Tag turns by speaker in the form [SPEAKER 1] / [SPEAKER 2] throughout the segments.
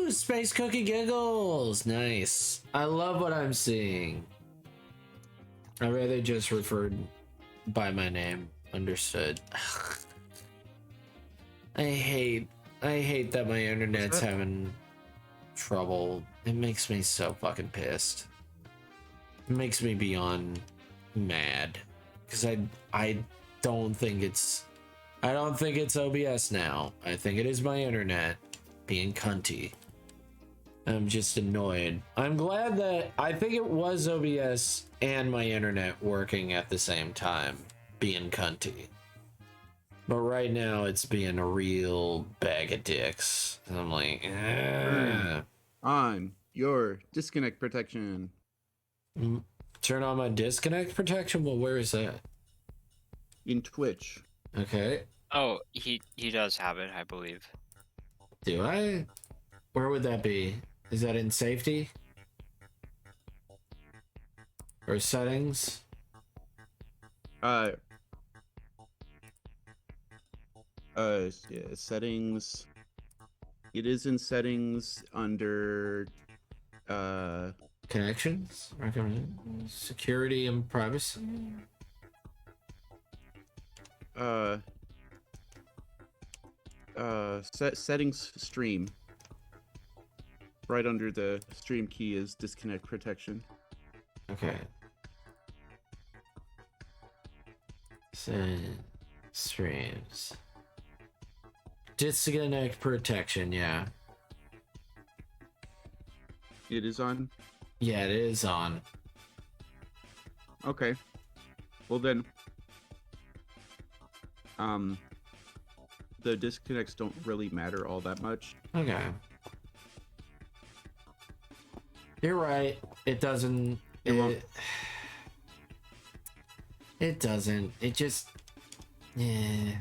[SPEAKER 1] Ooh, Space Cookie Giggles. Nice. I love what I'm seeing. I rather just referred by my name. Understood. I hate that my internet's having trouble. It makes me so fucking pissed. It makes me beyond mad. Because I don't think it's OBS now. I think it is my internet being cunty. I'm just annoyed. I'm glad that I think it was OBS and my internet working at the same time being cunty. But right now it's being a real bag of dicks. And I'm like,
[SPEAKER 2] on your disconnect protection.
[SPEAKER 1] Turn on my disconnect protection? Well, where is that?
[SPEAKER 2] In Twitch.
[SPEAKER 1] Okay.
[SPEAKER 3] Oh, he does have it, I believe.
[SPEAKER 1] Do I? Where would that be? Is that in safety? Or settings?
[SPEAKER 2] Yeah, settings. It is in settings under
[SPEAKER 1] Connections? Security and privacy?
[SPEAKER 2] Settings stream. Right under the stream key is disconnect protection.
[SPEAKER 1] Okay. Streams. Disconnect protection, yeah.
[SPEAKER 2] It is on?
[SPEAKER 1] Yeah, it is on.
[SPEAKER 2] Okay. Well then, the disconnects don't really matter all that much.
[SPEAKER 1] Okay. You're right. It doesn't. It doesn't. It just. Yeah.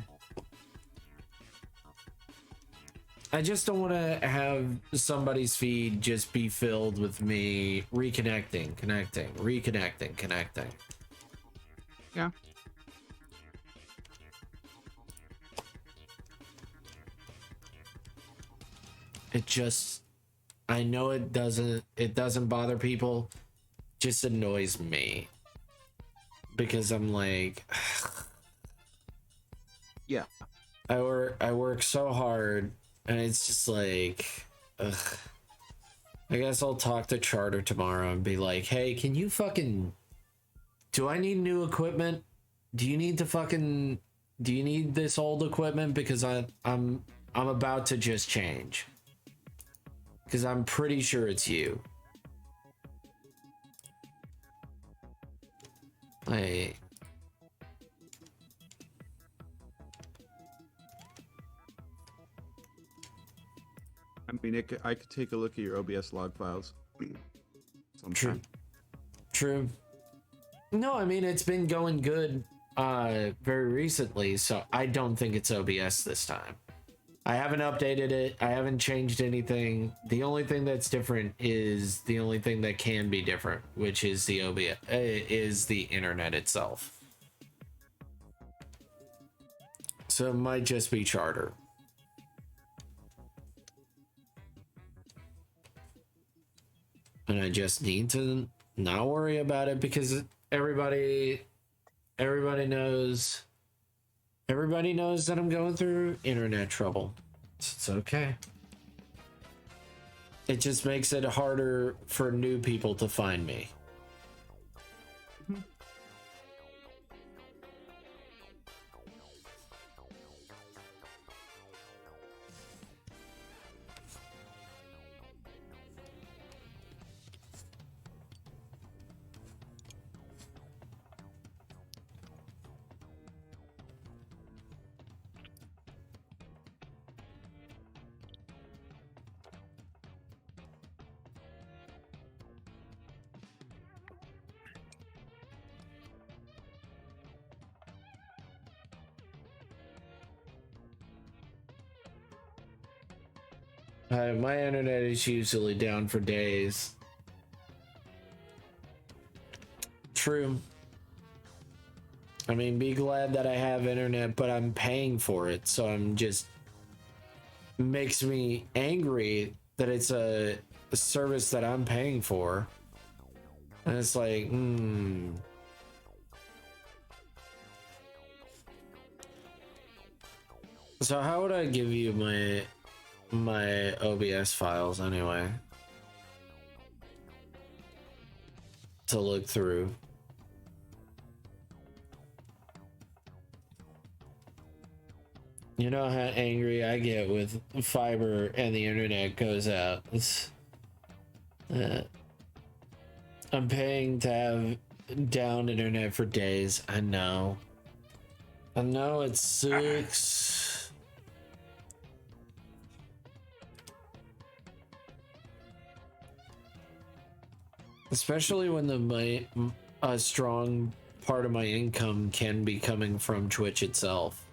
[SPEAKER 1] I just don't want to have somebody's feed just be filled with me reconnecting, connecting.
[SPEAKER 2] Yeah.
[SPEAKER 1] It just, I know it doesn't bother people, just annoys me. Because I'm like,
[SPEAKER 2] yeah.
[SPEAKER 1] I work so hard and it's just like, ugh. I guess I'll talk to Charter tomorrow and be like, hey, can you fucking, do I need new equipment? Do you need this old equipment? Because I'm about to just change. Because I'm pretty sure it's you. Like,
[SPEAKER 2] I mean, I could take a look at your OBS log files. Sometime.
[SPEAKER 1] True. No, I mean, it's been going good very recently, so I don't think it's OBS this time. I haven't updated it. I haven't changed anything. The only thing that's different is the only thing that can be different, which is the OBS, is the internet itself. So it might just be Charter. And I just need to not worry about it because everybody knows that I'm going through internet trouble. It's okay. It just makes it harder for new people to find me. My internet is usually down for days. True. I mean, be glad that I have internet, but I'm paying for it, so I'm just makes me angry that it's a service that I'm paying for. And it's like, So how would I give you my OBS files anyway? To look through. You know how angry I get with fiber and the internet goes out. I'm paying to have down internet for days. I know. I know it sucks. Especially when a strong part of my income can be coming from Twitch itself.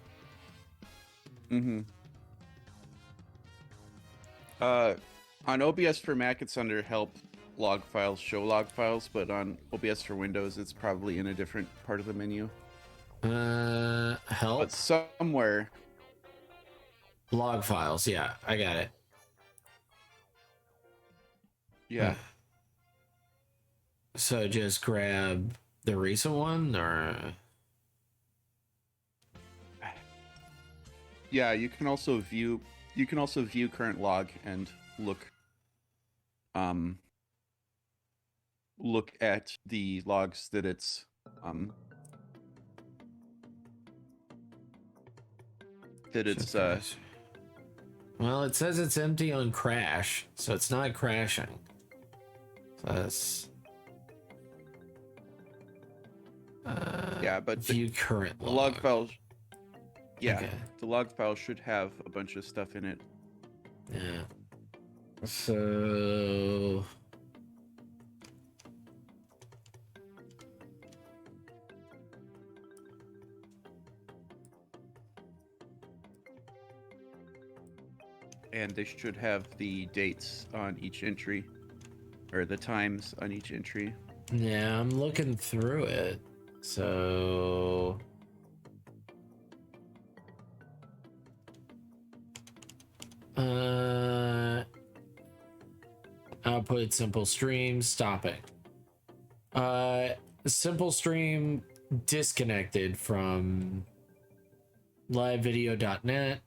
[SPEAKER 2] Mm-hmm. On OBS for Mac, it's under Help, Log Files, Show Log Files, but on OBS for Windows, it's probably in a different part of the menu.
[SPEAKER 1] Help?
[SPEAKER 2] But somewhere.
[SPEAKER 1] Log files, yeah, I got it.
[SPEAKER 2] Yeah.
[SPEAKER 1] So just grab the recent one, or...
[SPEAKER 2] Yeah, you can also view current log and look at the logs that it's
[SPEAKER 1] Well, it says it's empty on crash, so it's not crashing. So that's
[SPEAKER 2] yeah, but
[SPEAKER 1] view current
[SPEAKER 2] the log files. Yeah,
[SPEAKER 1] okay.
[SPEAKER 2] the log file should have a bunch of stuff in it.
[SPEAKER 1] Yeah. So
[SPEAKER 2] and they should have the dates on each entry, or the times on each entry.
[SPEAKER 1] yeah, I'm looking through it. So output simple stream stopping. Simple stream disconnected from livevideo.net.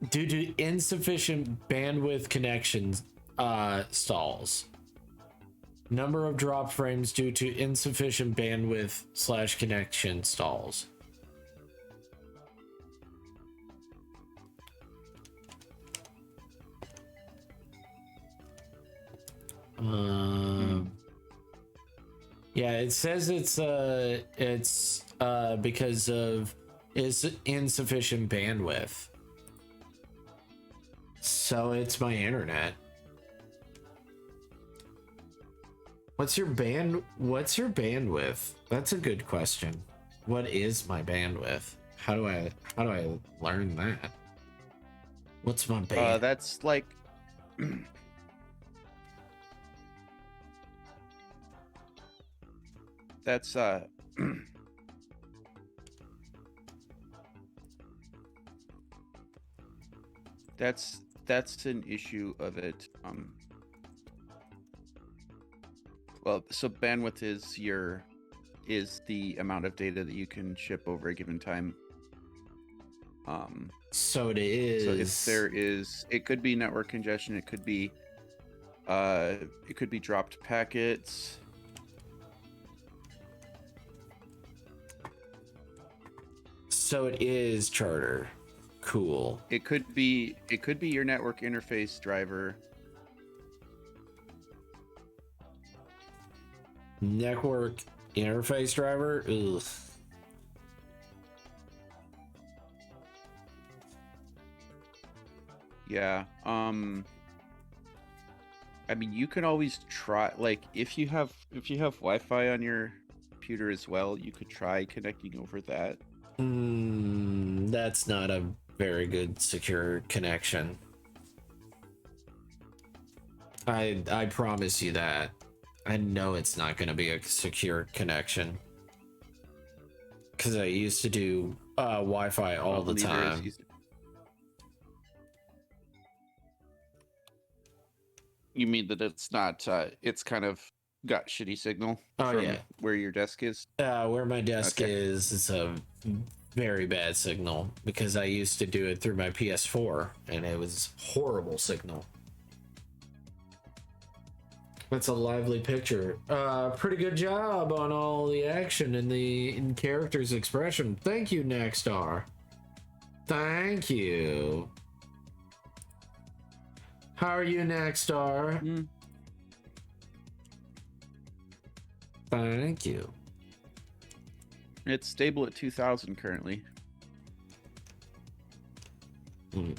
[SPEAKER 1] Due to insufficient bandwidth connections, stalls. Number of drop frames due to insufficient bandwidth / connection stalls. Yeah, it says it's because of insufficient bandwidth. So it's my internet. What's your bandwidth? That's a good question. What is my bandwidth? How do I learn that? What's my band?
[SPEAKER 2] That's like that's that's an issue of it. Well, so bandwidth is the amount of data that you can ship over a given time.
[SPEAKER 1] So it is.
[SPEAKER 2] So if there is, it could be network congestion. It could be dropped packets.
[SPEAKER 1] So it is Charter. Cool.
[SPEAKER 2] It could be your network interface driver.
[SPEAKER 1] Network interface driver? Ugh.
[SPEAKER 2] Yeah. I mean, you can always try, like, if you have Wi-Fi on your computer as well, you could try connecting over that.
[SPEAKER 1] That's not a very good secure connection. I promise you that. I know it's not going to be a secure connection. because I used to do Wi-Fi all the
[SPEAKER 2] Neither is
[SPEAKER 1] time.
[SPEAKER 2] easy. You mean that it's not? It's kind of got shitty signal
[SPEAKER 1] Oh,
[SPEAKER 2] from
[SPEAKER 1] yeah.
[SPEAKER 2] where your desk is.
[SPEAKER 1] Where my desk
[SPEAKER 2] Okay.
[SPEAKER 1] is, it's a very bad signal because I used to do it through my PS4 and it was horrible signal. That's a lively picture. Pretty good job on all the action and the character's expression. Thank you, Nexstar. Thank you. How are you, Nexstar?
[SPEAKER 2] Mm.
[SPEAKER 1] Thank you.
[SPEAKER 2] It's stable at 2,000 currently.
[SPEAKER 1] Mm.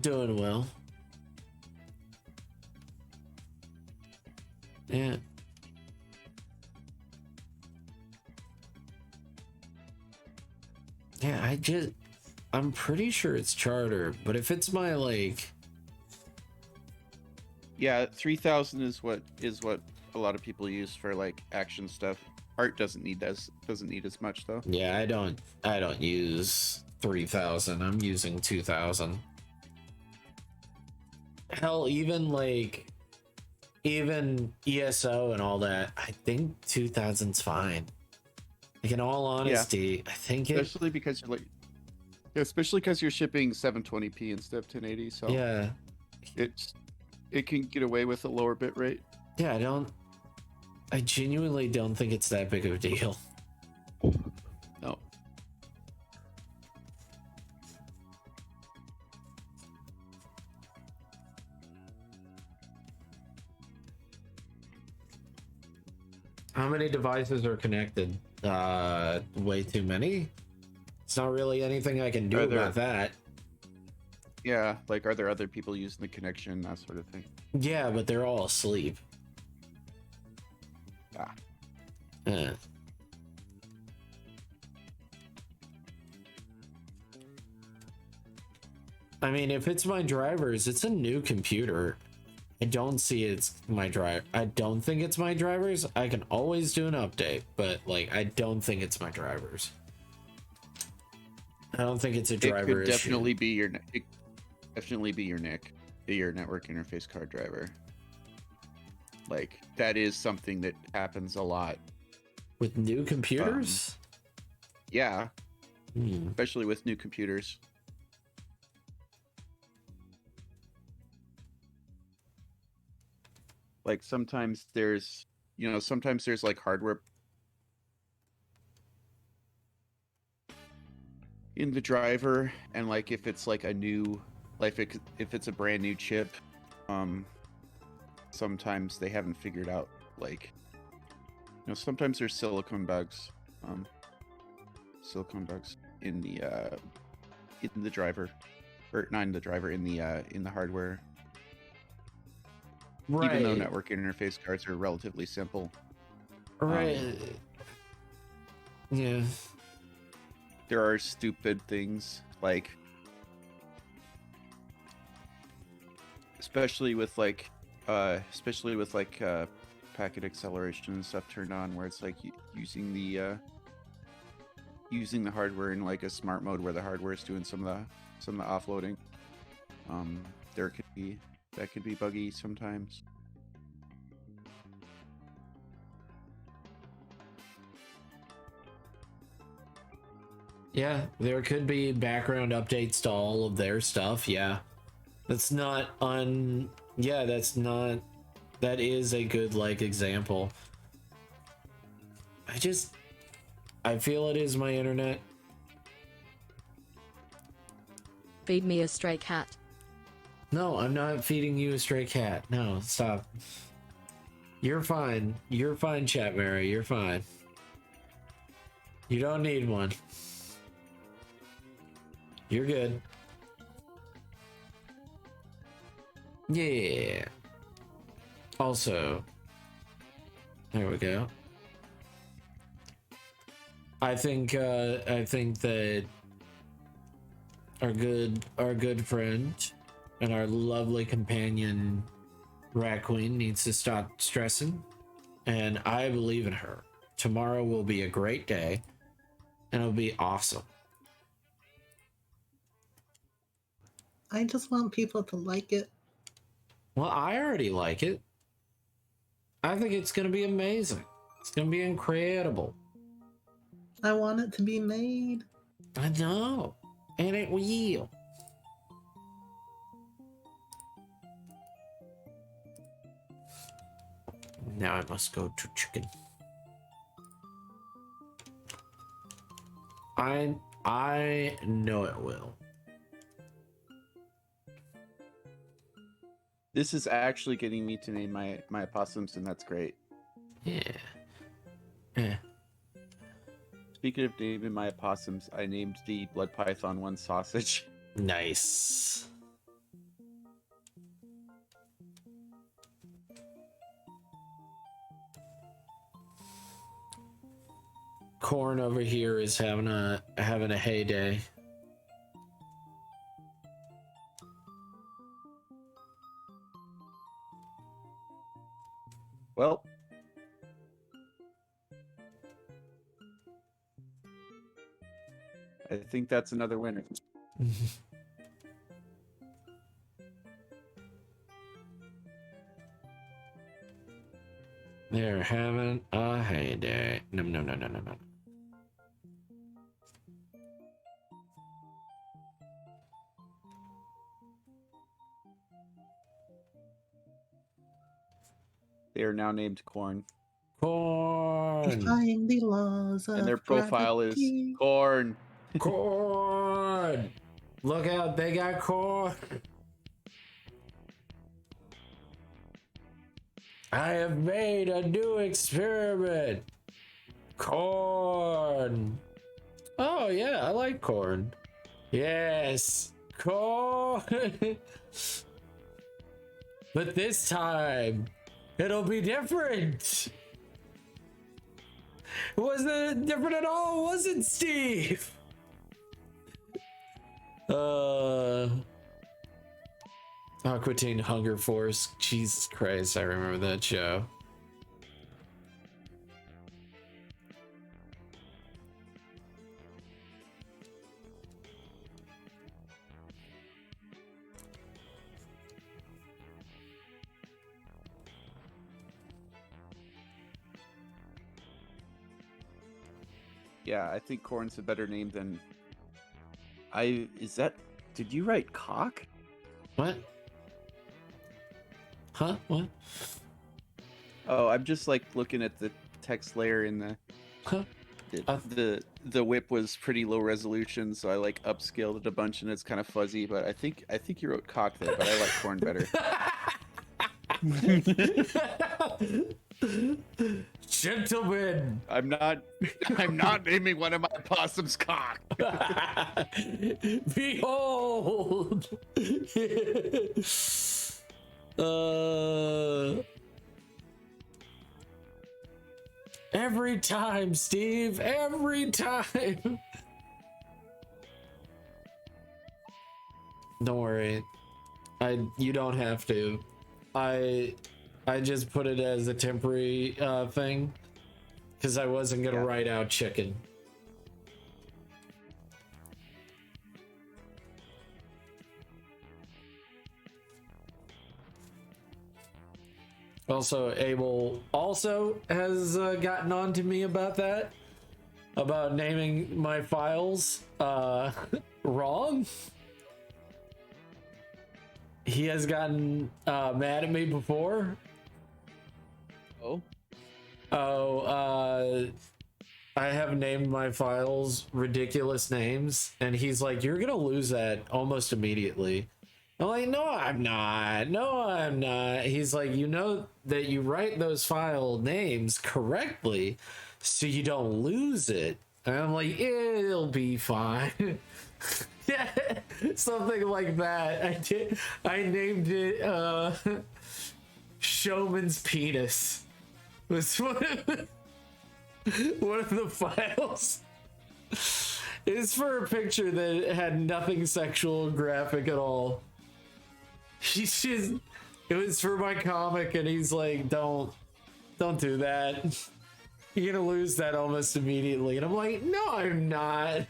[SPEAKER 1] Doing well. Yeah. Yeah, I'm pretty sure it's charter, but if it's my like,
[SPEAKER 2] Yeah, 3,000 is what a lot of people use for like action stuff. Art doesn't need as much though.
[SPEAKER 1] yeah, I don't use 3,000. I'm using 2,000. Hell, even ESO and all that, I think 2,000's fine. Like in all honesty, I think it.
[SPEAKER 2] Especially because you're like, especially because you're shipping 720p instead of 1080, so
[SPEAKER 1] Yeah,
[SPEAKER 2] it can get away with a lower bit rate.
[SPEAKER 1] yeah. I genuinely don't think it's that big of a deal.
[SPEAKER 2] No.
[SPEAKER 1] How many devices are connected? Way too many. It's not really anything I can do
[SPEAKER 2] Are there-
[SPEAKER 1] about that.
[SPEAKER 2] Yeah, like are there other people using the connection, that sort of thing?
[SPEAKER 1] Yeah, but they're all asleep.
[SPEAKER 2] Ah.
[SPEAKER 1] Yeah. I mean, if it's my drivers, it's a new computer. I don't see it's my drive. I don't think it's my drivers. I can always do an update, but like, I don't think it's my drivers. I don't think it's a driver
[SPEAKER 2] It could
[SPEAKER 1] issue.
[SPEAKER 2] definitely be your NIC, your network interface card driver. Like that is something that happens a lot.
[SPEAKER 1] With new computers.
[SPEAKER 2] Yeah,
[SPEAKER 1] Hmm.
[SPEAKER 2] especially with new computers. Like sometimes there's like hardware in the driver, and like if it's like a new, like if it's a brand new chip, sometimes they haven't figured out, like, sometimes there's silicone bugs in the driver, or not in the driver, in the hardware.
[SPEAKER 1] Right.
[SPEAKER 2] Even though network interface cards are relatively simple.
[SPEAKER 1] Right. Yeah.
[SPEAKER 2] There are stupid things, like especially with packet acceleration and stuff turned on, where it's like using the hardware in like a smart mode where the hardware is doing some of the offloading. That could be buggy sometimes.
[SPEAKER 1] Yeah, there could be background updates to all of their stuff. Yeah. That is a good like example. I feel it is my internet.
[SPEAKER 4] Feed me a stray cat.
[SPEAKER 1] No, I'm not feeding you a stray cat. No, stop. You're fine. You're fine, Chat Mary. You're fine. You don't need one. You're good. Yeah. Also, there we go. I think that our good friend and our lovely companion Rat Queen needs to stop stressing, and I believe in her. Tomorrow will be a great day, and it'll be awesome.
[SPEAKER 5] I just want people to like it.
[SPEAKER 1] Well, I already like it. I think it's going to be amazing. It's going to be incredible.
[SPEAKER 5] I want it to be made.
[SPEAKER 1] I know. And it will. Now I must go to chicken. I know it will.
[SPEAKER 2] This is actually getting me to name my opossums, and that's great.
[SPEAKER 1] Yeah. Yeah.
[SPEAKER 2] Speaking of naming my opossums, I named the blood python one sausage.
[SPEAKER 1] Nice. Corn over here is having a heyday.
[SPEAKER 2] Well, I think that's another winner.
[SPEAKER 1] They're having a heyday. No.
[SPEAKER 2] They are now named Corn,
[SPEAKER 1] Corn.
[SPEAKER 5] Defying the laws of
[SPEAKER 2] and their profile is
[SPEAKER 5] gravity.
[SPEAKER 2] Corn.
[SPEAKER 1] Corn. Look out, they got corn. I have made a new experiment. Corn. Oh yeah, I like corn. Yes, corn. But this time, it'll be different. It wasn't different at all, was it, Steve? Aqua Teen Hunger Force. Jesus Christ, I remember that show.
[SPEAKER 2] Yeah, I think Corn's a better name than did you write cock?
[SPEAKER 1] What? Huh? What?
[SPEAKER 2] Oh, I'm just like looking at the text layer in the
[SPEAKER 1] Huh?
[SPEAKER 2] the whip was pretty low resolution, so I like upscaled it a bunch and it's kind of fuzzy, but I think you wrote cock there, but I like Corn better.
[SPEAKER 1] Gentlemen,
[SPEAKER 2] I'm not naming one of my possums cock.
[SPEAKER 1] behold. Every time, Steve, every time. Don't worry. You don't have to. I just put it as a temporary thing because I wasn't gonna write out chicken. Also, Abel also has gotten on to me about that, about naming my files wrong. He has gotten mad at me before. I have named my files ridiculous names, and he's like, "You're gonna lose that almost immediately." I'm like, "No, I'm not. No, I'm not." He's like, "You know that you write those file names correctly, so you don't lose it." And I'm like, "It'll be fine." Yeah, something like that. I named it Showman's Penis. Was one of the files. It's for a picture that had nothing sexual or graphic at all. He's just It was for my comic, and he's like, don't do that. You're gonna lose that almost immediately. And I'm like, no, I'm not.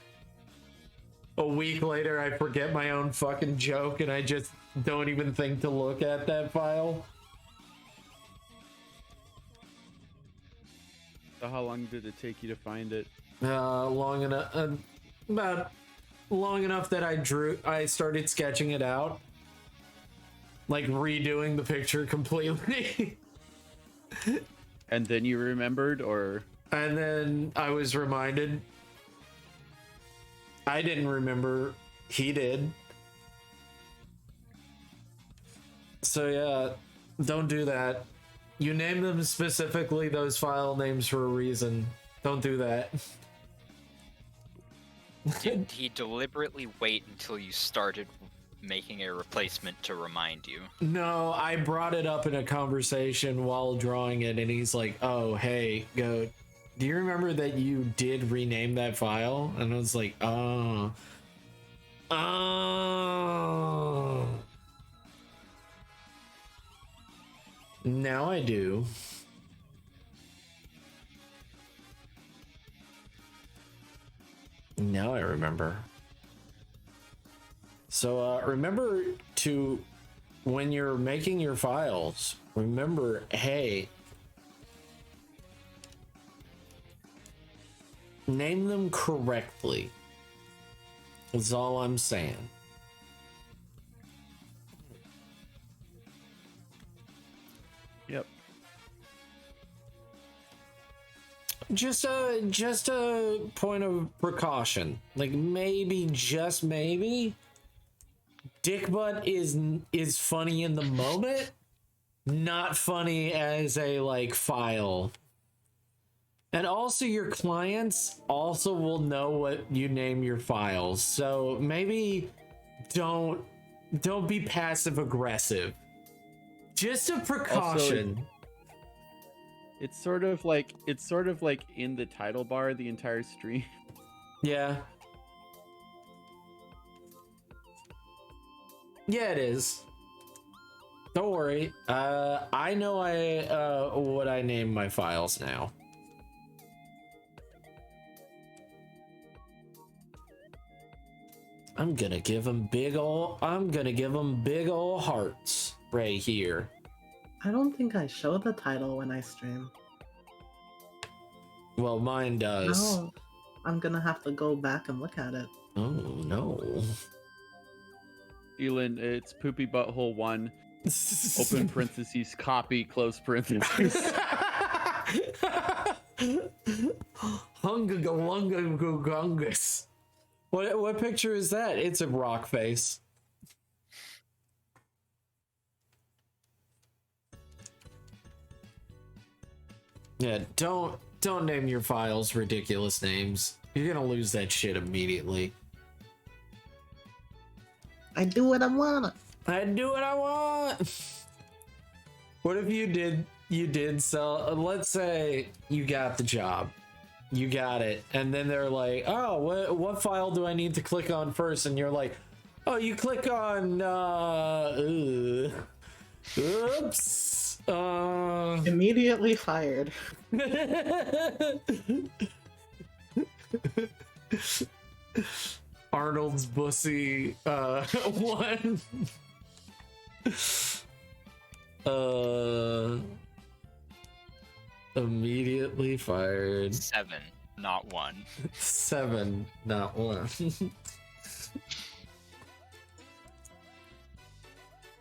[SPEAKER 1] A week later, I forget my own fucking joke, and I just don't even think to look at that file.
[SPEAKER 2] So how long did it take you to find it?
[SPEAKER 1] Long enough, about long enough that I started sketching it out, like redoing the picture completely.
[SPEAKER 2] And then you remembered, or?
[SPEAKER 1] And then I was reminded. I didn't remember. He did. So yeah, don't do that. You name them specifically those file names for a reason. Don't do that.
[SPEAKER 3] Did he deliberately wait until you started making a replacement to remind you?
[SPEAKER 1] No, I brought it up in a conversation while drawing it, and he's like, oh, hey, Goat, do you remember that you did rename that file? And I was like, oh. Now I do. Now I remember. So remember to, when you're making your files, remember, hey, name them correctly. That's all I'm saying.
[SPEAKER 2] Yep.
[SPEAKER 1] Just a point of precaution. Like maybe, just maybe, Dick Butt is funny in the moment, not funny as a like file. And also your clients also will know what you name your files. So maybe don't be passive aggressive. Just a precaution.
[SPEAKER 2] Also, it's sort of like in the title bar the entire stream.
[SPEAKER 1] Yeah. Yeah, it is. Don't worry. I know what I name my files now. I'm gonna give them big ol' hearts right here.
[SPEAKER 5] I don't think I show the title when I stream.
[SPEAKER 1] Well, mine does.
[SPEAKER 5] No, I'm gonna have to go back and look at it.
[SPEAKER 1] Oh no.
[SPEAKER 2] Elin, it's Poopy Butthole 1, open parentheses, copy, close parentheses.
[SPEAKER 1] Hungagungus. What picture is that? It's a rock face. Yeah, don't name your files ridiculous names. You're gonna lose that shit immediately.
[SPEAKER 5] I do what I want.
[SPEAKER 1] I do what I want. What if you did sell, let's say you got the job. You got it. And then they're like, oh, what file do I need to click on first? And you're like, oh, you click on, oops.
[SPEAKER 5] Immediately fired.
[SPEAKER 1] Arnold's bussy, one. Immediately fired.
[SPEAKER 3] 7, not 1.
[SPEAKER 1] 7, not 1.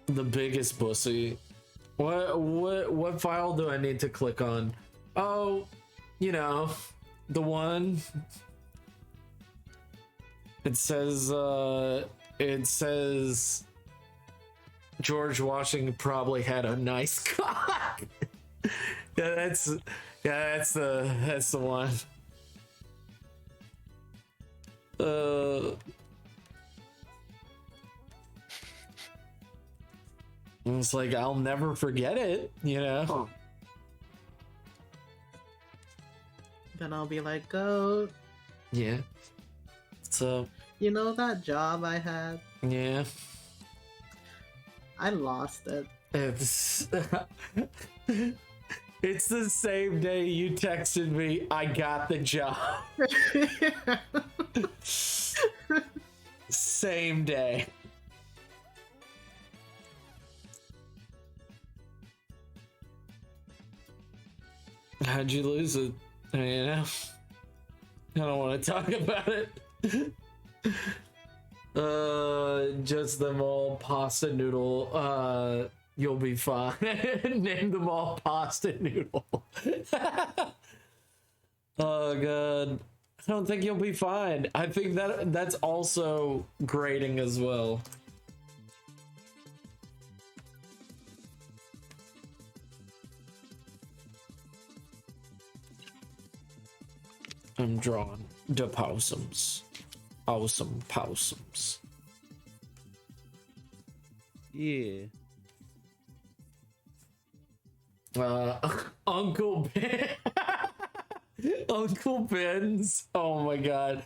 [SPEAKER 1] The biggest bussy. What file do I need to click on? Oh, you know, the one. It says George Washington probably had a nice cock. That's the one. It's like I'll never forget it, you know.
[SPEAKER 5] Then I'll be like, go.
[SPEAKER 1] Yeah. So.
[SPEAKER 5] You know that job I had?
[SPEAKER 1] Yeah.
[SPEAKER 5] I lost it.
[SPEAKER 1] It's it's the same day you texted me, I got the job. Same day. How'd you lose it? You know? I don't want to talk about it. Just them all pasta noodle. You'll be fine. Name them all pasta noodle. Oh god. I don't think you'll be fine. I think that's also grading as well. I'm drawing the possums. Awesome possums.
[SPEAKER 2] Yeah.
[SPEAKER 1] Uncle Ben. Uncle Ben's. Oh my god.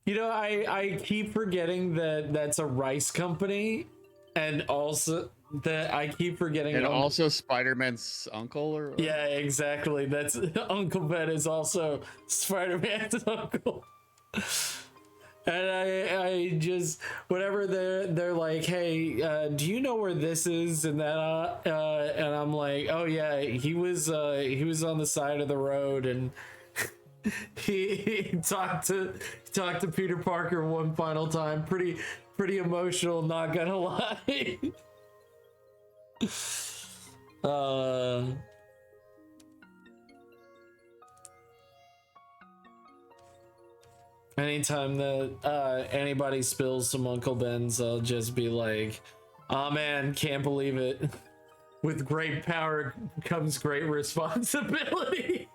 [SPEAKER 1] You know, I keep forgetting that that's a rice company, and also that I keep forgetting.
[SPEAKER 2] And also Spider-Man's uncle, or
[SPEAKER 1] yeah, exactly. That's Uncle Ben is also Spider-Man's uncle. And I just whenever they're like, hey, do you know where this is? And that and I'm like, oh yeah, he was on the side of the road, and he talked to Peter Parker one final time. Pretty emotional, not gonna lie. Anytime that anybody spills some Uncle Ben's, I'll just be like, oh man, can't believe it. With great power comes great responsibility.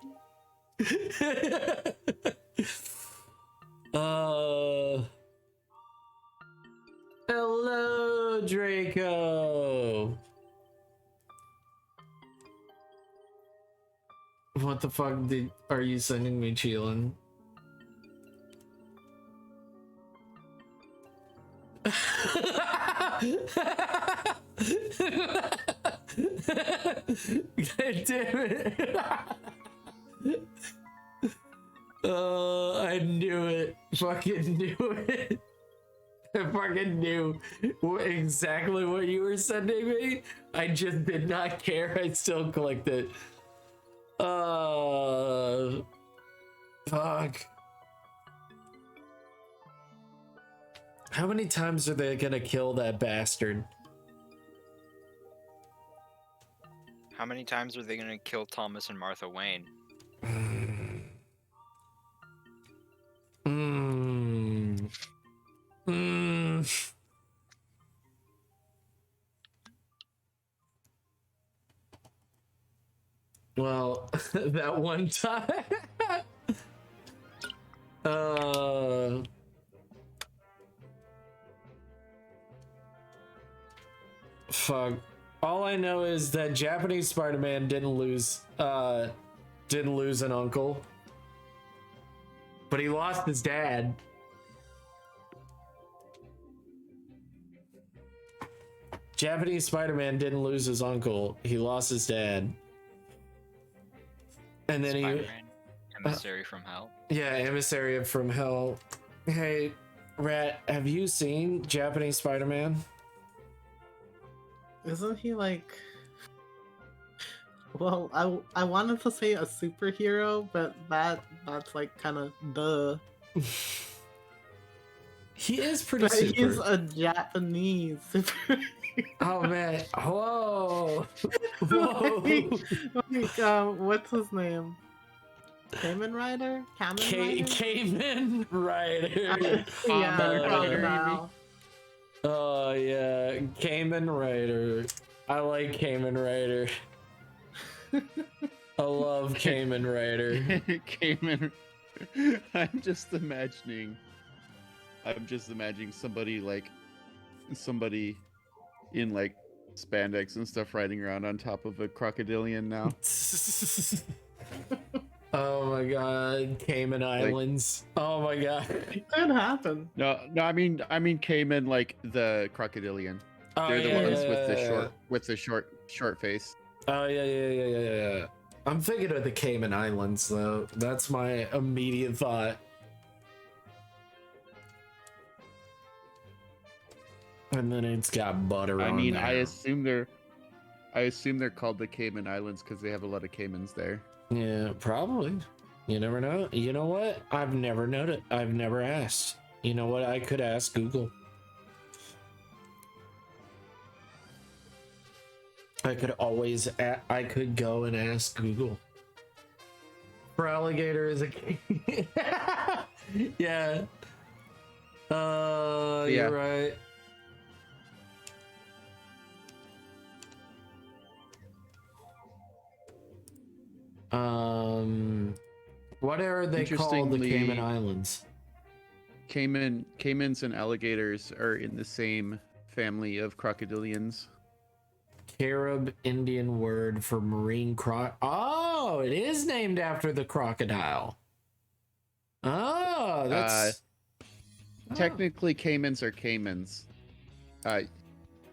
[SPEAKER 1] Hello, Draco. What the fuck are you sending me, Cheelin? God damn it. I knew it. Fucking knew it. I fucking knew exactly what you were sending me. I just did not care. I still clicked it. Fuck. How many times are they gonna kill that bastard?
[SPEAKER 3] How many times are they gonna kill Thomas and Martha Wayne?
[SPEAKER 1] Well, that one time. Fuck. All I know is that Japanese Spider-Man didn't lose an uncle, but he lost his dad. Japanese Spider-Man didn't lose his uncle. He lost his dad. And then
[SPEAKER 3] Spider-Man, Emissary from Hell.
[SPEAKER 1] Yeah, Emissary from Hell. Hey, Rat, have you seen Japanese Spider-Man?
[SPEAKER 5] Isn't he like? Well, I wanted to say a superhero, but that's like kind of duh.
[SPEAKER 1] He is pretty
[SPEAKER 5] But
[SPEAKER 1] super.
[SPEAKER 5] he's a Japanese superhero.
[SPEAKER 1] Oh man! Whoa! Whoa!
[SPEAKER 5] What's his name? Kamen Rider?
[SPEAKER 1] Kamen Rider.
[SPEAKER 5] Yeah,
[SPEAKER 2] Rider.
[SPEAKER 5] now.
[SPEAKER 1] Oh yeah, Kamen Rider. I like Kamen Rider. I love Kamen Rider.
[SPEAKER 2] Cayman. I'm just imagining somebody in like spandex and stuff riding around on top of a crocodilian now.
[SPEAKER 1] Oh my god, Cayman Islands. Oh my god.
[SPEAKER 5] It could happen.
[SPEAKER 2] No, I mean Cayman like the crocodilian.
[SPEAKER 1] Oh,
[SPEAKER 2] They're the
[SPEAKER 1] yeah,
[SPEAKER 2] ones
[SPEAKER 1] yeah,
[SPEAKER 2] with the
[SPEAKER 1] yeah,
[SPEAKER 2] short face.
[SPEAKER 1] Oh yeah. I'm thinking of the Cayman Islands though. That's my immediate thought. And then it's got butter
[SPEAKER 2] I
[SPEAKER 1] on
[SPEAKER 2] mean,
[SPEAKER 1] there.
[SPEAKER 2] I assume they're called the Cayman Islands because they have a lot of caimans there.
[SPEAKER 1] Yeah, probably. You never know. You know what? I've never noted. I've never asked. You know what? I could ask Google. I could always. I could go and ask Google. For alligator is a. Yeah.
[SPEAKER 2] Yeah.
[SPEAKER 1] You're right. What are they called? The Cayman
[SPEAKER 2] Interestingly,
[SPEAKER 1] Islands.
[SPEAKER 2] Caimans and alligators are in the same family of crocodilians.
[SPEAKER 1] Carib Indian word for marine croc. Oh, it is named after the crocodile. Oh, that's
[SPEAKER 2] Technically, caimans are caimans.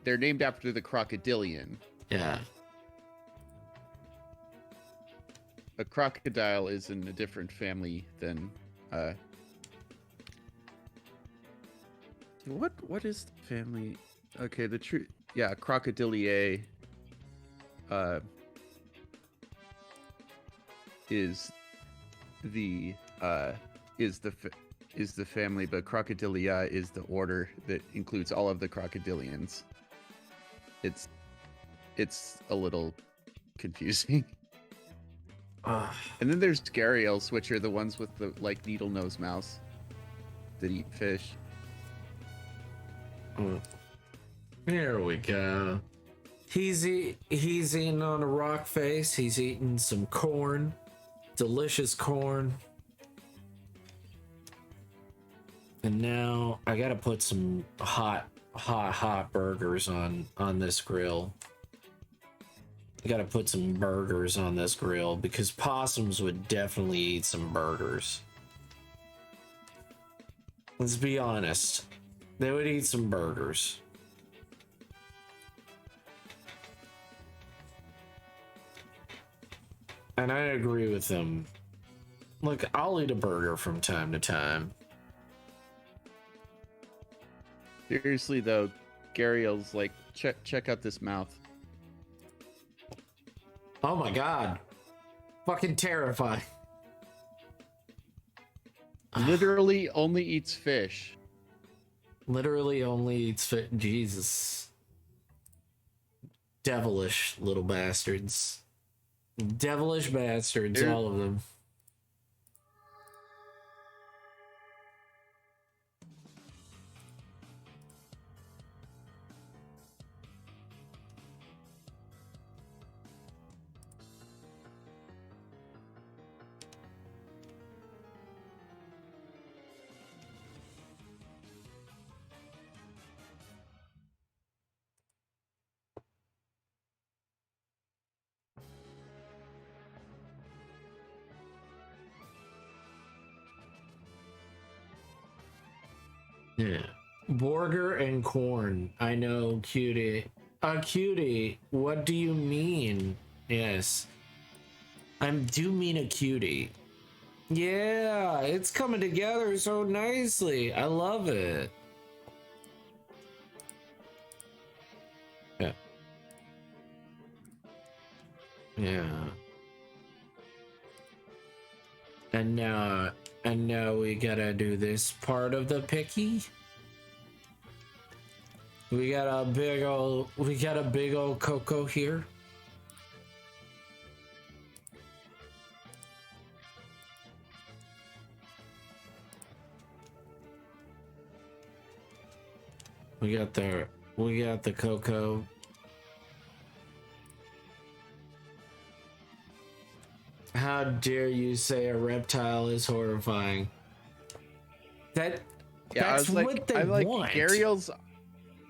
[SPEAKER 2] They're named after the crocodilian.
[SPEAKER 1] yeah.
[SPEAKER 2] A crocodile is in a different family than what is the family? Okay, the true Crocodiliae is the family, but Crocodilia is the order that includes all of the crocodilians. It's a little confusing. And then there's gharials, which are the ones with the needle nose mouths that eat fish.
[SPEAKER 1] Here we go. He's eating on a rock face. He's eating some corn, delicious corn. And now I gotta put some hot burgers on this grill. I gotta put some burgers on this grill because possums would definitely eat some burgers. Let's be honest. They would eat some burgers. And I agree with them. Look, I'll eat a burger from time to time.
[SPEAKER 2] Seriously though, gharials, check out this mouth.
[SPEAKER 1] Oh my god. Fucking terrifying.
[SPEAKER 2] Literally only eats fish.
[SPEAKER 1] Literally only eats fit. Jesus. Devilish little bastards. Devilish bastards,
[SPEAKER 2] They're-
[SPEAKER 1] all of them. Yeah. Burger and corn. I know, cutie. Cutie, what do you mean? Yes. I do mean a cutie. Yeah, it's coming together so nicely. I love it. Yeah. Yeah. And now we gotta do this part of the picky. We got a big old cocoa here. We got the cocoa. How dare you say a reptile is horrifying? That's what they want.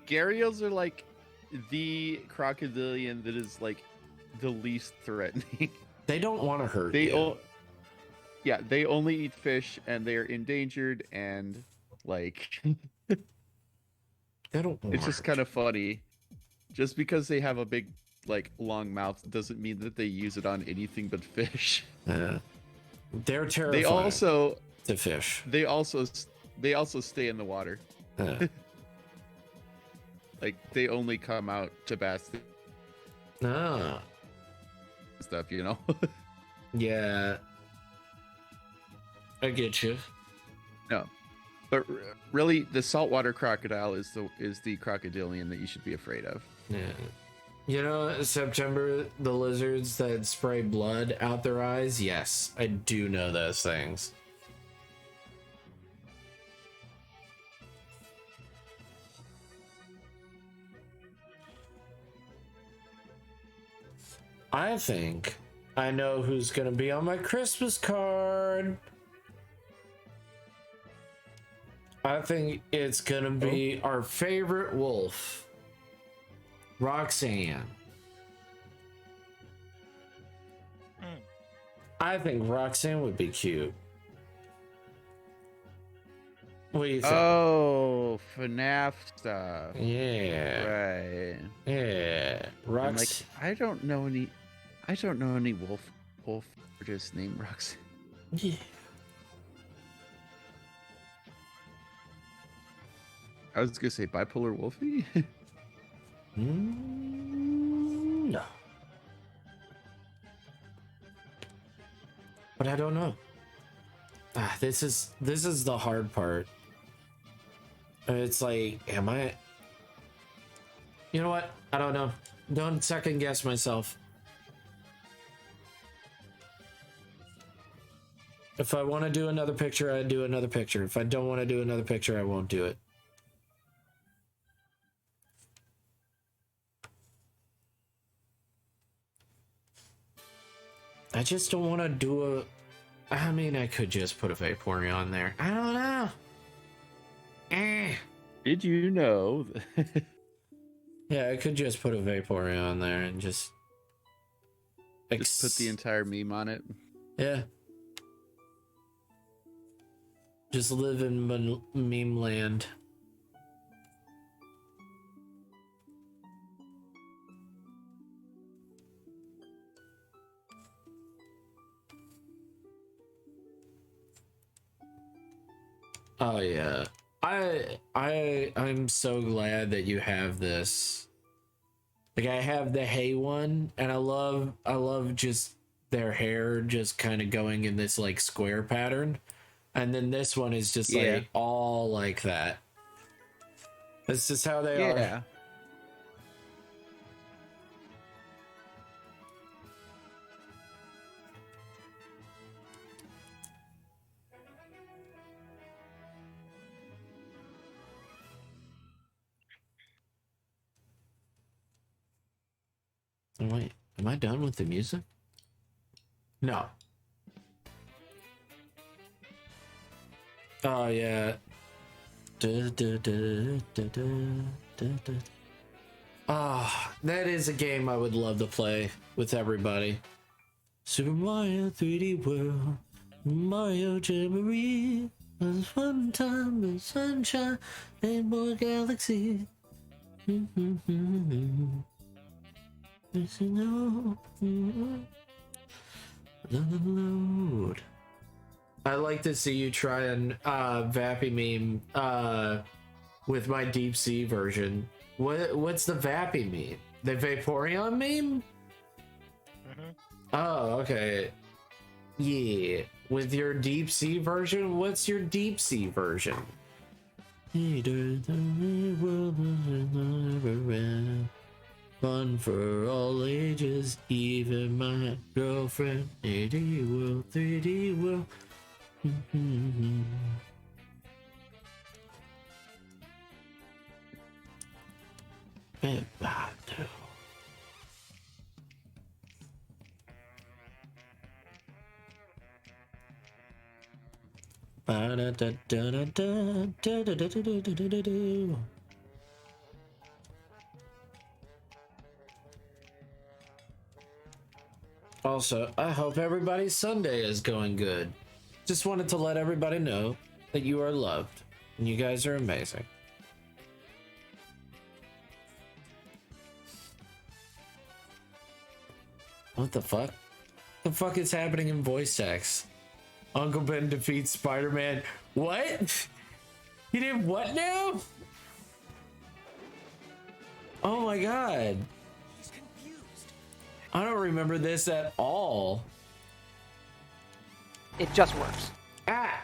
[SPEAKER 2] Gharials are like the crocodilian that is the least threatening.
[SPEAKER 1] They don't want to hurt you.
[SPEAKER 2] They only eat fish and they're endangered and
[SPEAKER 1] They don't.
[SPEAKER 2] It's just kind of funny. Just because they have a big, like, long mouth doesn't mean that they use it on anything but fish.
[SPEAKER 1] They're terrifying
[SPEAKER 2] They also
[SPEAKER 1] to fish.
[SPEAKER 2] they also stay in the water. Like they only come out to bask
[SPEAKER 1] Ah,
[SPEAKER 2] stuff, you know.
[SPEAKER 1] yeah. I get you.
[SPEAKER 2] No, but really, the saltwater crocodile is the crocodilian that you should be afraid of.
[SPEAKER 1] Yeah. You know, September, the lizards that spray blood out their eyes? Yes, I do know those things. I think I know who's gonna be on my Christmas card. I think it's gonna be our favorite wolf, Roxanne. I think Roxanne would be cute. What do you think?
[SPEAKER 2] Oh, FNAF stuff.
[SPEAKER 1] Yeah.
[SPEAKER 2] Right.
[SPEAKER 1] Yeah.
[SPEAKER 2] I'm like, I don't know any wolf just named Roxanne.
[SPEAKER 1] Yeah.
[SPEAKER 2] I was gonna say bipolar wolfie.
[SPEAKER 1] No. But I don't know. This is the hard part. It's like, am I? You know what? I don't know. Don't second guess myself. If I want to do another picture, I do another picture. If I don't want to do another picture, I won't do it. I just don't want to do a... I mean, I could just put a Vaporeon there. I don't know.
[SPEAKER 2] Did you know?
[SPEAKER 1] Yeah, I could just put a Vaporeon there and just...
[SPEAKER 2] Just put the entire meme on it.
[SPEAKER 1] Yeah. Just live in meme land. Oh yeah. I'm so glad that you have this. Like I have the hay one and I love just their hair just kind of going in this like square pattern. And then this one is just like all like that. That's just how they are. Wait, am I done with the music? No. Oh yeah. Ah, that is a game I would love to play with everybody. Super Mario 3D World, Mario Jamboree, was fun time with sunshine and more galaxies. Load. I like to see you try and Vappy meme with my Deep Sea version. What's the Vappy meme? The Vaporeon meme? Oh, okay. Yeah. With your Deep Sea version, what's your Deep Sea version? Fun for all ages, even my girlfriend. 3D world, 3D world. Also, I hope everybody's Sunday is going good. Just wanted to let everybody know that you are loved and you guys are amazing. What the fuck? The fuck is happening in voice text? Uncle Ben defeats Spider-Man. What? He did what now? Oh my god. I don't remember this at all.
[SPEAKER 6] It just works.
[SPEAKER 1] Ah!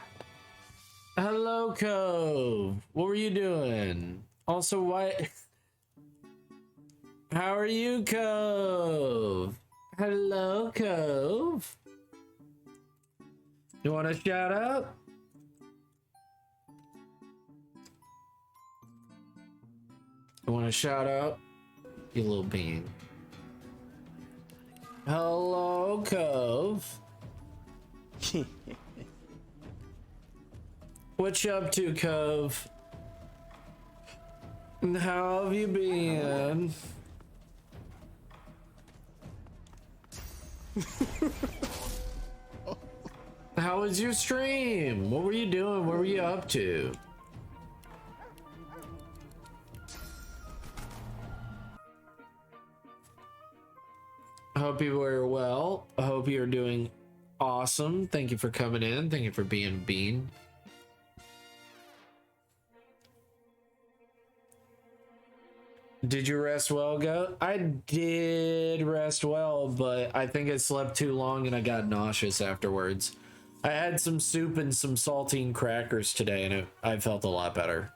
[SPEAKER 1] Hello, Cove. What were you doing? Also, what? How are you, Cove? Hello, Cove. You want to shout out? You want to shout out? You little bean. Hello, Cove. What you up to, Cove? And how have you been? How was your stream? What were you doing? What were you up to? I hope you were well. I hope you're doing awesome. Thank you for coming in. Thank you for being a bean. Did you rest well, Goat? I did rest well, but I think I slept too long and I got nauseous afterwards. I had some soup and some saltine crackers today and I felt a lot better.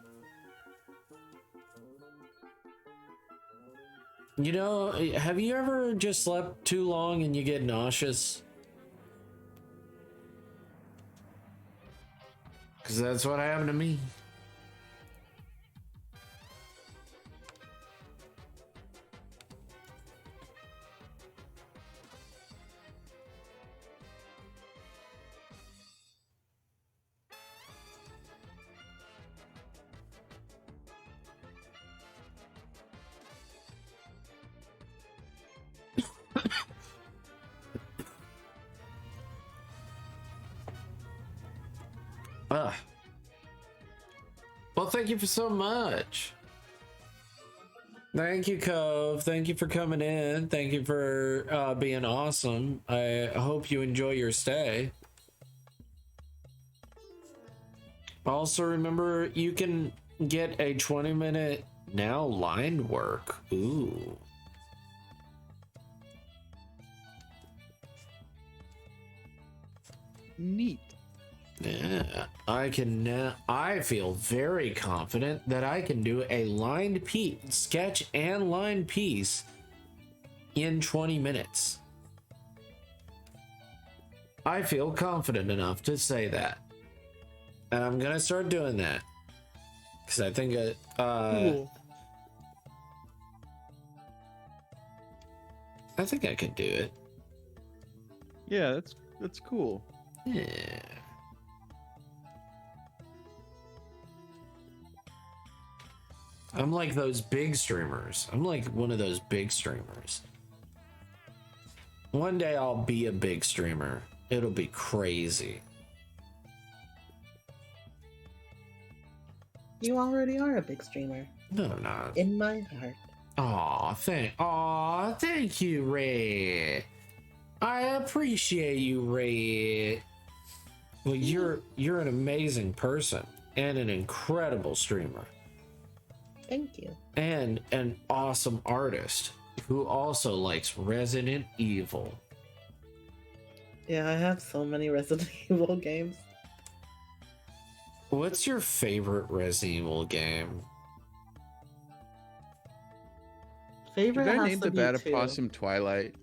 [SPEAKER 1] You know, have you ever just slept too long and you get nauseous? Because that's what happened to me. Well, thank you for so much. Thank you, Cove. Thank you for coming in. Thank you for being awesome. I hope you enjoy your stay. Also, remember, you can get a 20-minute now line work. Ooh.
[SPEAKER 2] Neat.
[SPEAKER 1] Yeah, I can now. I feel very confident that I can do a lined piece, sketch and line piece in 20 minutes. I feel confident enough to say that. And I'm gonna start doing that. Because I think
[SPEAKER 5] Cool.
[SPEAKER 1] I think I can do it.
[SPEAKER 2] Yeah, that's cool.
[SPEAKER 1] Yeah. I'm like those big streamers. I'm like one of those big streamers. One day I'll be a big streamer. It'll be crazy.
[SPEAKER 7] You already are a big streamer.
[SPEAKER 1] No, I'm not.
[SPEAKER 7] In my heart.
[SPEAKER 1] Aw, thank you, Ray. I appreciate you, Ray. Well, you're an amazing person and an incredible streamer.
[SPEAKER 7] Thank you.
[SPEAKER 1] And an awesome artist who also likes Resident Evil.
[SPEAKER 7] Yeah, I have so many Resident Evil games.
[SPEAKER 1] What's your favorite Resident Evil game?
[SPEAKER 7] Favorite
[SPEAKER 2] Did I
[SPEAKER 7] has
[SPEAKER 2] name
[SPEAKER 7] to
[SPEAKER 2] the
[SPEAKER 7] be
[SPEAKER 2] Bad
[SPEAKER 7] 2.
[SPEAKER 2] Opossum Twilight?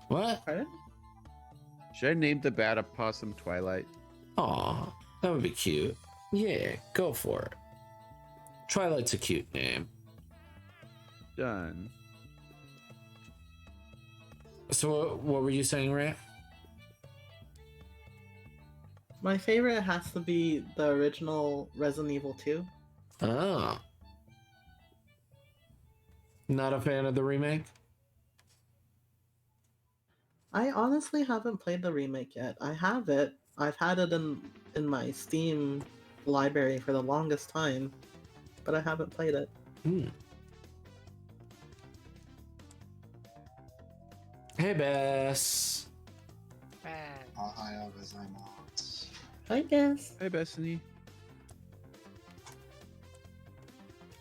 [SPEAKER 1] What?
[SPEAKER 7] Pardon?
[SPEAKER 2] Should I name the Bad Opossum Twilight?
[SPEAKER 1] Aw, that would be cute. Yeah, go for it. Twilight's a cute name.
[SPEAKER 2] Done.
[SPEAKER 1] So what were you saying, Ray?
[SPEAKER 7] My favorite has to be the original Resident Evil 2.
[SPEAKER 1] Oh. Not a fan of the remake?
[SPEAKER 7] I honestly haven't played the remake yet. I have it. I've had it in my Steam library for the longest time, but I haven't played it.
[SPEAKER 1] Hey, Bess.
[SPEAKER 6] Ohio gozaimasu.
[SPEAKER 7] I guess.
[SPEAKER 2] Hi, Bethany.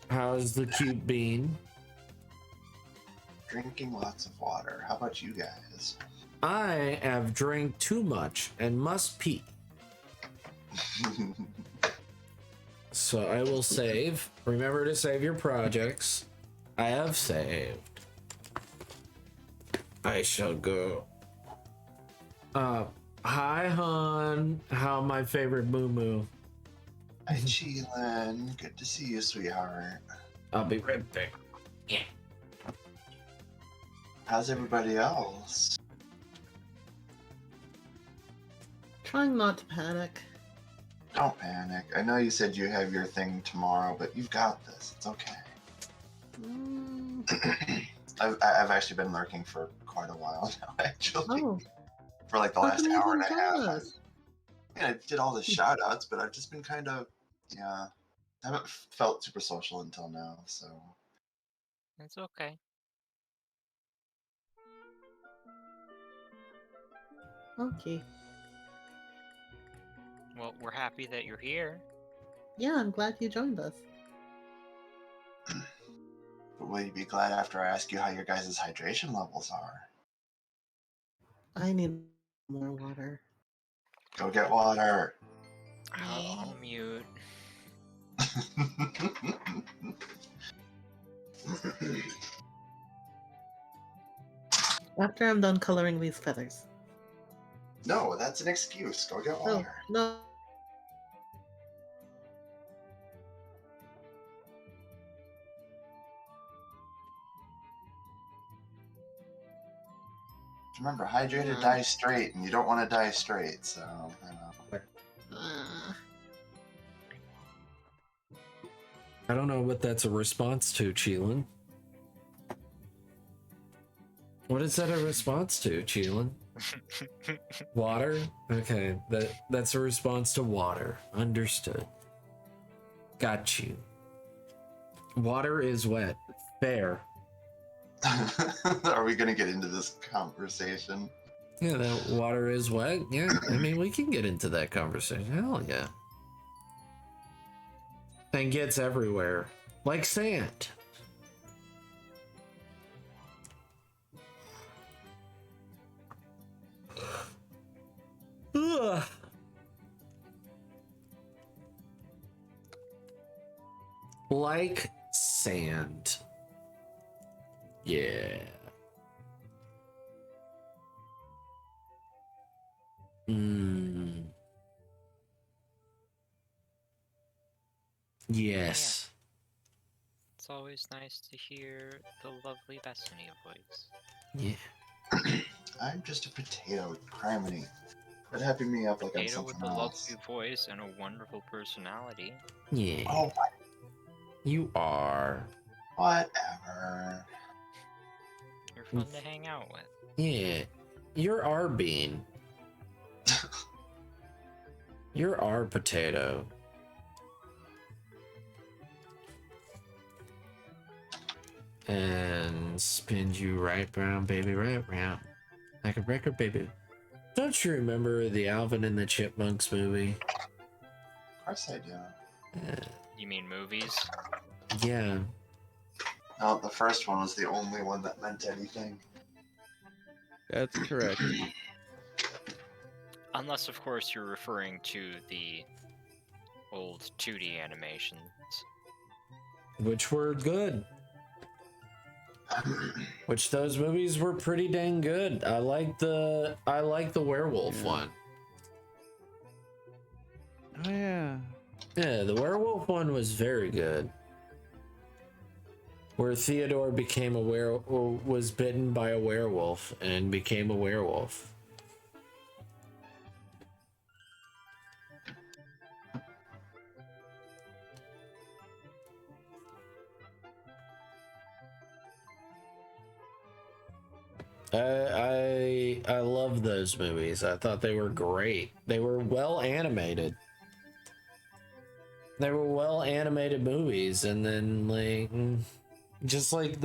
[SPEAKER 1] How's the cute bean?
[SPEAKER 6] Drinking lots of water. How about you guys?
[SPEAKER 1] I have drank too much and must pee. So I will save. Remember to save your projects. I have saved. I shall go. Hi, hon. How my favorite moo moo.
[SPEAKER 6] Hi, Cheelan. Good to see you, sweetheart.
[SPEAKER 1] I'll be right back. Yeah.
[SPEAKER 6] How's everybody else?
[SPEAKER 7] Trying not to panic.
[SPEAKER 6] Don't panic. I know you said you have your thing tomorrow, but you've got this. It's okay.
[SPEAKER 7] Mm,
[SPEAKER 6] I've actually been lurking for quite a while now, actually.
[SPEAKER 7] oh,
[SPEAKER 6] For like the
[SPEAKER 7] how
[SPEAKER 6] last
[SPEAKER 7] come you
[SPEAKER 6] hour and
[SPEAKER 7] didn't
[SPEAKER 6] a half.
[SPEAKER 7] join us?
[SPEAKER 6] I did all the shout outs, but I've just been kind of, yeah, I haven't felt super social until now, so.
[SPEAKER 3] It's okay.
[SPEAKER 7] Okay.
[SPEAKER 3] Well, we're happy that you're here.
[SPEAKER 7] Yeah, I'm glad you joined us.
[SPEAKER 6] But will you be glad after I ask you how your guys' hydration levels are?
[SPEAKER 7] I need more water.
[SPEAKER 6] Go get water.
[SPEAKER 3] I'll mute.
[SPEAKER 7] After I'm done coloring these feathers.
[SPEAKER 6] No, that's an excuse. Go get
[SPEAKER 7] No,
[SPEAKER 6] water.
[SPEAKER 7] no.
[SPEAKER 6] Remember, hydrated die straight, and you don't want to die straight, so, you know.
[SPEAKER 1] I don't know what that's a response to, Cheelan. What is that a response to, Cheelan? Water? Okay, that's a response to water. Understood. Got you. Water is wet. Fair.
[SPEAKER 6] Are we gonna get into this conversation?
[SPEAKER 1] Yeah, that water is wet. Yeah, I mean, we can get into that conversation. Hell yeah. And gets everywhere. Like sand. Ugh. Like sand. Yeah. Mm. Yes.
[SPEAKER 3] It's always nice to hear the lovely Bethany voice.
[SPEAKER 1] Yeah.
[SPEAKER 6] I'm just a potato, criminy. Quit hyping me up like I'm
[SPEAKER 3] Potato with
[SPEAKER 6] something
[SPEAKER 3] a
[SPEAKER 6] else.
[SPEAKER 3] lovely voice and a wonderful personality.
[SPEAKER 1] Yeah.
[SPEAKER 6] Oh,
[SPEAKER 1] You are.
[SPEAKER 6] whatever.
[SPEAKER 3] You're fun to hang out with.
[SPEAKER 1] Yeah. You're our bean. You're our potato. And spin you right round, baby, right round. Like a record, baby. Don't you remember the Alvin and the Chipmunks movie?
[SPEAKER 6] Of course I do.
[SPEAKER 3] You mean movies?
[SPEAKER 1] Yeah.
[SPEAKER 6] No, the first one was the only one that meant anything.
[SPEAKER 2] That's correct.
[SPEAKER 3] Unless, of course, you're referring to the old 2D animations.
[SPEAKER 1] Which were good. Which those movies were pretty dang good. I like the werewolf one.
[SPEAKER 2] Oh yeah.
[SPEAKER 1] Yeah, the werewolf one was very good. Where Theodore became was bitten by a werewolf and became a werewolf. I love those movies. I thought they were great. They were well animated. They were well animated movies, and then like just like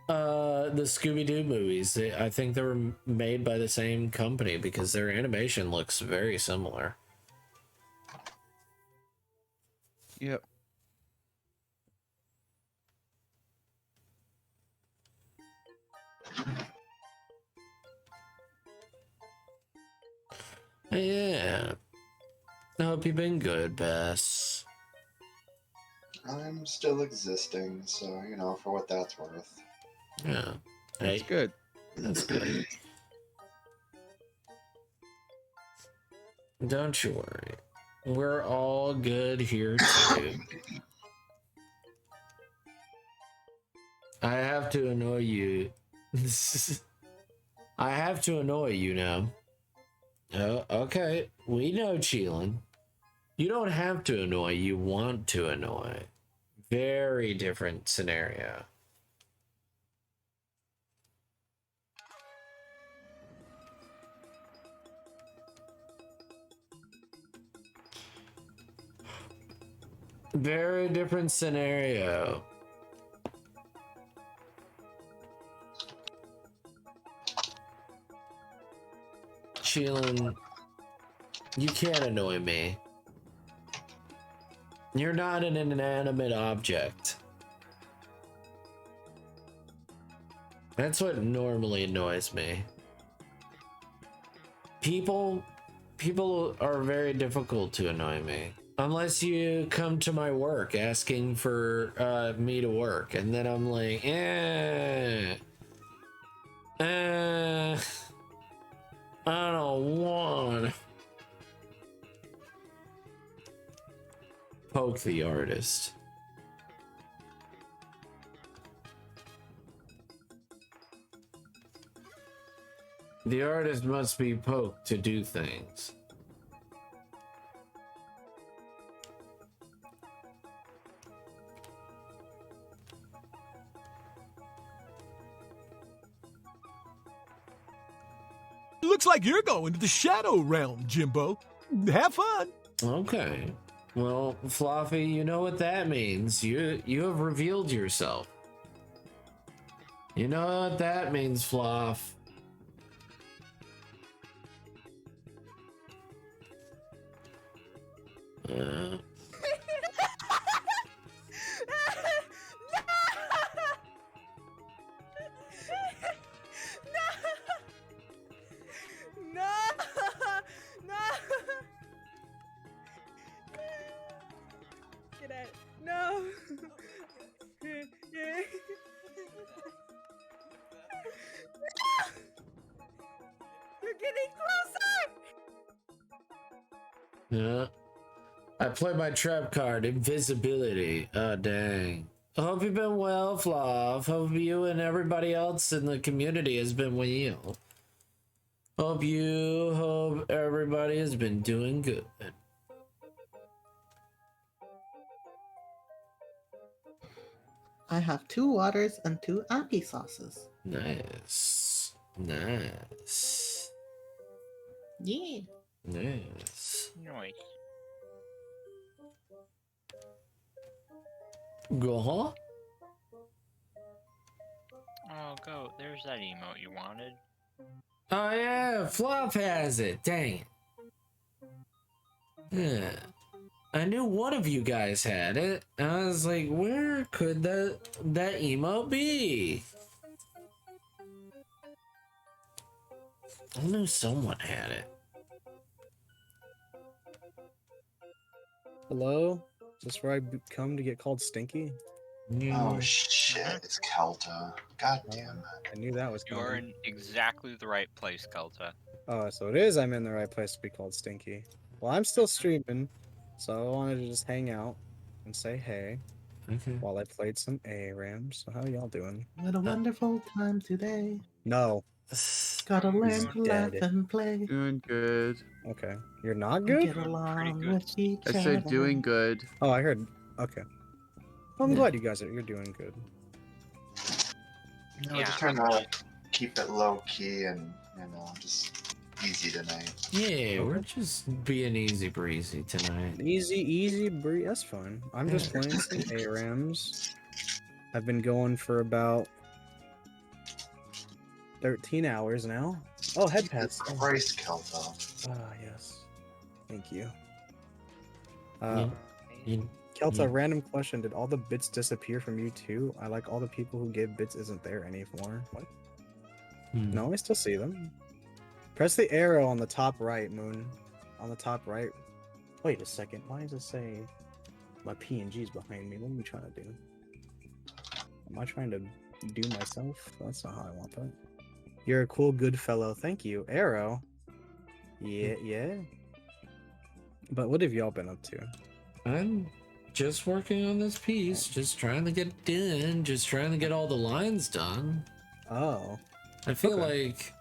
[SPEAKER 1] The Scooby-Doo movies. I think they were made by the same company because their animation looks very similar.
[SPEAKER 2] Yep.
[SPEAKER 1] Yeah. I hope you've been good, Bess.
[SPEAKER 6] I'm still existing, so you know, for what that's worth.
[SPEAKER 1] Yeah.
[SPEAKER 2] That's
[SPEAKER 1] Hey,
[SPEAKER 2] good.
[SPEAKER 1] that's good. Don't you worry. We're all good here too. I have to annoy you. I have to annoy you now. Oh, okay. We know, Cheelin. You don't have to annoy, you want to annoy. Very different scenario. Very different scenario. Cheelin, you can't annoy me. You're not an inanimate object. That's what normally annoys me. People are very difficult to annoy me. Unless you come to my work asking for me to work, and then I'm like, I don't want. Poke the artist. The artist must be poked to do things.
[SPEAKER 8] Looks like you're going to the Shadow Realm, Jimbo. Have fun.
[SPEAKER 1] Okay. Well, Fluffy, you know what that means. You have revealed yourself. You know what that means, Fluff.
[SPEAKER 9] Get out. No. You're getting closer.
[SPEAKER 1] Yeah. I played my trap card, invisibility. Oh, dang. I hope you've been well, Fluff. Hope you and everybody else in the community has been well. Hope everybody has been doing good.
[SPEAKER 7] I have 2 waters and 2 appy sauces.
[SPEAKER 1] Nice. Nice.
[SPEAKER 7] Yeah.
[SPEAKER 1] Nice.
[SPEAKER 3] Nice.
[SPEAKER 1] Go, huh?
[SPEAKER 3] Oh, go. There's that emote you wanted.
[SPEAKER 1] Oh, yeah. Fluff has it. Dang it. Yeah. I knew one of you guys had it. I was like, where could that emote be? I knew someone had it.
[SPEAKER 10] Hello? Is this where I come to get called Stinky?
[SPEAKER 6] Oh shit, it's Kelta. God damn it.
[SPEAKER 10] I knew that was
[SPEAKER 3] You
[SPEAKER 10] coming.
[SPEAKER 3] are in exactly the right place, Kelta.
[SPEAKER 10] Oh, so it is I'm in the right place to be called Stinky. Well, I'm still streaming, so I wanted to just hang out and say hey while I played some ARAMs. So how y'all doing?
[SPEAKER 7] What a wonderful time today.
[SPEAKER 10] No.
[SPEAKER 7] Gotta learn
[SPEAKER 10] He's
[SPEAKER 7] to laugh
[SPEAKER 10] dead.
[SPEAKER 7] and play.
[SPEAKER 2] Doing good.
[SPEAKER 10] Okay. You're not good?
[SPEAKER 7] Get along with each
[SPEAKER 2] I
[SPEAKER 7] other.
[SPEAKER 2] said doing good.
[SPEAKER 10] Oh, I heard. Okay. Well, I'm glad you guys you're doing good.
[SPEAKER 6] You know,
[SPEAKER 3] Yeah,
[SPEAKER 6] just trying to keep it low key and, you know, just easy tonight.
[SPEAKER 1] Yeah, we're just being easy breezy tonight.
[SPEAKER 10] Easy breeze. That's fine. I'm just playing some ARAMs. I've been going for about 13 hours now. Oh, head pets. Oh,
[SPEAKER 6] Christ, Kelto.
[SPEAKER 10] yes. Thank you.
[SPEAKER 1] You-
[SPEAKER 10] Kelta,
[SPEAKER 1] you-
[SPEAKER 10] random question. Did all the bits disappear from you too? I like all the people who gave bits isn't there anymore. What?
[SPEAKER 1] hmm.
[SPEAKER 10] No, I still see them. Press the arrow on the top right, Moon. On the top right. Wait a second. Why does it say my PNG's behind me? What am I trying to do? Am I trying to do myself? That's not how I want that. You're a cool, good fellow. Thank you. Arrow. Yeah, yeah. But what have y'all been up to?
[SPEAKER 1] I'm just working on this piece, just trying to get it done, just trying to get all the lines done.
[SPEAKER 10] Oh.
[SPEAKER 1] I feel
[SPEAKER 10] Okay.
[SPEAKER 1] like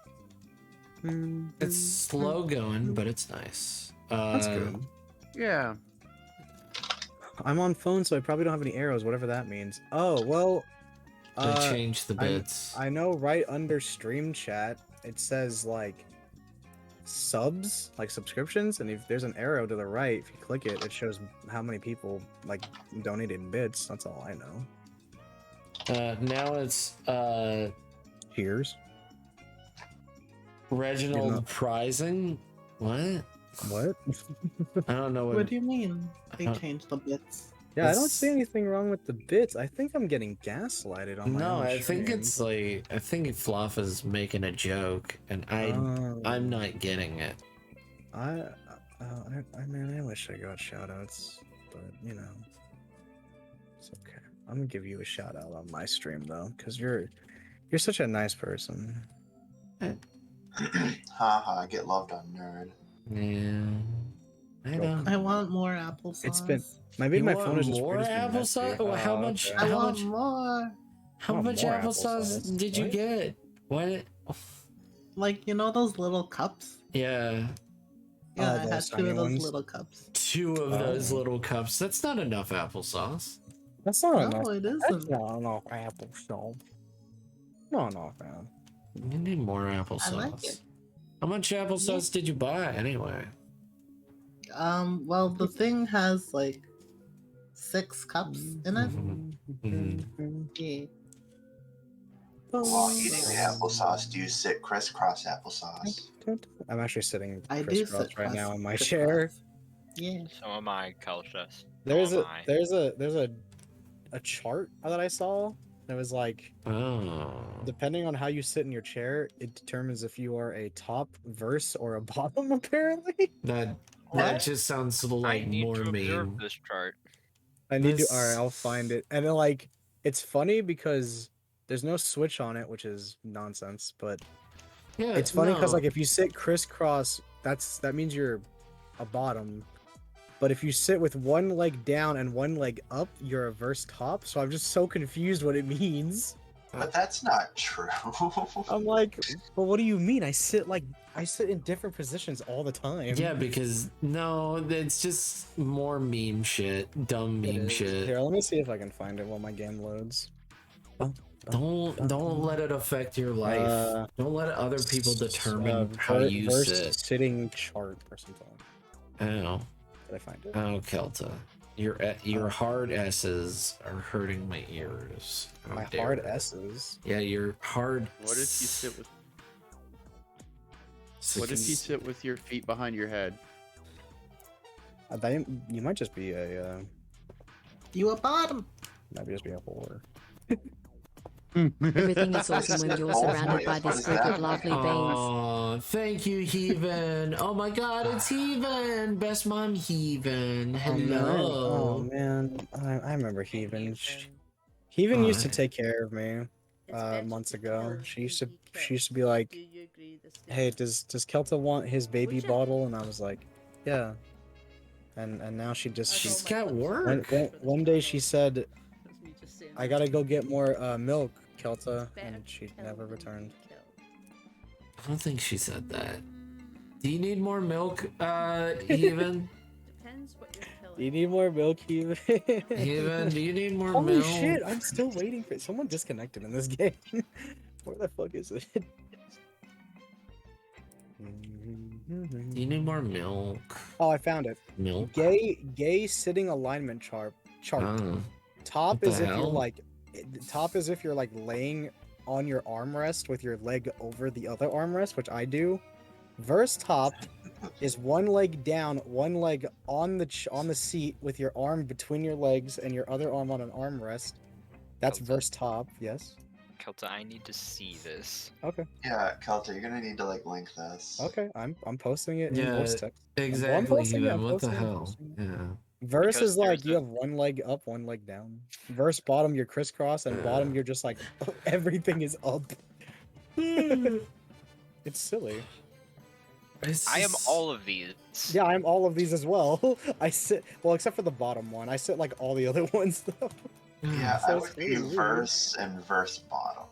[SPEAKER 1] it's slow going, but it's nice.
[SPEAKER 10] That's good.
[SPEAKER 2] Yeah.
[SPEAKER 10] I'm on phone, so I probably don't have any arrows, whatever that means. Oh, well.
[SPEAKER 1] They changed the bits.
[SPEAKER 10] I know right under stream chat, it says like subs, like subscriptions, and if there's an arrow to the right, if you click it, it shows how many people like donated bits. That's all I know.
[SPEAKER 1] Now it's
[SPEAKER 10] Cheers.
[SPEAKER 1] Reginald Prizing. What?
[SPEAKER 10] What?
[SPEAKER 1] I don't know
[SPEAKER 7] What do you mean? They
[SPEAKER 1] Uh,
[SPEAKER 7] changed the bits.
[SPEAKER 10] Yeah, I don't see anything wrong with the bits. I think I'm getting gaslighted on my
[SPEAKER 1] No,
[SPEAKER 10] own
[SPEAKER 1] I think
[SPEAKER 10] stream.
[SPEAKER 1] it's like I think Fluffa's making a joke, and I'm not getting it.
[SPEAKER 10] I mean, I wish I got shoutouts, but you know, it's okay. I'm gonna give you a shout out on my stream though, because you're such a nice person.
[SPEAKER 6] Haha, get loved on nerd.
[SPEAKER 1] Yeah, I know.
[SPEAKER 7] I want more applesauce.
[SPEAKER 10] It's been maybe
[SPEAKER 1] You
[SPEAKER 10] my
[SPEAKER 1] want
[SPEAKER 10] phone is just
[SPEAKER 1] more applesauce? Well, how much?
[SPEAKER 7] I
[SPEAKER 1] How
[SPEAKER 7] want
[SPEAKER 1] much?
[SPEAKER 7] more.
[SPEAKER 1] How
[SPEAKER 10] want
[SPEAKER 1] much
[SPEAKER 10] more
[SPEAKER 1] applesauce
[SPEAKER 10] applesauce.
[SPEAKER 1] did you
[SPEAKER 10] What?
[SPEAKER 1] get? What?
[SPEAKER 7] Like, you know those little cups?
[SPEAKER 1] Yeah,
[SPEAKER 7] Yeah,
[SPEAKER 10] Oh,
[SPEAKER 7] I had
[SPEAKER 10] those
[SPEAKER 7] 2
[SPEAKER 10] tiny
[SPEAKER 7] of those
[SPEAKER 10] ones?
[SPEAKER 7] little cups.
[SPEAKER 1] 2 of those
[SPEAKER 10] Oh.
[SPEAKER 1] little cups. That's not enough applesauce.
[SPEAKER 10] That's not enough.
[SPEAKER 7] No, it
[SPEAKER 10] That's
[SPEAKER 7] isn't.
[SPEAKER 10] not enough applesauce. No, man.
[SPEAKER 1] You need more applesauce.
[SPEAKER 7] I like it.
[SPEAKER 1] How much applesauce did you buy anyway?
[SPEAKER 7] Well, the thing has like 6 cups in it. Yeah.
[SPEAKER 6] While eating the applesauce, do you sit crisscross applesauce?
[SPEAKER 10] I'm actually sitting
[SPEAKER 7] I do
[SPEAKER 10] crisscross
[SPEAKER 7] sit
[SPEAKER 10] right now in my
[SPEAKER 7] crisscross.
[SPEAKER 10] chair.
[SPEAKER 7] Yeah.
[SPEAKER 3] So am I, Kelchus.
[SPEAKER 10] There's
[SPEAKER 3] So
[SPEAKER 10] a
[SPEAKER 3] am I.
[SPEAKER 10] there's a chart that I saw that was like
[SPEAKER 1] Oh.
[SPEAKER 10] depending on how you sit in your chair, it determines if you are a top verse or a bottom. Apparently,
[SPEAKER 1] That
[SPEAKER 10] What?
[SPEAKER 1] just sounds
[SPEAKER 3] I
[SPEAKER 1] like
[SPEAKER 3] need
[SPEAKER 1] more
[SPEAKER 3] to observe
[SPEAKER 1] mean.
[SPEAKER 3] this chart.
[SPEAKER 10] I need to.
[SPEAKER 1] This-
[SPEAKER 10] All right, I'll find it. And then like it's funny because there's no switch on it, which is nonsense. But
[SPEAKER 1] Yeah,
[SPEAKER 10] it's funny because
[SPEAKER 1] no.
[SPEAKER 10] like if you sit crisscross, that means you're a bottom. But if you sit with one leg down and one leg up, you're a verse top. So I'm just so confused what it means.
[SPEAKER 6] But that's not true.
[SPEAKER 10] I'm like, but what do you mean? I sit in different positions all the time.
[SPEAKER 1] Yeah, because no, it's just more meme shit, dumb
[SPEAKER 10] It
[SPEAKER 1] meme
[SPEAKER 10] is.
[SPEAKER 1] shit.
[SPEAKER 10] Here, let me see if I can find it while my game loads.
[SPEAKER 1] Don't let it affect your life. Don't let other people determine how you
[SPEAKER 10] verse
[SPEAKER 1] sit.
[SPEAKER 10] sitting chart or something.
[SPEAKER 1] Oh,
[SPEAKER 10] Did I find it?
[SPEAKER 1] oh, Kelta, your hard S's are hurting my ears. How
[SPEAKER 10] My
[SPEAKER 1] dare
[SPEAKER 10] hard
[SPEAKER 1] it.
[SPEAKER 10] S's.
[SPEAKER 1] Yeah, your hard.
[SPEAKER 2] What if you sit with
[SPEAKER 1] So
[SPEAKER 2] What if you
[SPEAKER 1] he's-
[SPEAKER 2] sit with your feet behind your head?
[SPEAKER 10] You might just be a
[SPEAKER 7] You a bottom.
[SPEAKER 10] might just be a whore.
[SPEAKER 4] Everything is awesome when you're
[SPEAKER 6] Oh,
[SPEAKER 4] surrounded by
[SPEAKER 6] what
[SPEAKER 4] this
[SPEAKER 6] is
[SPEAKER 4] group
[SPEAKER 6] that?
[SPEAKER 4] of lovely beings.
[SPEAKER 1] Oh, thank you, Heaven. Oh my God, it's Heaven. Best mom, Heaven.
[SPEAKER 10] Oh
[SPEAKER 1] Hello.
[SPEAKER 10] man, I remember Heaven. Heaven used to
[SPEAKER 1] Hi.
[SPEAKER 10] take care of me months ago. She used to be like, "Hey, does Kelta want his baby bottle?" And I was like, "Yeah." And now
[SPEAKER 1] She's got work.
[SPEAKER 10] one day she said, "I gotta go get more milk, Kelta," and she never returned.
[SPEAKER 1] I don't think she said that. Do you need more milk, Heaven?
[SPEAKER 9] Depends what you're killing.
[SPEAKER 10] You need more milk, Heaven.
[SPEAKER 1] Heaven, do you need more
[SPEAKER 10] Holy
[SPEAKER 1] milk?
[SPEAKER 10] shit! I'm still waiting for someone disconnected in this game. Where the fuck is it?
[SPEAKER 1] Do you need more milk?
[SPEAKER 10] Oh, I found it.
[SPEAKER 1] Milk?
[SPEAKER 10] Gay sitting alignment chart.
[SPEAKER 1] Oh.
[SPEAKER 10] Top
[SPEAKER 1] What
[SPEAKER 10] is
[SPEAKER 1] the
[SPEAKER 10] if you're
[SPEAKER 1] hell?
[SPEAKER 10] like, top is if you're like laying on your armrest with your leg over the other armrest, which I do. Verse top is one leg down, one leg on the seat with your arm between your legs and your other arm on an armrest. That's
[SPEAKER 3] Kelta.
[SPEAKER 10] verse top, yes.
[SPEAKER 3] Kelta, I need to see this.
[SPEAKER 10] Okay.
[SPEAKER 6] Yeah, Kelta, you're gonna need to like link this.
[SPEAKER 10] Okay, I'm posting it in
[SPEAKER 1] Yeah,
[SPEAKER 10] voice text. Well, I'm
[SPEAKER 1] exactly.
[SPEAKER 10] posting it, I'm
[SPEAKER 1] Even what the
[SPEAKER 10] posting it, I'm
[SPEAKER 1] hell?
[SPEAKER 10] posting it.
[SPEAKER 1] Yeah.
[SPEAKER 10] Verse
[SPEAKER 3] Because
[SPEAKER 10] is like
[SPEAKER 3] there's
[SPEAKER 10] you
[SPEAKER 3] a-
[SPEAKER 10] have one leg up, one leg down. Verse bottom, you're crisscross, and bottom, you're just like everything is up. It's silly.
[SPEAKER 3] I am all of these.
[SPEAKER 10] Yeah, I'm all of these as well. I sit well, except for the bottom one. I sit like all the other ones though.
[SPEAKER 6] Yeah,
[SPEAKER 10] So
[SPEAKER 6] I
[SPEAKER 10] it's
[SPEAKER 6] would be
[SPEAKER 10] really weird.
[SPEAKER 6] verse and verse bottom.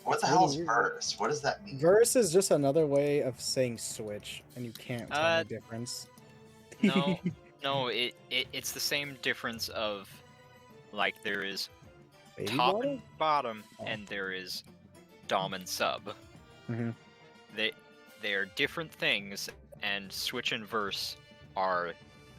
[SPEAKER 6] What
[SPEAKER 10] It's
[SPEAKER 6] the
[SPEAKER 10] really
[SPEAKER 6] hell's
[SPEAKER 10] weird.
[SPEAKER 6] verse? What does that mean?
[SPEAKER 10] Verse is just another way of saying switch, and you can't tell the difference.
[SPEAKER 3] No, no, it's the same difference of like there is
[SPEAKER 10] Baby
[SPEAKER 3] top
[SPEAKER 10] bottle?
[SPEAKER 3] and bottom,
[SPEAKER 10] Oh.
[SPEAKER 3] and there is dom and sub.
[SPEAKER 10] Mhm.
[SPEAKER 3] They are different things, and switch and verse are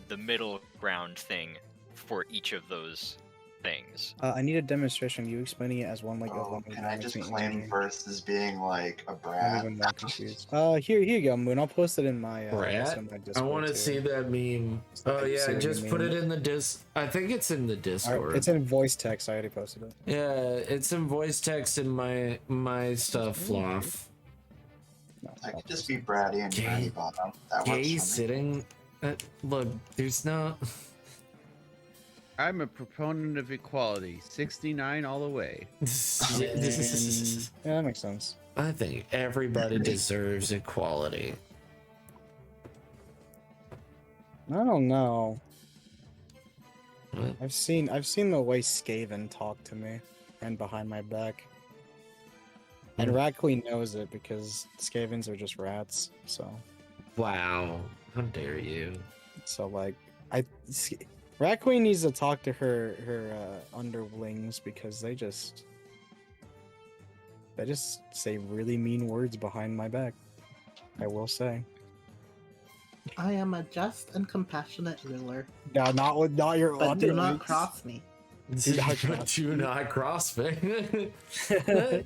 [SPEAKER 3] the middle ground thing for each of those things.
[SPEAKER 10] I need a demonstration. You explaining it as one leg up,
[SPEAKER 6] Oh,
[SPEAKER 10] one leg
[SPEAKER 6] can
[SPEAKER 10] down
[SPEAKER 6] I just
[SPEAKER 10] makes me
[SPEAKER 6] claim
[SPEAKER 10] angry.
[SPEAKER 6] verse as being like a
[SPEAKER 10] I'm
[SPEAKER 6] brat?
[SPEAKER 10] even more confused. Here you go, Moon. I'll post it in my.
[SPEAKER 1] Brat?
[SPEAKER 10] in my
[SPEAKER 1] I
[SPEAKER 10] Discord,
[SPEAKER 1] want to
[SPEAKER 10] too.
[SPEAKER 1] see that meme.
[SPEAKER 10] So
[SPEAKER 1] Oh
[SPEAKER 10] I can see
[SPEAKER 1] yeah,
[SPEAKER 10] what you
[SPEAKER 1] just put
[SPEAKER 10] mean.
[SPEAKER 1] it in the I think it's in the
[SPEAKER 10] Alright,
[SPEAKER 1] Discord.
[SPEAKER 10] it's in voice text. I already posted it.
[SPEAKER 1] Yeah, it's in voice text in my stuff, Fluff.
[SPEAKER 10] No,
[SPEAKER 6] I
[SPEAKER 10] I'll
[SPEAKER 6] could just
[SPEAKER 10] post
[SPEAKER 6] be
[SPEAKER 10] it.
[SPEAKER 6] bratty and
[SPEAKER 1] Gay-
[SPEAKER 6] bratty bottom. That works
[SPEAKER 1] Gay
[SPEAKER 6] for me.
[SPEAKER 1] sitting. Look, there's no.
[SPEAKER 2] I'm a proponent of equality. 69 all the way.
[SPEAKER 10] Yeah, that makes sense.
[SPEAKER 1] I think everybody deserves equality.
[SPEAKER 10] I don't know.
[SPEAKER 1] What?
[SPEAKER 10] I've seen the way Skaven talk to me and behind my back. And
[SPEAKER 1] Hmm.
[SPEAKER 10] Rat Queen knows it because Skavens are just rats. So
[SPEAKER 1] Wow, how dare you?
[SPEAKER 10] like Rat Queen needs to talk to her underlings because they just say really mean words behind my back. I will say.
[SPEAKER 7] I am a just and compassionate ruler,
[SPEAKER 10] No, not your
[SPEAKER 7] but do not
[SPEAKER 10] underlings.
[SPEAKER 7] cross me.
[SPEAKER 10] Do not cross
[SPEAKER 1] Do not cross me.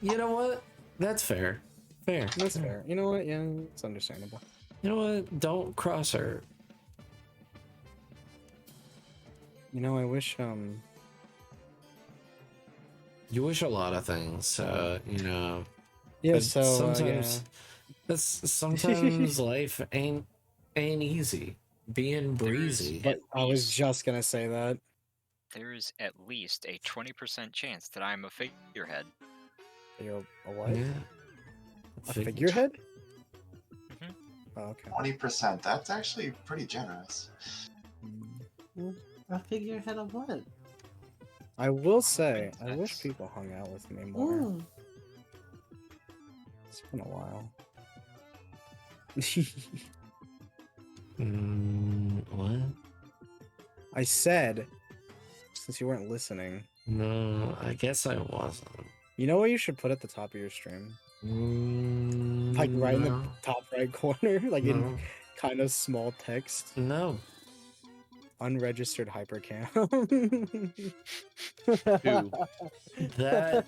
[SPEAKER 1] You know what? That's fair. Fair.
[SPEAKER 10] That's fair. You know what? Yeah, it's understandable.
[SPEAKER 1] You know what? Don't cross her.
[SPEAKER 10] You know, I wish
[SPEAKER 1] You wish a lot of things, you know.
[SPEAKER 10] yeah.
[SPEAKER 1] but
[SPEAKER 10] So
[SPEAKER 1] sometimes sometimes life ain't easy. Being breezy.
[SPEAKER 10] But I was just gonna say that.
[SPEAKER 3] There is at least a 20% chance that I'm a figurehead.
[SPEAKER 10] You're a what?
[SPEAKER 1] Yeah.
[SPEAKER 10] A figurehead?
[SPEAKER 3] Mhm.
[SPEAKER 10] Oh, okay.
[SPEAKER 6] 20%. That's actually pretty generous.
[SPEAKER 7] A figurehead of what?
[SPEAKER 10] I will say, I wish
[SPEAKER 3] That's-
[SPEAKER 10] people hung out with me more.
[SPEAKER 7] Ooh,
[SPEAKER 10] It's been a while.
[SPEAKER 1] What?
[SPEAKER 10] I said, since you weren't listening,
[SPEAKER 1] No, I guess I wasn't.
[SPEAKER 10] you know what you should put at the top of your stream? Like right in the
[SPEAKER 1] No.
[SPEAKER 10] top right corner, like in
[SPEAKER 1] No.
[SPEAKER 10] kind of small text.
[SPEAKER 1] No.
[SPEAKER 10] Unregistered hypercam.
[SPEAKER 1] That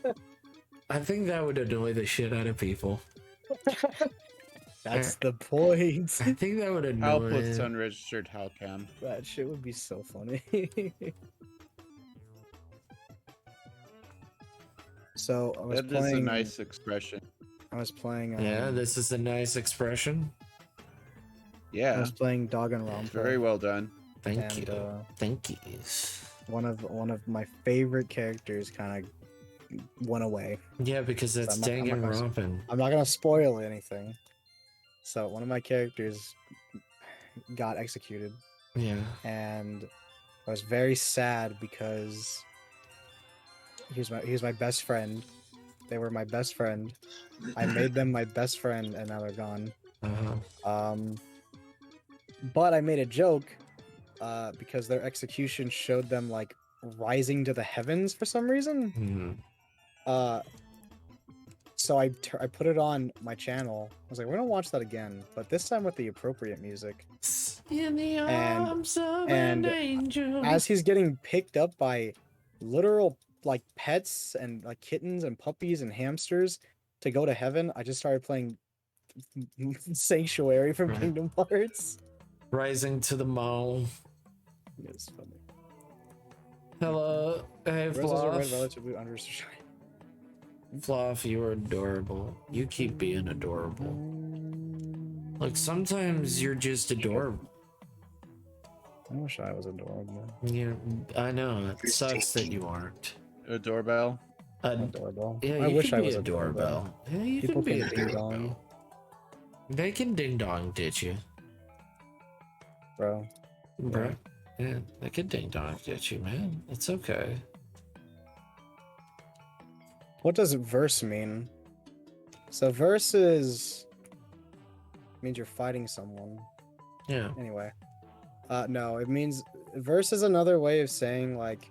[SPEAKER 1] I think that would annoy the shit out of people.
[SPEAKER 10] That's the point.
[SPEAKER 1] I think that would annoy.
[SPEAKER 2] Outputs unregistered Halcam.
[SPEAKER 10] That shit would be so funny. So I was
[SPEAKER 2] That is
[SPEAKER 10] playing.
[SPEAKER 2] a nice expression.
[SPEAKER 10] I was playing.
[SPEAKER 1] Yeah, this is a nice expression.
[SPEAKER 10] I
[SPEAKER 2] Yeah,
[SPEAKER 10] was playing Danganronpa.
[SPEAKER 2] it's very well done.
[SPEAKER 1] Thank
[SPEAKER 10] and,
[SPEAKER 1] you. Thank you.
[SPEAKER 10] one of my favorite characters kind of went away.
[SPEAKER 1] Yeah, because that's
[SPEAKER 10] I'm not gonna-
[SPEAKER 1] Danganronpa.
[SPEAKER 10] I'm not gonna spoil anything. So one of my characters got executed,
[SPEAKER 1] Yeah.
[SPEAKER 10] and I was very sad because he was my best friend. They were my best friend. I made them my best friend, and now they're gone.
[SPEAKER 1] Uh-huh.
[SPEAKER 10] But I made a joke because their execution showed them like rising to the heavens for some reason.
[SPEAKER 1] Mhm.
[SPEAKER 10] So I put it on my channel. I was like, we're gonna watch that again, but this time with the appropriate music.
[SPEAKER 1] In the
[SPEAKER 10] And-
[SPEAKER 1] arms of
[SPEAKER 10] and
[SPEAKER 1] an angel.
[SPEAKER 10] As he's getting picked up by literal like pets and like kittens and puppies and hamsters to go to heaven, I just started playing Sanctuary from
[SPEAKER 1] Right.
[SPEAKER 10] Kingdom Hearts.
[SPEAKER 1] Rising to the Mo.
[SPEAKER 10] It's funny.
[SPEAKER 1] Hello. Hey,
[SPEAKER 10] Roses are red,
[SPEAKER 1] Fluff.
[SPEAKER 10] violets are blue, unders are shiny.
[SPEAKER 1] Fluff, you are adorable. You keep being adorable. Like, sometimes you're just adorable.
[SPEAKER 10] I wish I was adorable.
[SPEAKER 1] Yeah, I know. It
[SPEAKER 6] You're
[SPEAKER 1] sucks that
[SPEAKER 6] stinky.
[SPEAKER 1] you aren't.
[SPEAKER 2] A doorbell.
[SPEAKER 10] Adorable.
[SPEAKER 1] Yeah,
[SPEAKER 10] I
[SPEAKER 1] you
[SPEAKER 10] wish
[SPEAKER 1] can
[SPEAKER 10] I
[SPEAKER 1] be
[SPEAKER 10] was
[SPEAKER 1] a
[SPEAKER 10] a
[SPEAKER 1] doorbell. Yeah, you
[SPEAKER 10] People
[SPEAKER 1] can be
[SPEAKER 10] can
[SPEAKER 1] a
[SPEAKER 10] ding
[SPEAKER 1] doorbell.
[SPEAKER 10] dong,
[SPEAKER 1] They can ding dong, did you?
[SPEAKER 10] bro.
[SPEAKER 1] Bro. Yeah, they can ding dong, did you, man? It's okay.
[SPEAKER 10] What does verse mean? So verse is means you're fighting someone.
[SPEAKER 1] Yeah.
[SPEAKER 10] Anyway. No, it means verse is another way of saying like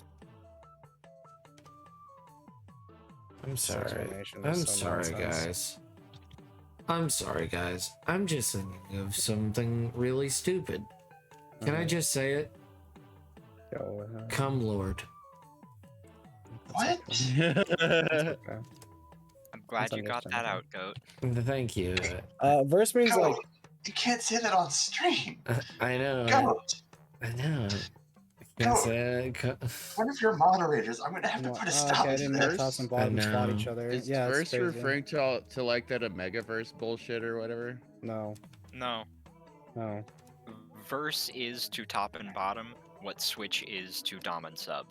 [SPEAKER 1] I'm
[SPEAKER 10] this
[SPEAKER 1] sorry.
[SPEAKER 10] explanation is
[SPEAKER 1] I'm
[SPEAKER 10] so
[SPEAKER 1] sorry,
[SPEAKER 10] nonsense.
[SPEAKER 1] guys. I'm sorry, guys. I'm just thinking of something really stupid. Can I just say it?
[SPEAKER 10] Go ahead.
[SPEAKER 1] Come, Lord.
[SPEAKER 6] What?
[SPEAKER 10] Okay.
[SPEAKER 3] I'm glad
[SPEAKER 10] That's
[SPEAKER 3] you got that out, Goat.
[SPEAKER 1] Thank you.
[SPEAKER 10] Verse means like
[SPEAKER 6] Goat, you can't say that on stream.
[SPEAKER 1] I know.
[SPEAKER 6] Goat,
[SPEAKER 1] I know. I can't
[SPEAKER 6] Goat.
[SPEAKER 1] say it.
[SPEAKER 6] One of your moderators, I'm gonna have to put a stop
[SPEAKER 10] okay, I
[SPEAKER 6] to
[SPEAKER 10] didn't know
[SPEAKER 6] this.
[SPEAKER 10] tops and bottoms fought each
[SPEAKER 1] know.
[SPEAKER 10] other.
[SPEAKER 2] Is
[SPEAKER 10] Yeah, it's
[SPEAKER 2] verse
[SPEAKER 10] crazy.
[SPEAKER 2] referring to like that a megaverse bullshit or whatever?
[SPEAKER 10] No,
[SPEAKER 3] No.
[SPEAKER 10] no.
[SPEAKER 3] Verse is to top and bottom what Switch is to Dom and Sub.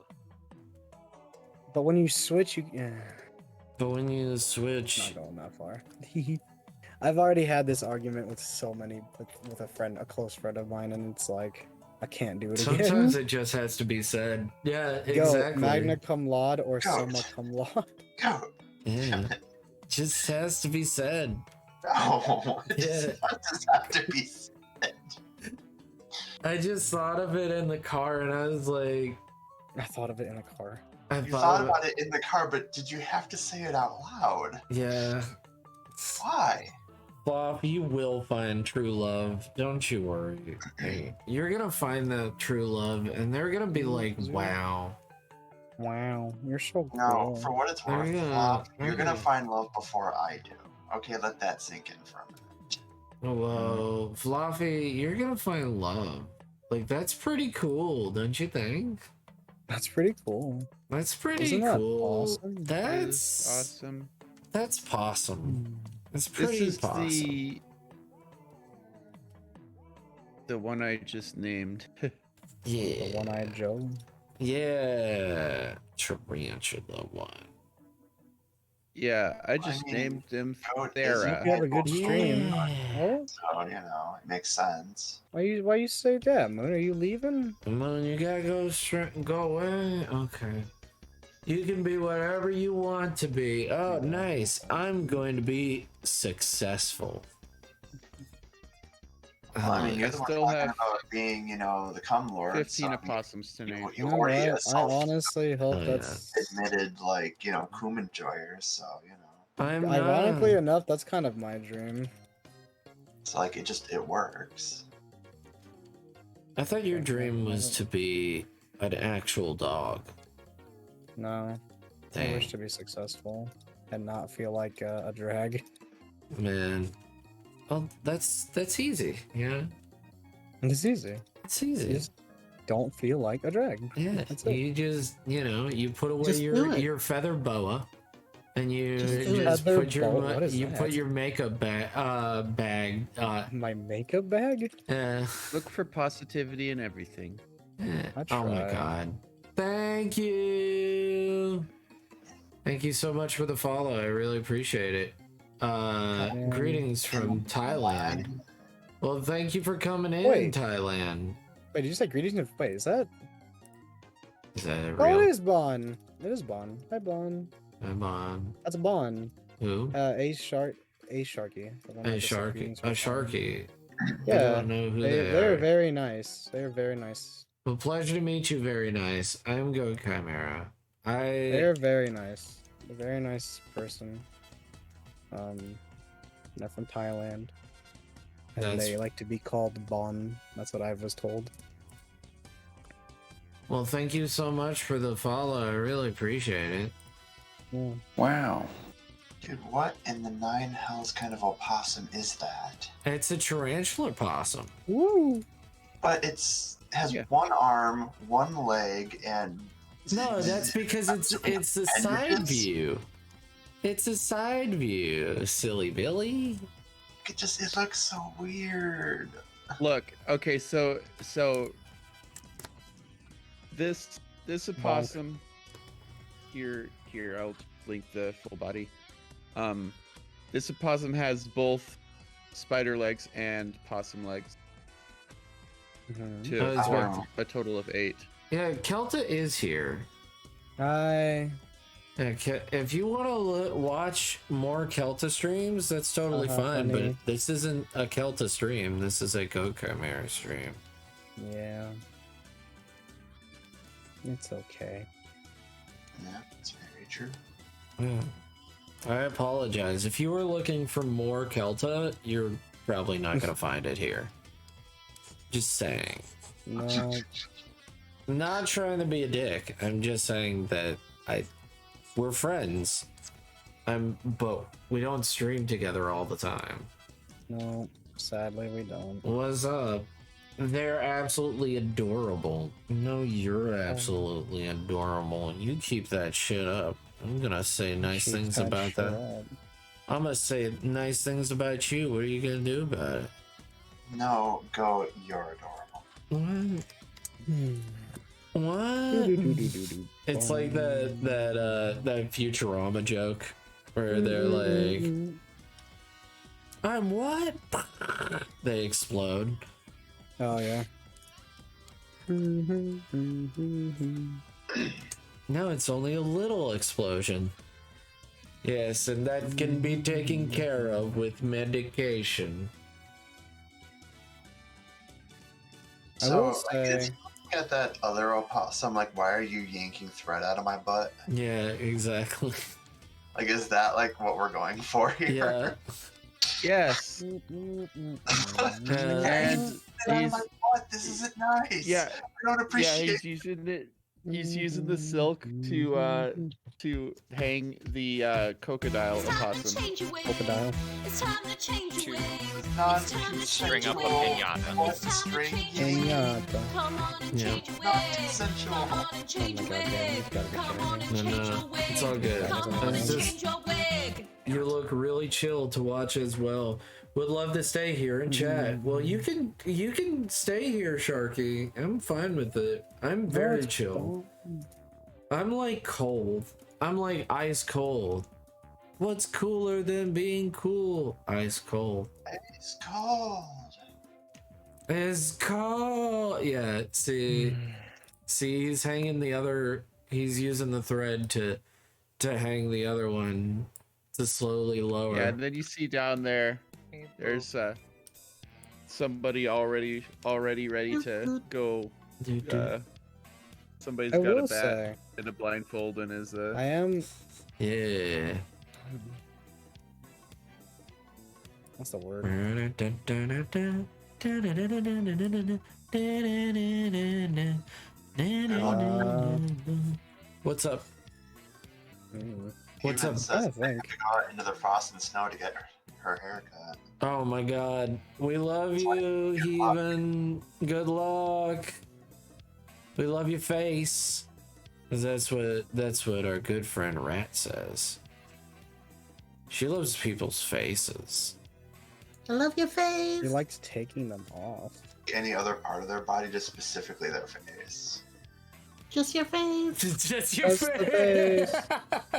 [SPEAKER 10] But when you switch, you
[SPEAKER 1] But when you
[SPEAKER 10] not
[SPEAKER 1] switch,
[SPEAKER 10] going that far. I've already had this argument with so many with a friend, a close friend of mine, and it's like I can't do it
[SPEAKER 1] sometimes
[SPEAKER 10] again.
[SPEAKER 1] it just has to be said. Yeah,
[SPEAKER 10] Go
[SPEAKER 1] exactly.
[SPEAKER 10] magna cum laude or
[SPEAKER 6] Goat.
[SPEAKER 10] summa cum laude.
[SPEAKER 6] Goat.
[SPEAKER 1] Yeah, just has to be said.
[SPEAKER 6] No, it does
[SPEAKER 1] Yeah.
[SPEAKER 6] not just have to be said.
[SPEAKER 1] I just thought of it in the car, and I was like,
[SPEAKER 10] I thought of it in the car.
[SPEAKER 1] I
[SPEAKER 6] You
[SPEAKER 1] thought
[SPEAKER 6] thought
[SPEAKER 1] of
[SPEAKER 6] about it in the car, but did you have to say it out loud?
[SPEAKER 1] Yeah.
[SPEAKER 6] Why?
[SPEAKER 1] Flop, you will find true love. Don't you worry. Hey, you're gonna find that true love, and they're gonna be like, wow.
[SPEAKER 10] Wow, you're so cool.
[SPEAKER 6] No, for what it's
[SPEAKER 1] They're
[SPEAKER 6] worth,
[SPEAKER 1] gonna-
[SPEAKER 6] Flop,
[SPEAKER 1] they're
[SPEAKER 6] you're gonna
[SPEAKER 1] gonna-
[SPEAKER 6] find love before I do. Okay, let that sink in for a minute.
[SPEAKER 1] Whoa, Fluffy, you're gonna find love. Like, that's pretty cool, don't you think?
[SPEAKER 10] That's pretty cool.
[SPEAKER 1] That's pretty
[SPEAKER 10] Isn't that
[SPEAKER 1] cool.
[SPEAKER 10] awesome?
[SPEAKER 2] That
[SPEAKER 1] That's
[SPEAKER 2] is awesome.
[SPEAKER 1] That's possum. It's
[SPEAKER 2] This
[SPEAKER 1] pretty
[SPEAKER 2] is
[SPEAKER 1] possum.
[SPEAKER 2] the one I just named.
[SPEAKER 1] Yeah.
[SPEAKER 10] The one-eyed Joe.
[SPEAKER 1] Yeah. Tarantula one.
[SPEAKER 2] Yeah, I just
[SPEAKER 6] mean,
[SPEAKER 2] named him
[SPEAKER 6] Goat
[SPEAKER 2] Thera.
[SPEAKER 10] You have a good stream.
[SPEAKER 1] Yeah.
[SPEAKER 10] Oh,
[SPEAKER 6] So, you know, it makes sense.
[SPEAKER 10] why you say that, Moon? Are you leaving?
[SPEAKER 1] Come on, you gotta go straight and go away. Okay. You can be whatever you want to be. Oh, nice. I'm going to be successful.
[SPEAKER 6] Well, I mean, you're
[SPEAKER 2] I
[SPEAKER 6] the one
[SPEAKER 2] still
[SPEAKER 6] talking
[SPEAKER 2] have
[SPEAKER 6] about being, you know, the cum lord.
[SPEAKER 2] 15
[SPEAKER 6] so,
[SPEAKER 2] opossums
[SPEAKER 6] you,
[SPEAKER 2] tonight.
[SPEAKER 6] you
[SPEAKER 10] You know
[SPEAKER 6] already
[SPEAKER 10] what? I honestly hope
[SPEAKER 1] yeah.
[SPEAKER 10] that's.
[SPEAKER 6] admitted, like, you know, cum enjoyers, so, you know.
[SPEAKER 1] I'm
[SPEAKER 10] Ironically
[SPEAKER 1] not.
[SPEAKER 10] enough, that's kind of my dream.
[SPEAKER 6] It's like, it works.
[SPEAKER 1] I thought your dream was to be an actual dog.
[SPEAKER 10] No, I
[SPEAKER 1] Dang,
[SPEAKER 10] wish to be successful and not feel like a drag.
[SPEAKER 1] man. Well, that's easy. Yeah,
[SPEAKER 10] It's easy.
[SPEAKER 1] it's easy.
[SPEAKER 10] Just don't feel like a drag.
[SPEAKER 1] Yeah,
[SPEAKER 10] That's it.
[SPEAKER 1] you just, you know, you put away
[SPEAKER 5] Just do
[SPEAKER 1] your
[SPEAKER 5] it.
[SPEAKER 1] your feather boa, and you
[SPEAKER 5] Just do it.
[SPEAKER 1] just
[SPEAKER 10] Feather
[SPEAKER 1] put your
[SPEAKER 10] boa? What is
[SPEAKER 1] you
[SPEAKER 10] that?
[SPEAKER 1] put your makeup bag.
[SPEAKER 10] My makeup bag?
[SPEAKER 2] Look for positivity in everything.
[SPEAKER 10] I
[SPEAKER 1] Oh my
[SPEAKER 10] try.
[SPEAKER 1] god! Thank you. Thank you so much for the follow. I really appreciate it. Greetings from Thailand. Well, thank you for coming in,
[SPEAKER 10] Wait.
[SPEAKER 1] Thailand.
[SPEAKER 10] Wait, did you say greetings? Wait, is that?
[SPEAKER 1] Is that
[SPEAKER 10] Oh,
[SPEAKER 1] real?
[SPEAKER 10] it is Bon. It is Bon. Hi, Bon.
[SPEAKER 1] I'm on.
[SPEAKER 10] That's Bon.
[SPEAKER 1] Who?
[SPEAKER 10] A Sharky. the one
[SPEAKER 1] A
[SPEAKER 10] that just said
[SPEAKER 1] Sharky.
[SPEAKER 10] greetings
[SPEAKER 1] A
[SPEAKER 10] from Bon.
[SPEAKER 1] Sharky. I
[SPEAKER 10] Yeah,
[SPEAKER 1] don't know who
[SPEAKER 10] they're
[SPEAKER 1] are.
[SPEAKER 10] very nice. They're very nice.
[SPEAKER 1] Well, pleasure to meet you. Very nice. I'm Go Chimera.
[SPEAKER 10] They're very nice. A very nice person. They're from Thailand. And
[SPEAKER 1] That's-
[SPEAKER 10] they like to be called Bon. That's what I was told.
[SPEAKER 1] Well, thank you so much for the follow. I really appreciate it.
[SPEAKER 11] Wow.
[SPEAKER 6] Dude, what in the nine hells kind of opossum is that?
[SPEAKER 1] It's a tarantula possum.
[SPEAKER 10] Woo!
[SPEAKER 6] But it's has
[SPEAKER 2] Yeah.
[SPEAKER 6] one arm, one leg, and
[SPEAKER 1] No, that's because it's a side view. It's a side view, silly Billy.
[SPEAKER 6] it looks so weird.
[SPEAKER 2] Look, okay, so this opossum here I'll link the full body. This opossum has both spider legs and possum legs to
[SPEAKER 1] Oh,
[SPEAKER 2] form a total of 8.
[SPEAKER 1] Yeah, Kelta is here.
[SPEAKER 10] Hi.
[SPEAKER 1] Yeah, if you want to watch more Kelta streams, that's totally fine.
[SPEAKER 10] funny.
[SPEAKER 1] But this isn't a Kelta stream. This is a Go Chimera stream.
[SPEAKER 10] Yeah. It's okay.
[SPEAKER 6] Yeah, it's very true.
[SPEAKER 1] Yeah. I apologize. If you were looking for more Kelta, you're probably not going to find it here. Just saying.
[SPEAKER 10] No.
[SPEAKER 1] I'm not trying to be a dick. I'm just saying that we're friends. But we don't stream together all the time.
[SPEAKER 10] No. Sadly, we don't.
[SPEAKER 1] What's up? They're absolutely adorable. No, you're absolutely adorable, and you keep that shit up. I'm gonna say nice
[SPEAKER 10] Keep
[SPEAKER 1] things
[SPEAKER 10] that
[SPEAKER 1] about
[SPEAKER 10] shit
[SPEAKER 1] that.
[SPEAKER 10] up.
[SPEAKER 1] I'm gonna say nice things about you. What are you gonna do about it?
[SPEAKER 6] No, go, you're adorable.
[SPEAKER 1] What? What? It's like that Futurama joke where they're like, "I'm what?" They explode.
[SPEAKER 10] Oh yeah.
[SPEAKER 1] No, it's only a little explosion. Yes, and that can be taken care of with medication.
[SPEAKER 10] I
[SPEAKER 6] So,
[SPEAKER 10] will
[SPEAKER 6] like,
[SPEAKER 10] say,
[SPEAKER 6] looking at that other opossum, like, why are you yanking thread out of my butt?
[SPEAKER 1] Yeah, exactly.
[SPEAKER 6] Like, is that like what we're going for here?
[SPEAKER 1] Yeah.
[SPEAKER 2] Yes.
[SPEAKER 1] Uh,
[SPEAKER 2] And
[SPEAKER 6] Out of my butt. This isn't nice.
[SPEAKER 2] yeah,
[SPEAKER 6] I don't appreciate.
[SPEAKER 2] he's using it. He's using the silk to hang the crocodile opossum.
[SPEAKER 10] crocodile.
[SPEAKER 3] To string up a pinata.
[SPEAKER 6] What string?
[SPEAKER 10] Pinata.
[SPEAKER 1] Yeah.
[SPEAKER 6] Non-consensual.
[SPEAKER 10] Oh my god, damn, you've gotta be kidding me.
[SPEAKER 1] No, it's all good. It's just, you look really chill to watch as well. Would love to stay here and chat. Well, you can stay here, Sharky. I'm fine with it. I'm very chill. I'm like cold. I'm like ice cold. What's cooler than being cool? Ice cold.
[SPEAKER 6] It's cold.
[SPEAKER 1] It's cold. Yeah. See, he's hanging the other. He's using the thread to hang the other one to slowly lower.
[SPEAKER 2] Yeah, and then you see down there, there's somebody already ready to go. Somebody's
[SPEAKER 10] I
[SPEAKER 2] got a
[SPEAKER 10] will
[SPEAKER 2] bat
[SPEAKER 10] say,
[SPEAKER 2] and a blindfold and is
[SPEAKER 10] I am.
[SPEAKER 1] Yeah.
[SPEAKER 10] What's the word?
[SPEAKER 1] What's up? What's up?
[SPEAKER 6] Humans
[SPEAKER 10] I
[SPEAKER 6] says
[SPEAKER 10] think.
[SPEAKER 6] to go out into the frost and snow to get her haircut.
[SPEAKER 1] Oh my god. We love you, Heathen. Good luck. We love your face. 'Cause that's what our good friend Rat says. She loves people's faces.
[SPEAKER 7] I love your face.
[SPEAKER 10] He likes taking them off.
[SPEAKER 6] Any other part of their body, just specifically their face.
[SPEAKER 7] Just your face.
[SPEAKER 1] Just your
[SPEAKER 10] Just the face.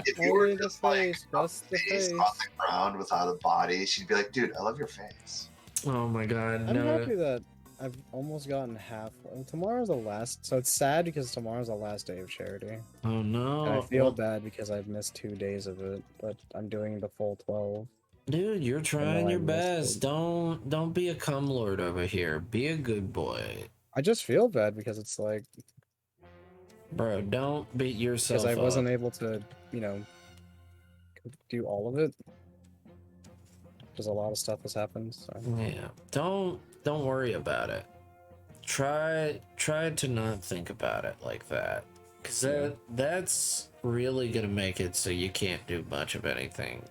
[SPEAKER 6] If you were
[SPEAKER 10] Only the
[SPEAKER 6] just like
[SPEAKER 10] face.
[SPEAKER 6] a
[SPEAKER 10] Just the
[SPEAKER 6] face
[SPEAKER 10] face.
[SPEAKER 6] on the ground without a body, she'd be like, "Dude, I love your face."
[SPEAKER 1] Oh my god,
[SPEAKER 10] I'm
[SPEAKER 1] no.
[SPEAKER 10] happy that I've almost gotten half. Tomorrow's the last, so it's sad because tomorrow's the last day of charity.
[SPEAKER 1] Oh no.
[SPEAKER 10] And I feel
[SPEAKER 1] Well,
[SPEAKER 10] bad because I've missed 2 days of it, but I'm doing the full 12.
[SPEAKER 1] dude, you're trying
[SPEAKER 10] I
[SPEAKER 1] your
[SPEAKER 10] missed
[SPEAKER 1] best. Don't be a cum lord over here. Be a good boy.
[SPEAKER 10] I just feel bad because it's like,
[SPEAKER 1] Bro, don't beat yourself
[SPEAKER 10] because I wasn't
[SPEAKER 1] up.
[SPEAKER 10] able to, do all of it. Because a lot of stuff has happened. So.
[SPEAKER 1] Yeah. Don't worry about it. try to not think about it like that, because that's really gonna make it so you can't do much of anything.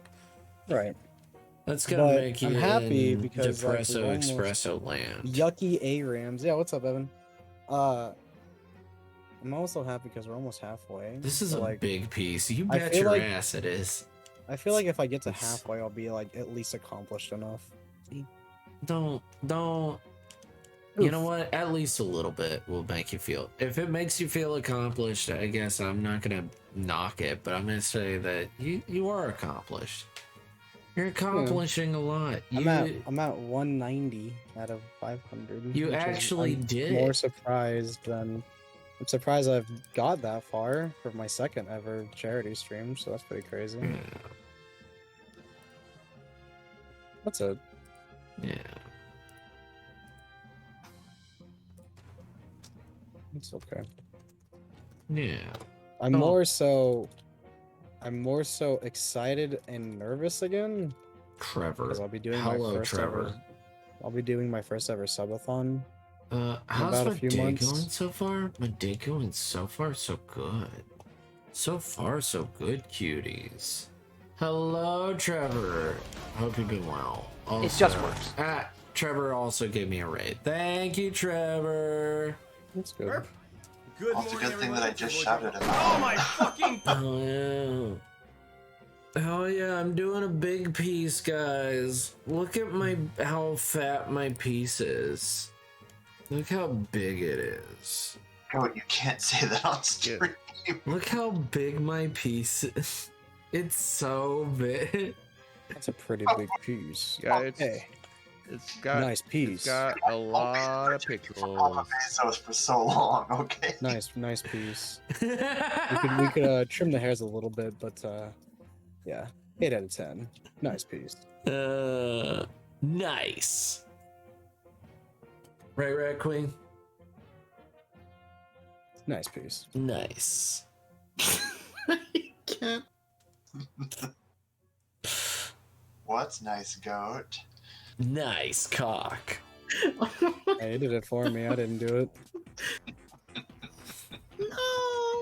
[SPEAKER 10] Right.
[SPEAKER 1] That's gonna
[SPEAKER 10] But
[SPEAKER 1] make you
[SPEAKER 10] I'm happy
[SPEAKER 1] in
[SPEAKER 10] because like we've
[SPEAKER 1] Depresso
[SPEAKER 10] almost
[SPEAKER 1] Espresso land.
[SPEAKER 10] yucky A-Rams. Yeah, what's up, Evan? I'm also happy because we're almost halfway.
[SPEAKER 1] This is
[SPEAKER 10] so,
[SPEAKER 1] a
[SPEAKER 10] like,
[SPEAKER 1] big piece. You
[SPEAKER 10] I
[SPEAKER 1] bet
[SPEAKER 10] feel
[SPEAKER 1] your
[SPEAKER 10] like-
[SPEAKER 1] ass it is.
[SPEAKER 10] I feel like if I get to
[SPEAKER 1] It's-
[SPEAKER 10] halfway, I'll be like at least accomplished enough.
[SPEAKER 1] Don't. You know what? At least a little bit will make you feel. If it makes you feel accomplished, I guess I'm not gonna knock it, but I'm gonna say that you are accomplished. You're accomplishing a lot.
[SPEAKER 10] I'm at 190 out of 500.
[SPEAKER 1] You
[SPEAKER 10] which is-
[SPEAKER 1] actually
[SPEAKER 10] I'm
[SPEAKER 1] did.
[SPEAKER 10] More surprised than I'm surprised I've got that far for my second ever charity stream. So that's pretty crazy.
[SPEAKER 1] Yeah.
[SPEAKER 10] That's it.
[SPEAKER 1] Yeah.
[SPEAKER 10] It's okay.
[SPEAKER 1] Yeah.
[SPEAKER 10] I'm
[SPEAKER 1] Oh.
[SPEAKER 10] more so excited and nervous again
[SPEAKER 1] Trevor.
[SPEAKER 10] because I'll be doing
[SPEAKER 1] Hello,
[SPEAKER 10] my first
[SPEAKER 1] Trevor.
[SPEAKER 10] ever. I'll be doing my first ever subathon.
[SPEAKER 1] How's
[SPEAKER 10] about a
[SPEAKER 1] my
[SPEAKER 10] few
[SPEAKER 1] day
[SPEAKER 10] months.
[SPEAKER 1] going so far? My day going so far so good. So far so good, cuties. Hello, Trevor. Hope you've been well. Also,
[SPEAKER 12] It just works.
[SPEAKER 1] Trevor also gave me a raid. Thank you, Trevor.
[SPEAKER 10] That's good.
[SPEAKER 9] Good
[SPEAKER 6] Well, it's a
[SPEAKER 9] morning,
[SPEAKER 6] good thing that I
[SPEAKER 9] everyone.
[SPEAKER 6] just shouted at
[SPEAKER 9] Oh my fucking!
[SPEAKER 1] Oh yeah. Oh yeah, I'm doing a big piece, guys. Look at how fat my piece is. Look how big it is.
[SPEAKER 6] God, you can't say that on stream.
[SPEAKER 1] Look how big my piece is. It's so big.
[SPEAKER 10] That's a pretty big piece.
[SPEAKER 2] Yeah,
[SPEAKER 10] It's
[SPEAKER 2] got
[SPEAKER 10] nice piece.
[SPEAKER 2] It's got a lot of pickles.
[SPEAKER 6] Papa Bezos for so long, okay?
[SPEAKER 10] Nice piece. we could trim the hairs a little bit, but yeah, 8 out of 10. Nice piece.
[SPEAKER 1] Nice. Right, Queen.
[SPEAKER 10] Nice piece.
[SPEAKER 1] Nice.
[SPEAKER 5] Can't.
[SPEAKER 6] What's nice, goat?
[SPEAKER 1] Nice cock.
[SPEAKER 10] Hey, you did it for me. I didn't do it.
[SPEAKER 5] No.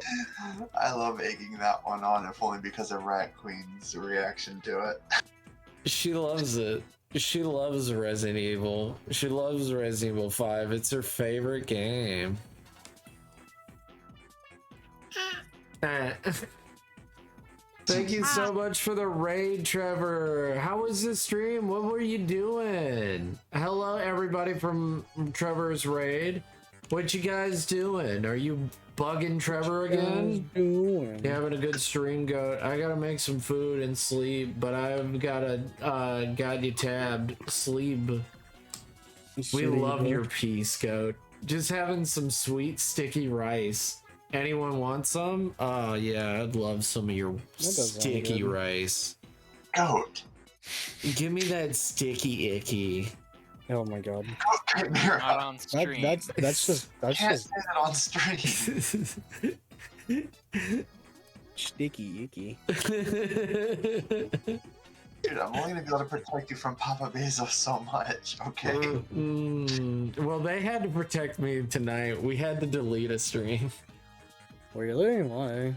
[SPEAKER 6] I love egging that one on, if only because of Rat Queen's reaction to it.
[SPEAKER 1] She loves it. She loves Resident Evil. She loves Resident Evil 5. It's her favorite game. Thank you so much for the raid, Trevor. How was the stream? What were you doing? Hello, everybody from Trevor's raid. What you guys doing? Are you bugging Trevor again? You having a good stream, Goat? I gotta make some food and sleep, but I've got you tabbed. Sleep. We love your piece, Goat. Just having some sweet, sticky rice. Anyone want some? Oh yeah, I'd love some of your sticky rice.
[SPEAKER 6] Goat.
[SPEAKER 1] Give me that sticky icky.
[SPEAKER 10] Oh my god.
[SPEAKER 3] Not on stream.
[SPEAKER 10] That's just
[SPEAKER 6] Can't say that on stream.
[SPEAKER 10] sticky icky.
[SPEAKER 6] Dude, I'm only gonna be able to protect you from Papa Bezos so much, okay?
[SPEAKER 1] Well, they had to protect me tonight. We had to delete a stream.
[SPEAKER 10] Really? Why?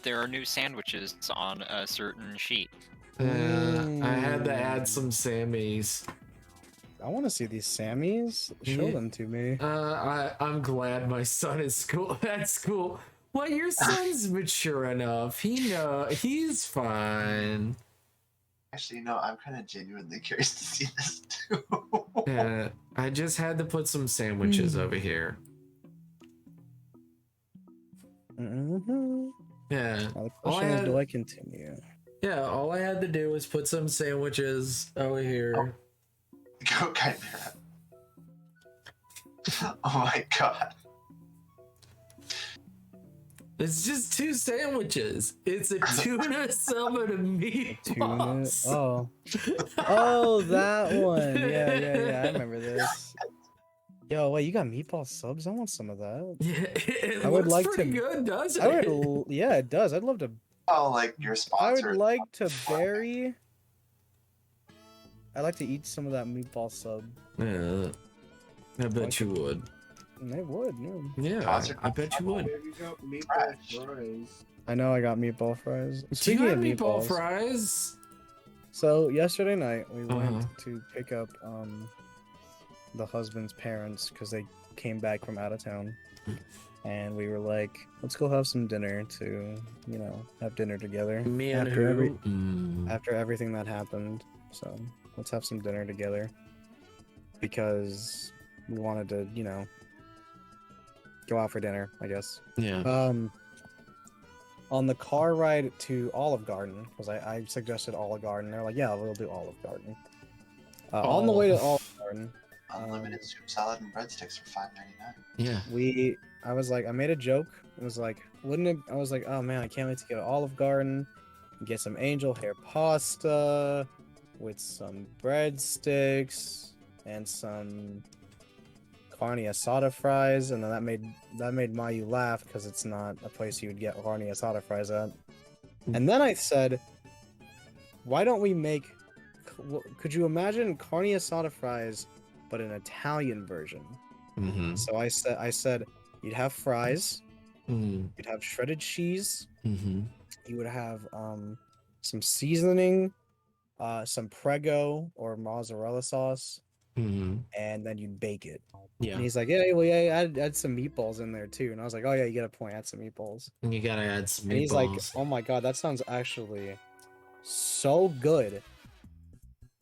[SPEAKER 3] There are new sandwiches on a certain sheet.
[SPEAKER 1] I had to add some Sammys.
[SPEAKER 10] I want to see these Sammys. Show them to me.
[SPEAKER 1] I'm glad my son is cool. That's cool. Well, your son's mature enough. He's fine.
[SPEAKER 6] Actually, no, I'm kind of genuinely curious to see this too.
[SPEAKER 1] Yeah, I just had to put some sandwiches over here. Yeah.
[SPEAKER 10] Now the question is, do I continue?
[SPEAKER 1] Yeah, all I had to do was put some sandwiches over here.
[SPEAKER 6] Go Chimera. Oh my god.
[SPEAKER 1] It's just 2 sandwiches. It's a tuna sub and a meatballs.
[SPEAKER 10] Oh, that one. Yeah. I remember this. Yo, wait, you got meatball subs? I want some of that.
[SPEAKER 1] Yeah, it
[SPEAKER 10] I would
[SPEAKER 1] looks
[SPEAKER 10] like
[SPEAKER 1] pretty
[SPEAKER 10] to.
[SPEAKER 1] good, doesn't
[SPEAKER 10] I
[SPEAKER 1] it?
[SPEAKER 10] would. Yeah, it does. I'd love to.
[SPEAKER 6] Oh, like your
[SPEAKER 10] I
[SPEAKER 6] sponsor.
[SPEAKER 10] would like to bury I like to eat some of that meatball sub.
[SPEAKER 1] Yeah, I bet
[SPEAKER 10] Like
[SPEAKER 1] you would.
[SPEAKER 10] And they would, yeah.
[SPEAKER 1] Yeah,
[SPEAKER 6] Concert
[SPEAKER 1] I bet you would.
[SPEAKER 9] You got meatball
[SPEAKER 6] Fresh.
[SPEAKER 9] fries.
[SPEAKER 10] I know I got meatball fries.
[SPEAKER 1] Do you
[SPEAKER 10] Speaking
[SPEAKER 1] have
[SPEAKER 10] of
[SPEAKER 1] meatball
[SPEAKER 10] meatballs,
[SPEAKER 1] fries?
[SPEAKER 10] so yesterday night we
[SPEAKER 1] Uh-huh.
[SPEAKER 10] went to pick up the husband's parents because they came back from out of town, and we were like, let's go have some dinner to, you know, have dinner together.
[SPEAKER 1] Me and
[SPEAKER 10] after
[SPEAKER 1] who?
[SPEAKER 10] after everything that happened. So let's have some dinner together because we wanted to, you know, go out for dinner, I guess.
[SPEAKER 1] Yeah.
[SPEAKER 10] On the car ride to Olive Garden, because I suggested Olive Garden, they're like, yeah, we'll do Olive Garden. On the way to Olive Garden,
[SPEAKER 6] Unlimited soup, salad, and breadsticks for $5.99.
[SPEAKER 1] Yeah.
[SPEAKER 10] I was like, I made a joke. It was like, wouldn't it? I was like, oh man, I can't wait to get to Olive Garden, get some angel hair pasta with some breadsticks and some carne asada fries, and then that made Mayu laugh because it's not a place you would get carne asada fries at. And then I said, why don't we make? Could you imagine carne asada fries, but an Italian version?
[SPEAKER 1] Mm-hmm.
[SPEAKER 10] So I said you'd have fries,
[SPEAKER 1] Mm-hmm.
[SPEAKER 10] you'd have shredded cheese,
[SPEAKER 1] Mm-hmm.
[SPEAKER 10] you would have some seasoning, some Prego or mozzarella sauce,
[SPEAKER 1] Mm-hmm.
[SPEAKER 10] and then you'd bake it.
[SPEAKER 1] Yeah.
[SPEAKER 10] And he's like, yeah, well, yeah, add some meatballs in there too. And I was like, oh yeah, you get a point, add some meatballs.
[SPEAKER 1] And you gotta add some meatballs.
[SPEAKER 10] And he's like, oh my god, that sounds actually so good.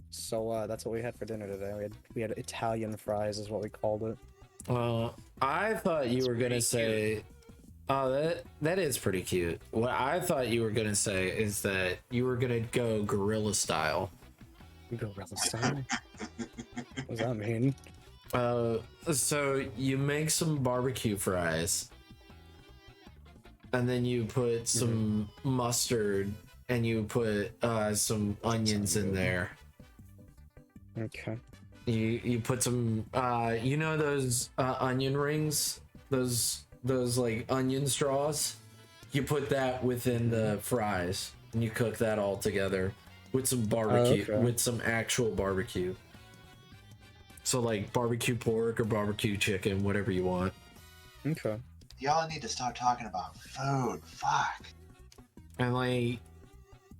[SPEAKER 10] So that's what we had for dinner today. We had Italian fries, is what we called it.
[SPEAKER 1] I thought you were gonna say, oh, that is pretty cute. What I thought you were gonna say is that you were gonna go gorilla style.
[SPEAKER 10] Gorilla style? What does that mean?
[SPEAKER 1] So you make some barbecue fries, and then you put some mustard, and you put some onions in there.
[SPEAKER 10] Okay.
[SPEAKER 1] You put some you know those onion rings, those like onion straws. You put that within the fries, and you cook that all together with some barbecue, with some actual barbecue. So like barbecue pork or barbecue chicken, whatever you want.
[SPEAKER 10] Okay.
[SPEAKER 6] Y'all need to stop talking about food. Fuck.
[SPEAKER 1] And like,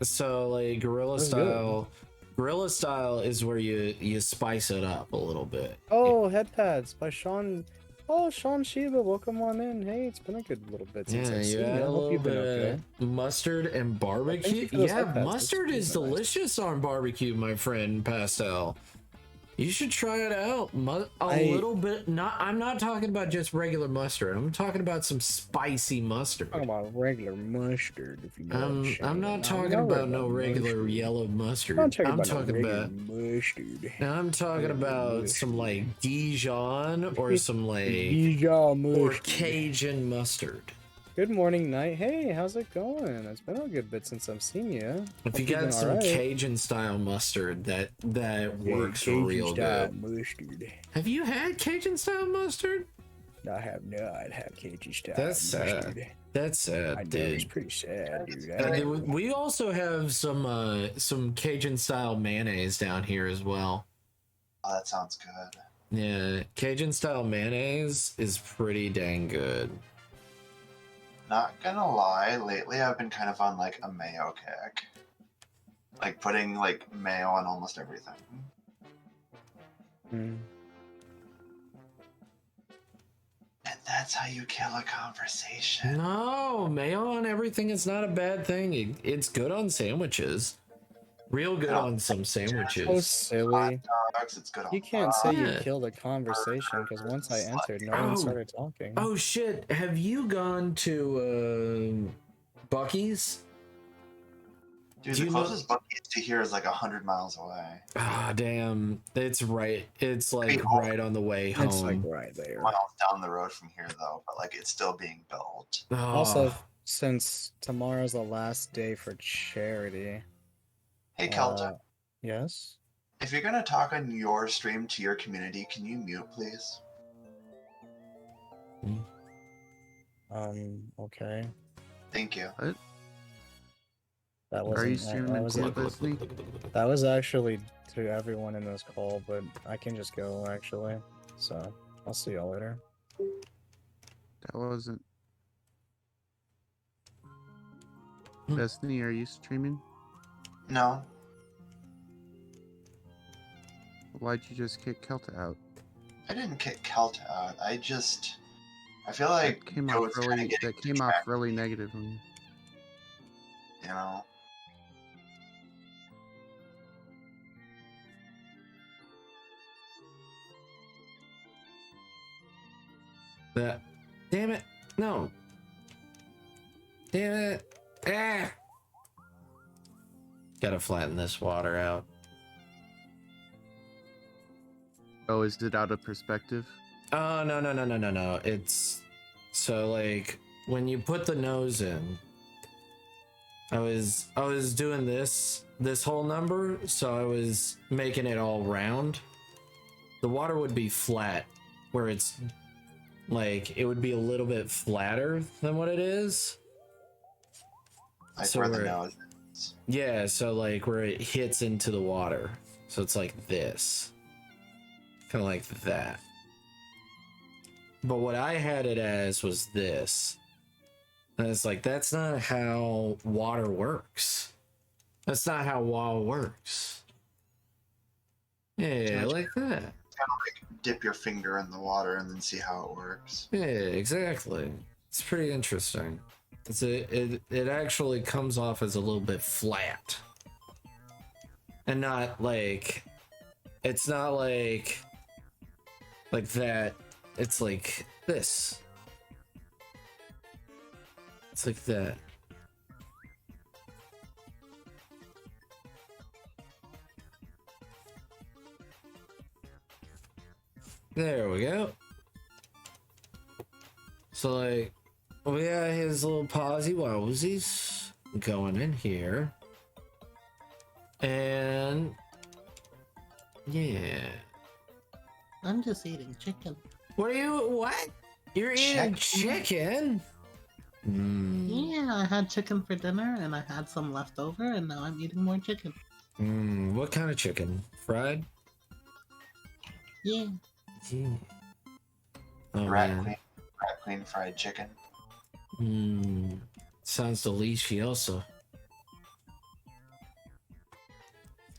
[SPEAKER 1] so like gorilla style. Gorilla style is where you spice it up a little bit.
[SPEAKER 10] Oh, Head Pads by Sean. Oh, Sean Shiba, welcome on in. Hey, it's been a good little bit since I've seen you.
[SPEAKER 1] add
[SPEAKER 10] I
[SPEAKER 1] a
[SPEAKER 10] hope
[SPEAKER 1] little
[SPEAKER 10] you've been
[SPEAKER 1] bit
[SPEAKER 10] okay.
[SPEAKER 1] of mustard and barbecue.
[SPEAKER 10] for those
[SPEAKER 1] Yeah,
[SPEAKER 10] Head Pads.
[SPEAKER 1] mustard
[SPEAKER 10] That's
[SPEAKER 1] is
[SPEAKER 10] really nice.
[SPEAKER 1] delicious on barbecue, my friend Pastel. You should try it out. A little bit. I'm not talking about just regular mustard. I'm talking about some spicy mustard.
[SPEAKER 10] Talking about regular mustard, if you know what I'm saying.
[SPEAKER 1] I'm not talking about no regular yellow mustard.
[SPEAKER 10] I'm talking about
[SPEAKER 1] mustard. I'm talking about some like Dijon or some like
[SPEAKER 10] Dijon
[SPEAKER 1] or
[SPEAKER 10] mustard.
[SPEAKER 1] Cajun mustard.
[SPEAKER 10] Good morning, Night. Hey, how's it going? It's been a good bit since I've seen you.
[SPEAKER 1] If you got some Cajun style mustard, that works real good.
[SPEAKER 10] Mustard.
[SPEAKER 1] Have you had Cajun style mustard?
[SPEAKER 10] I have not had Cajun style.
[SPEAKER 1] That's
[SPEAKER 10] mustard.
[SPEAKER 1] sad. That's sad,
[SPEAKER 10] I know,
[SPEAKER 1] dude.
[SPEAKER 10] it's pretty sad, dude.
[SPEAKER 1] We also have some Cajun style mayonnaise down here as well.
[SPEAKER 6] Oh, that sounds good.
[SPEAKER 1] Yeah, Cajun style mayonnaise is pretty dang good.
[SPEAKER 6] Not gonna lie, lately I've been kind of on like a mayo kick. Like putting like mayo on almost everything.
[SPEAKER 10] Mm.
[SPEAKER 6] And that's how you kill a conversation.
[SPEAKER 1] No, mayo on everything is not a bad thing. It's good on sandwiches. Real good on some sandwiches.
[SPEAKER 10] So silly.
[SPEAKER 6] Dogs, it's good on
[SPEAKER 10] You can't say you
[SPEAKER 1] Yeah.
[SPEAKER 10] killed a conversation because once I entered, no one started talking.
[SPEAKER 1] Oh shit! Have you gone to Buc-ee's?
[SPEAKER 6] Dude,
[SPEAKER 1] Do
[SPEAKER 6] the
[SPEAKER 1] you know-
[SPEAKER 6] closest Buc-ee's to here is like 100 miles away.
[SPEAKER 1] Ah, damn! It's right. It's like right on the way home.
[SPEAKER 10] It's like right there.
[SPEAKER 6] Miles down the road from here though, but like it's still being built.
[SPEAKER 1] Oh.
[SPEAKER 10] Also, since tomorrow's the last day for charity.
[SPEAKER 6] Hey Kelton,
[SPEAKER 10] Yes?
[SPEAKER 6] if you're gonna talk on your stream to your community, can you mute please?
[SPEAKER 10] Okay.
[SPEAKER 6] Thank you.
[SPEAKER 10] That
[SPEAKER 2] Are
[SPEAKER 10] wasn't.
[SPEAKER 2] you streaming too, Destiny?
[SPEAKER 10] That was actually to everyone in this call, but I can just go actually. So I'll see y'all later.
[SPEAKER 2] That wasn't.
[SPEAKER 1] Hmm.
[SPEAKER 2] Destiny, are you streaming?
[SPEAKER 6] No.
[SPEAKER 2] Why'd you just kick Kelta out?
[SPEAKER 6] I didn't kick Kelta out. I feel like
[SPEAKER 2] That came off
[SPEAKER 6] Goat's
[SPEAKER 2] really.
[SPEAKER 6] kinda getting
[SPEAKER 2] That came off really negatively.
[SPEAKER 6] you know.
[SPEAKER 1] That. Damn it! No. Damn it! Ah! Gotta flatten this water out.
[SPEAKER 2] Oh, is it out of perspective?
[SPEAKER 1] Oh no! It's so like when you put the nose in. I was doing this whole number, so I was making it all round. The water would be flat, where it's like it would be a little bit flatter than what it is.
[SPEAKER 6] Like
[SPEAKER 1] So
[SPEAKER 6] where the
[SPEAKER 1] where-
[SPEAKER 6] nose is.
[SPEAKER 1] Yeah, so like where it hits into the water. So it's like this. Kind of like that. But what I had it as was this. And it's like, that's not how water works. That's not how water works. Yeah, like that.
[SPEAKER 6] Kind of like dip your finger in the water and then see how it works.
[SPEAKER 1] Yeah, exactly. It's pretty interesting. It actually comes off as a little bit flat. And not like, it's not like that. It's like this. It's like that. There we go. So like, we got his little posy wowsies going in here. And yeah.
[SPEAKER 7] I'm just eating chicken.
[SPEAKER 1] What? You're eating chicken?
[SPEAKER 7] Yeah, I had chicken for dinner and I had some left over and now I'm eating more chicken.
[SPEAKER 1] What kind of chicken? Fried?
[SPEAKER 7] Yeah.
[SPEAKER 1] Yeah. Oh,
[SPEAKER 6] Rat
[SPEAKER 1] man.
[SPEAKER 6] Queen fried chicken.
[SPEAKER 1] Sounds delicioso.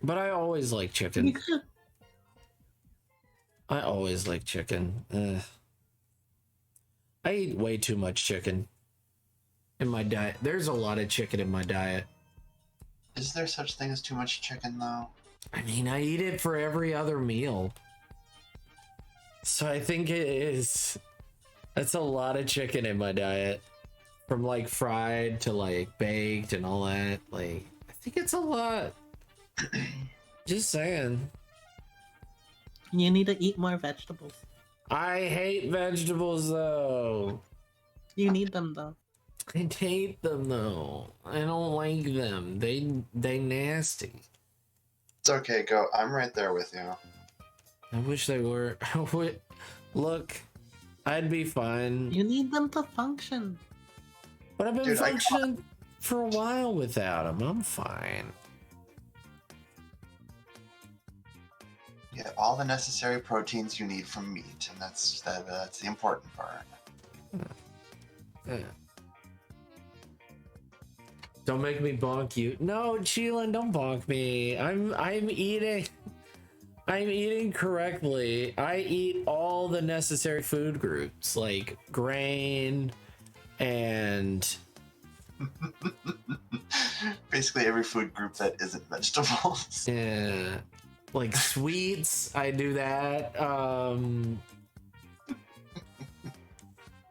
[SPEAKER 1] But I always like chicken. I always like chicken. I eat way too much chicken in my diet. There's a lot of chicken in my diet.
[SPEAKER 6] Is there such thing as too much chicken though?
[SPEAKER 1] I mean, I eat it for every other meal. So I think it is. That's a lot of chicken in my diet. From like fried to like baked and all that. Like, I think it's a lot. Just saying.
[SPEAKER 7] You need to eat more vegetables.
[SPEAKER 1] I hate vegetables though.
[SPEAKER 7] You need them though.
[SPEAKER 1] I hate them though. I don't like them. They nasty.
[SPEAKER 6] It's okay, go. I'm right there with you.
[SPEAKER 1] I wish they were. Look, I'd be fine.
[SPEAKER 7] You need them to function.
[SPEAKER 1] But I've been
[SPEAKER 6] Dude,
[SPEAKER 1] functioning for a while without them. I'm fine.
[SPEAKER 6] Get all the necessary proteins you need from meat, and that's the important part.
[SPEAKER 1] Yeah. Don't make me bonk you. No, Cheelan, don't bonk me. I'm eating. I'm eating correctly. I eat all the necessary food groups, like grain and
[SPEAKER 6] Basically every food group that isn't vegetables.
[SPEAKER 1] yeah, like sweets. I do that.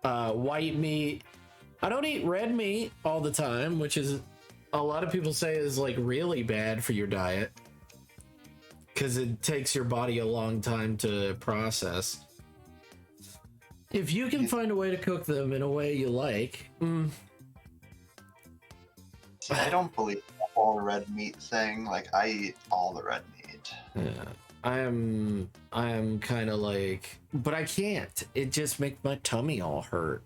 [SPEAKER 1] White meat. I don't eat red meat all the time, which is a lot of people say is like really bad for your diet because it takes your body a long time to process. If you can find a way to cook them in a way you like,
[SPEAKER 6] See, I don't believe the whole red meat thing. Like, I eat all the red meat.
[SPEAKER 1] yeah, I am kind of like, but I can't. It just makes my tummy all hurt.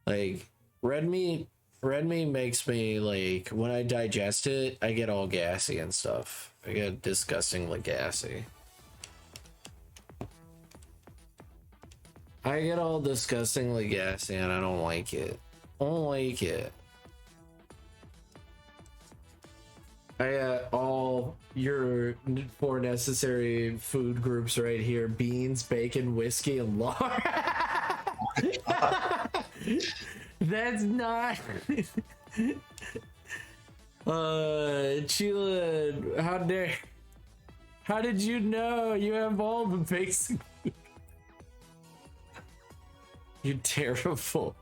[SPEAKER 1] Like red meat Red meat makes me like when I digest it, I get all gassy and stuff. I get disgustingly gassy. I get all disgustingly gassy and I don't like it. I don't like it. I got all your 4 necessary food groups right here: beans, bacon, whiskey, and lard. That's not. Chila, how did you know you have all the basic? You're terrible.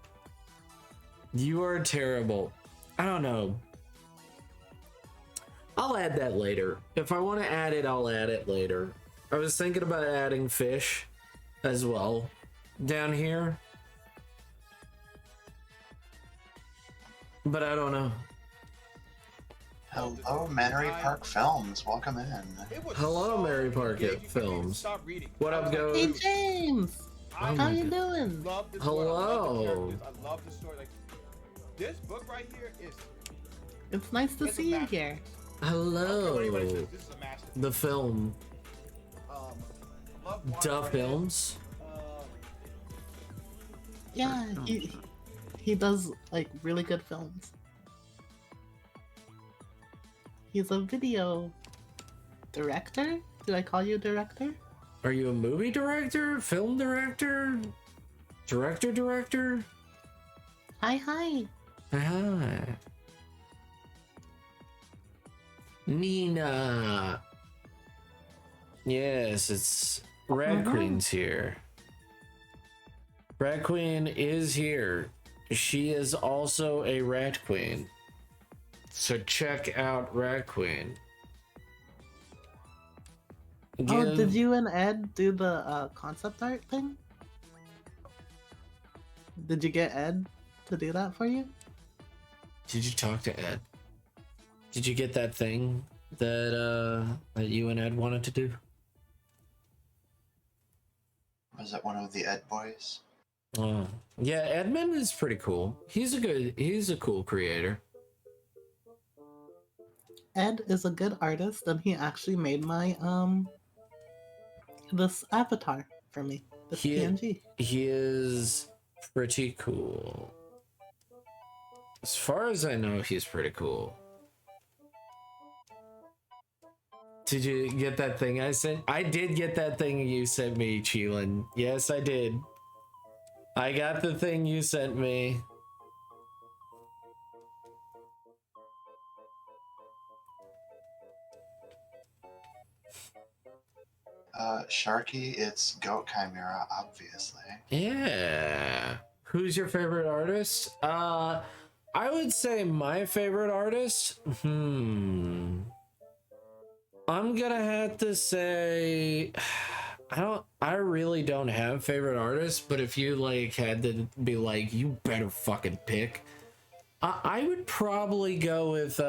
[SPEAKER 1] You are terrible. I don't know. I'll add that later. If I want to add it, I'll add it later. I was thinking about adding fish as well down here. But I don't know.
[SPEAKER 6] Hello, Mannery Park Films. Welcome in.
[SPEAKER 1] Hello, Mary Parket Films. What up,
[SPEAKER 5] Hey,
[SPEAKER 1] Go?
[SPEAKER 5] James!
[SPEAKER 1] Oh
[SPEAKER 5] How
[SPEAKER 1] my
[SPEAKER 5] you
[SPEAKER 1] God.
[SPEAKER 5] doing?
[SPEAKER 1] Hello.
[SPEAKER 9] I love the story. Like, this book right here is.
[SPEAKER 5] It's nice to
[SPEAKER 9] It's a
[SPEAKER 5] see you
[SPEAKER 9] masterpiece.
[SPEAKER 5] here.
[SPEAKER 1] Hello.
[SPEAKER 9] This is a masterpiece.
[SPEAKER 1] The film.
[SPEAKER 9] Love Water
[SPEAKER 1] Duh
[SPEAKER 9] Red.
[SPEAKER 1] Films.
[SPEAKER 5] Yeah, he does like really good films. He's a video director. Do I call you director?
[SPEAKER 1] Are you a movie director? Film director? Director?
[SPEAKER 5] Hi.
[SPEAKER 1] Hi. Nina. Yes, it's Red Queen's here. Red Queen is here. She is also a Rat Queen. So check out Rat Queen.
[SPEAKER 5] Oh, did you and Ed do the concept art thing? Did you get Ed to do that for you?
[SPEAKER 1] Did you talk to Ed? Did you get that thing that you and Ed wanted to do?
[SPEAKER 6] Was it one of the Ed boys?
[SPEAKER 1] Oh, yeah, Edmund is pretty cool. He's a cool creator.
[SPEAKER 5] Ed is a good artist, and he actually made my this avatar for me. This PNG.
[SPEAKER 1] He is pretty cool. As far as I know, he's pretty cool. Did you get that thing I sent? I did get that thing you sent me, Cheelin. Yes, I did. I got the thing you sent me.
[SPEAKER 6] Sharky, it's Goat Chimera, obviously.
[SPEAKER 1] Yeah. Who's your favorite artist? I would say my favorite artist. I'm gonna have to say I really don't have favorite artists, but if you like had to be like, you better fucking pick, I would probably go with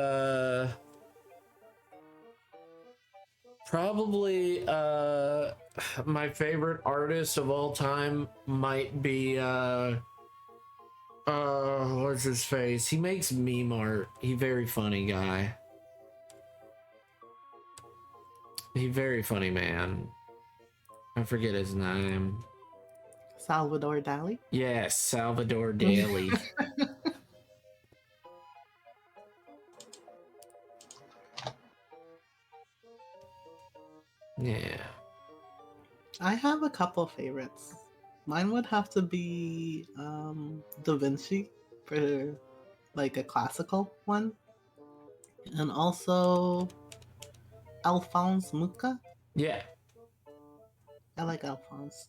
[SPEAKER 1] probably my favorite artist of all time might be what's his face? He makes meme art. He very funny guy. He very funny man. I forget his name.
[SPEAKER 5] Salvador Dali.
[SPEAKER 1] Yes, Salvador Dali. Yeah.
[SPEAKER 5] I have a couple favorites. Mine would have to be Da Vinci for like a classical one, and also Alphonse Mucha.
[SPEAKER 1] Yeah.
[SPEAKER 5] I like Alphonse.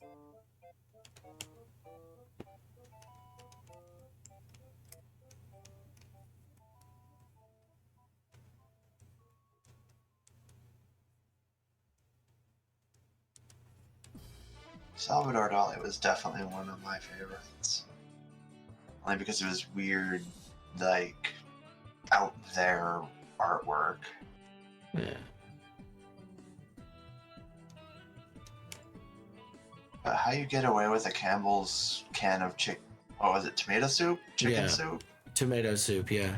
[SPEAKER 6] Salvador Dali was definitely one of my favorites. Only because it was weird, like, out there artwork.
[SPEAKER 1] Yeah.
[SPEAKER 6] But how you get away with a Campbell's can of what was it, tomato soup? Chicken
[SPEAKER 1] Yeah.
[SPEAKER 6] soup?
[SPEAKER 1] Tomato soup, yeah.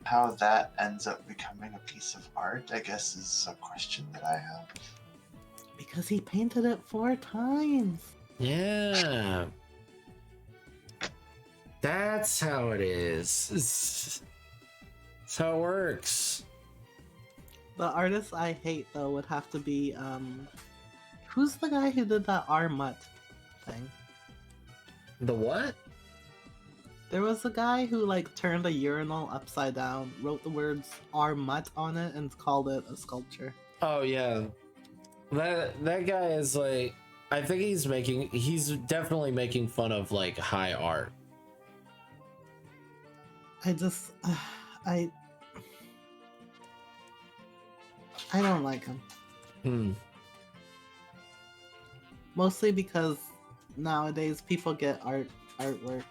[SPEAKER 6] How that ends up becoming a piece of art, I guess, is a question that I have.
[SPEAKER 7] Because he painted it 4 times.
[SPEAKER 1] Yeah. That's how it is. That's how it works.
[SPEAKER 7] The artist I hate though would have to be who's the guy who did that R Mutt thing?
[SPEAKER 1] The what?
[SPEAKER 7] There was a guy who like turned a urinal upside down, wrote the words R Mutt on it, and called it a sculpture.
[SPEAKER 1] Oh yeah. That guy is like, I think he's definitely making fun of like high art.
[SPEAKER 7] I just I don't like him. Mostly because nowadays people get artwork.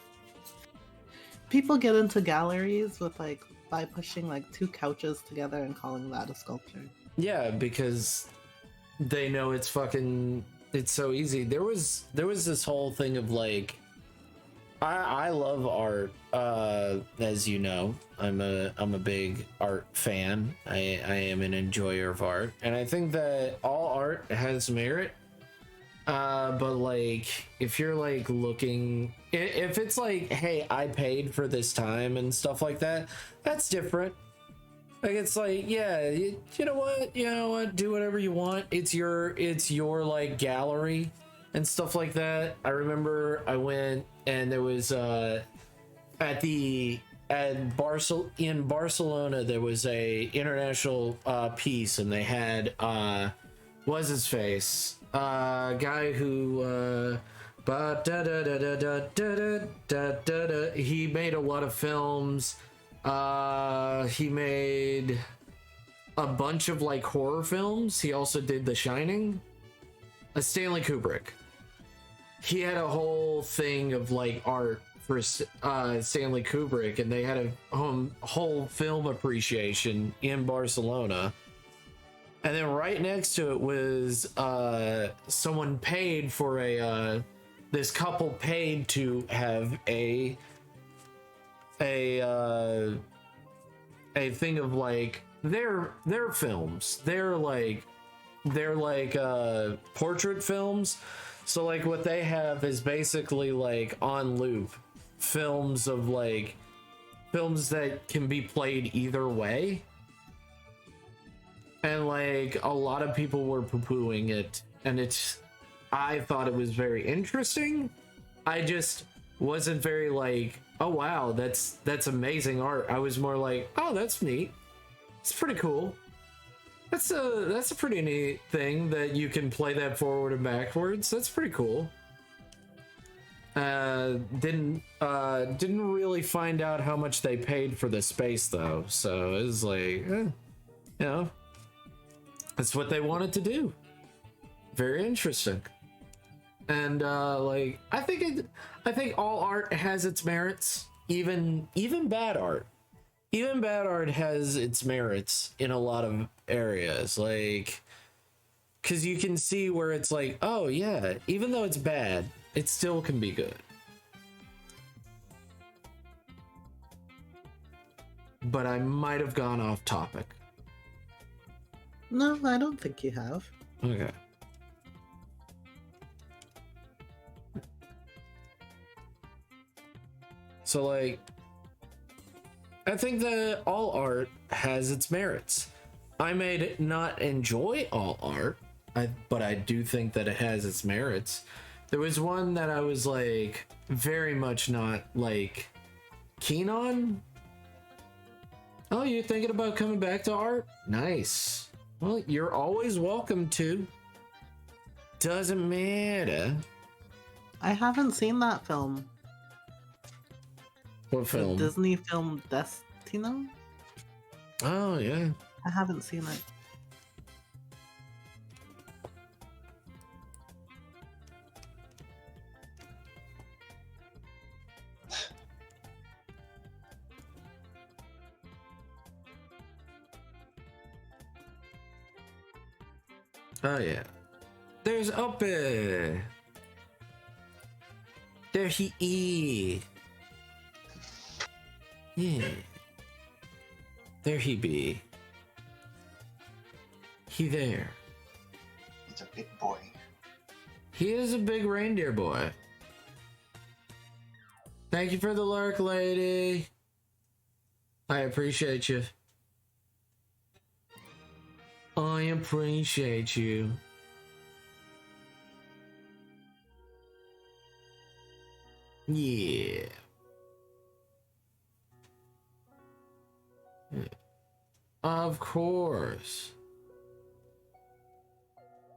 [SPEAKER 7] People get into galleries with like by pushing like 2 couches together and calling that a sculpture.
[SPEAKER 1] Yeah, because they know it's so easy. There was this whole thing of like, I love art. As you know, I'm a big art fan. I am an enjoyer of art, and I think that all art has merit. But like, if you're like looking, if it's like, hey, I paid for this time and stuff like that, that's different. Like, it's like, yeah, you know what, do whatever you want. It's your like gallery and stuff like that. I remember I went and there was in Barcelona there was a international piece, and they had what's his face, guy who he made a lot of films. He made a bunch of like horror films. He also did The Shining. Stanley Kubrick. He had a whole thing of like art for Stanley Kubrick, and they had a whole film appreciation in Barcelona. And then right next to it was someone paid for this couple paid to have a thing of like their films. They're like portrait films. So like what they have is basically like on loop films of like films that can be played either way. And like a lot of people were poo-pooing it, and I thought it was very interesting. I just wasn't very like, oh wow, that's amazing art. I was more like, oh, that's neat. It's pretty cool. That's a pretty neat thing that you can play that forward and backwards. That's pretty cool. Didn't really find out how much they paid for the space though, so it was like, you know, that's what they wanted to do. Very interesting. And like I think all art has its merits, even bad art. Even bad art has its merits in a lot of areas, like, because you can see where it's like, oh yeah, even though it's bad, it still can be good. But I might have gone off topic.
[SPEAKER 7] No, I don't think you have.
[SPEAKER 1] Okay. So like, I think that all art has its merits. I may not enjoy all art, but I do think that it has its merits. There was one that I was like very much not like keen on. Oh, you're thinking about coming back to art? Nice. Well, you're always welcome to. Doesn't matter.
[SPEAKER 7] I haven't seen that film.
[SPEAKER 1] What film?
[SPEAKER 7] The Disney film Destino?
[SPEAKER 1] Oh, yeah.
[SPEAKER 7] I haven't seen it.
[SPEAKER 1] Oh, yeah. There's Opie. There he is. Yeah. There he be. He there.
[SPEAKER 6] He's a big boy.
[SPEAKER 1] He is a big reindeer boy. Thank you for the lurk, lady. I appreciate you. I appreciate you. Yeah. Of course.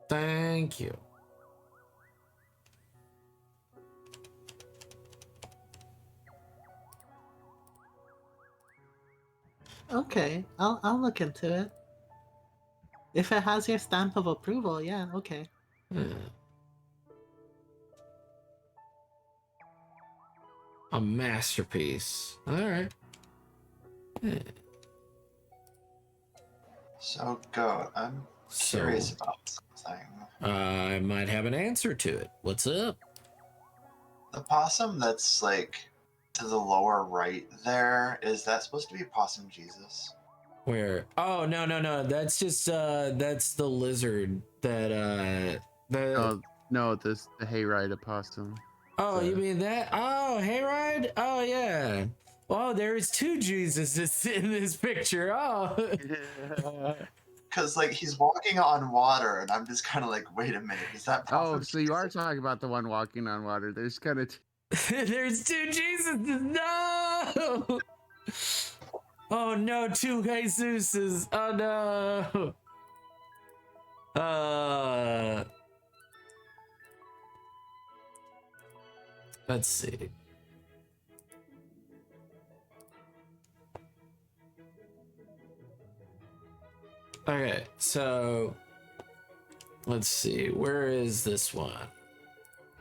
[SPEAKER 1] Thank you.
[SPEAKER 7] Okay, I'll look into it. If it has your stamp of approval, yeah, okay.
[SPEAKER 1] A masterpiece. All right.
[SPEAKER 6] So, Goat, I'm curious about something.
[SPEAKER 1] I might have an answer to it. What's up?
[SPEAKER 6] The possum that's like to the lower right there, is that supposed to be Possum Jesus?
[SPEAKER 1] Where? Oh, no. That's just that's the lizard that
[SPEAKER 2] No, the hayride opossum.
[SPEAKER 1] Oh, you mean that? Oh, hayride? Oh, yeah. Oh, there's two Jesuses in this picture. Oh.
[SPEAKER 6] Because, like, he's walking on water, and I'm just kind of like, wait a minute, is that Possum
[SPEAKER 2] Oh, so you are talking about the one walking on water. There's kind of...
[SPEAKER 1] There's two Jesuses. No! Oh, no, two Jesuses. Oh, no. Let's see. Okay, so let's see. Where is this one?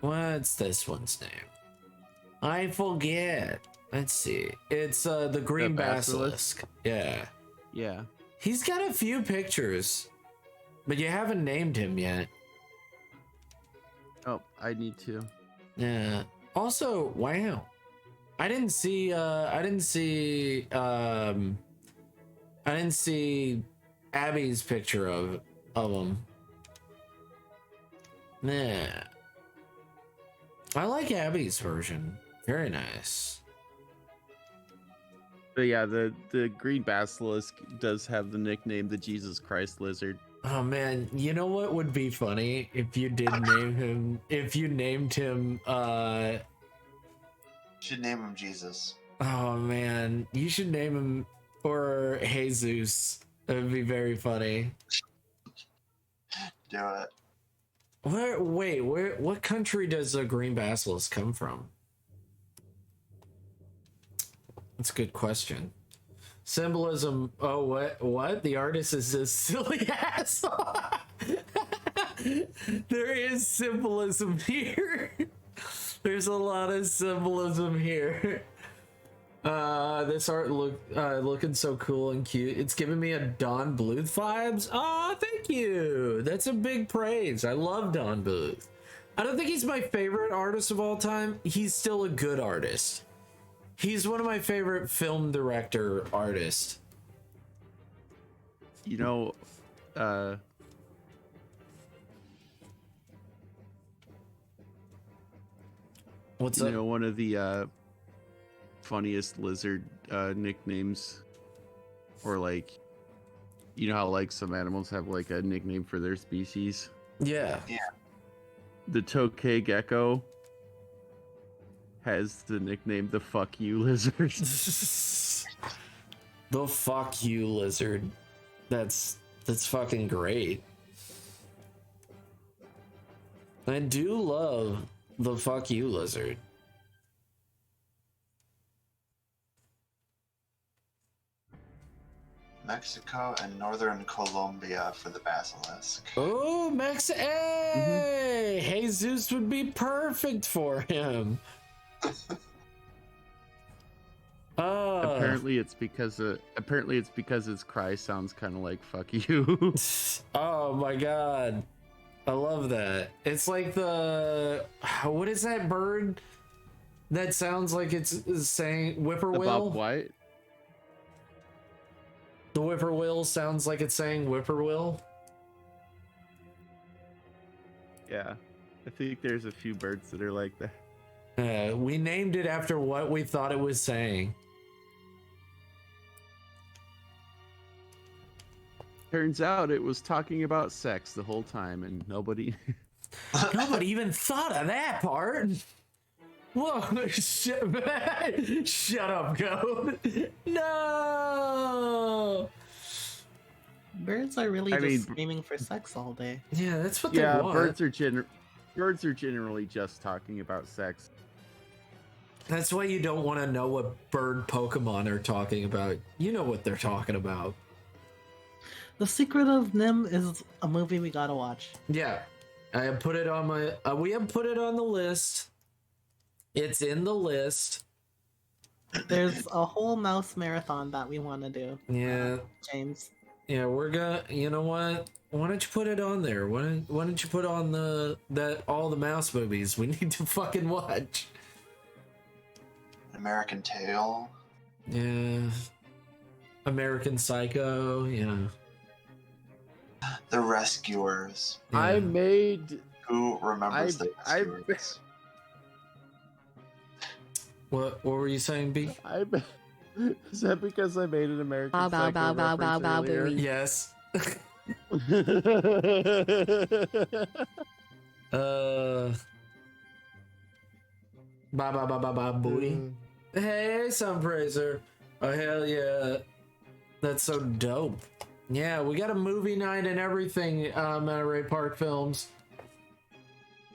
[SPEAKER 1] What's this one's name? I forget. Let's see. It's the green basilisk. Yeah.
[SPEAKER 2] Yeah.
[SPEAKER 1] He's got a few pictures, but you haven't named him yet.
[SPEAKER 2] Oh, I need to.
[SPEAKER 1] Yeah. Also, wow. I didn't see Abby's picture of him. Yeah. I like Abby's version. Very nice.
[SPEAKER 2] But yeah, the green basilisk does have the nickname the Jesus Christ lizard.
[SPEAKER 1] Oh man, you know what would be funny if you did name him? If you named him,
[SPEAKER 6] should name him Jesus.
[SPEAKER 1] Oh man, you should name him or Jesus. That would be very funny.
[SPEAKER 6] Do it.
[SPEAKER 1] What country does a green basilisk come from? That's a good question. Symbolism. Oh, what? The artist is this silly asshole. There is symbolism here. There's a lot of symbolism here. This art looking so cool and cute. It's giving me a Don Bluth vibes. Oh, thank you. That's a big praise. I love Don Bluth. I don't think he's my favorite artist of all time. He's still a good artist. He's one of my favorite film director artists.
[SPEAKER 2] You know,
[SPEAKER 1] what's
[SPEAKER 2] you
[SPEAKER 1] up?
[SPEAKER 2] know, one of the funniest lizard nicknames, or like, you know how like some animals have like a nickname for their species?
[SPEAKER 1] Yeah.
[SPEAKER 2] The tokay gecko has the nickname the fuck you lizard.
[SPEAKER 1] The fuck you lizard. That's fucking great. I do love the fuck you lizard.
[SPEAKER 6] Mexico and northern Colombia for the basilisk.
[SPEAKER 1] Oh, Hey, Jesus would be perfect for him.
[SPEAKER 2] Apparently it's because his cry sounds kind of like "fuck you."
[SPEAKER 1] Oh my god, I love that. It's like what is that bird that sounds like it's saying whippoorwill?
[SPEAKER 2] The bobwhite.
[SPEAKER 1] The whippoorwill sounds like it's saying whippoorwill.
[SPEAKER 2] Yeah, I think there's a few birds that are like that.
[SPEAKER 1] We named it after what we thought it was saying.
[SPEAKER 2] Turns out it was talking about sex the whole time, and nobody.
[SPEAKER 1] Nobody even thought of that part. Whoa! Shut up, Goat. No.
[SPEAKER 7] Birds are really
[SPEAKER 2] I
[SPEAKER 7] just
[SPEAKER 2] mean-
[SPEAKER 7] screaming for sex all day.
[SPEAKER 1] Yeah, that's what they
[SPEAKER 2] Yeah,
[SPEAKER 1] want.
[SPEAKER 2] birds are generally just talking about sex.
[SPEAKER 1] That's why you don't want to know what bird Pokemon are talking about. You know what they're talking about.
[SPEAKER 7] The Secret of Nim is a movie we gotta watch.
[SPEAKER 1] Yeah, I have put it on my. We have put it on the list. It's in the list.
[SPEAKER 7] There's a whole mouse marathon that we want to do.
[SPEAKER 1] Yeah,
[SPEAKER 7] James.
[SPEAKER 1] yeah, we're gonna. You know what? Why don't you put it on there? Why don't you put on all the mouse movies we need to fucking watch?
[SPEAKER 6] American Tail.
[SPEAKER 1] Yeah, American Psycho. Yeah.
[SPEAKER 6] The Rescuers.
[SPEAKER 1] Yeah.
[SPEAKER 2] I made.
[SPEAKER 6] Who remembers the
[SPEAKER 2] I-
[SPEAKER 6] Rescuers?
[SPEAKER 1] What were you saying, B?
[SPEAKER 2] Is that because I made an American
[SPEAKER 4] Bow, bow,
[SPEAKER 2] Psycho
[SPEAKER 4] bow, bow, bow, bow,
[SPEAKER 2] reference earlier?
[SPEAKER 4] booey.
[SPEAKER 1] Yes. Ba ba ba ba ba booey. Hey, Sunpraiser. Oh hell yeah. That's so dope. Yeah, we got a movie night and everything, Monterey Park Films.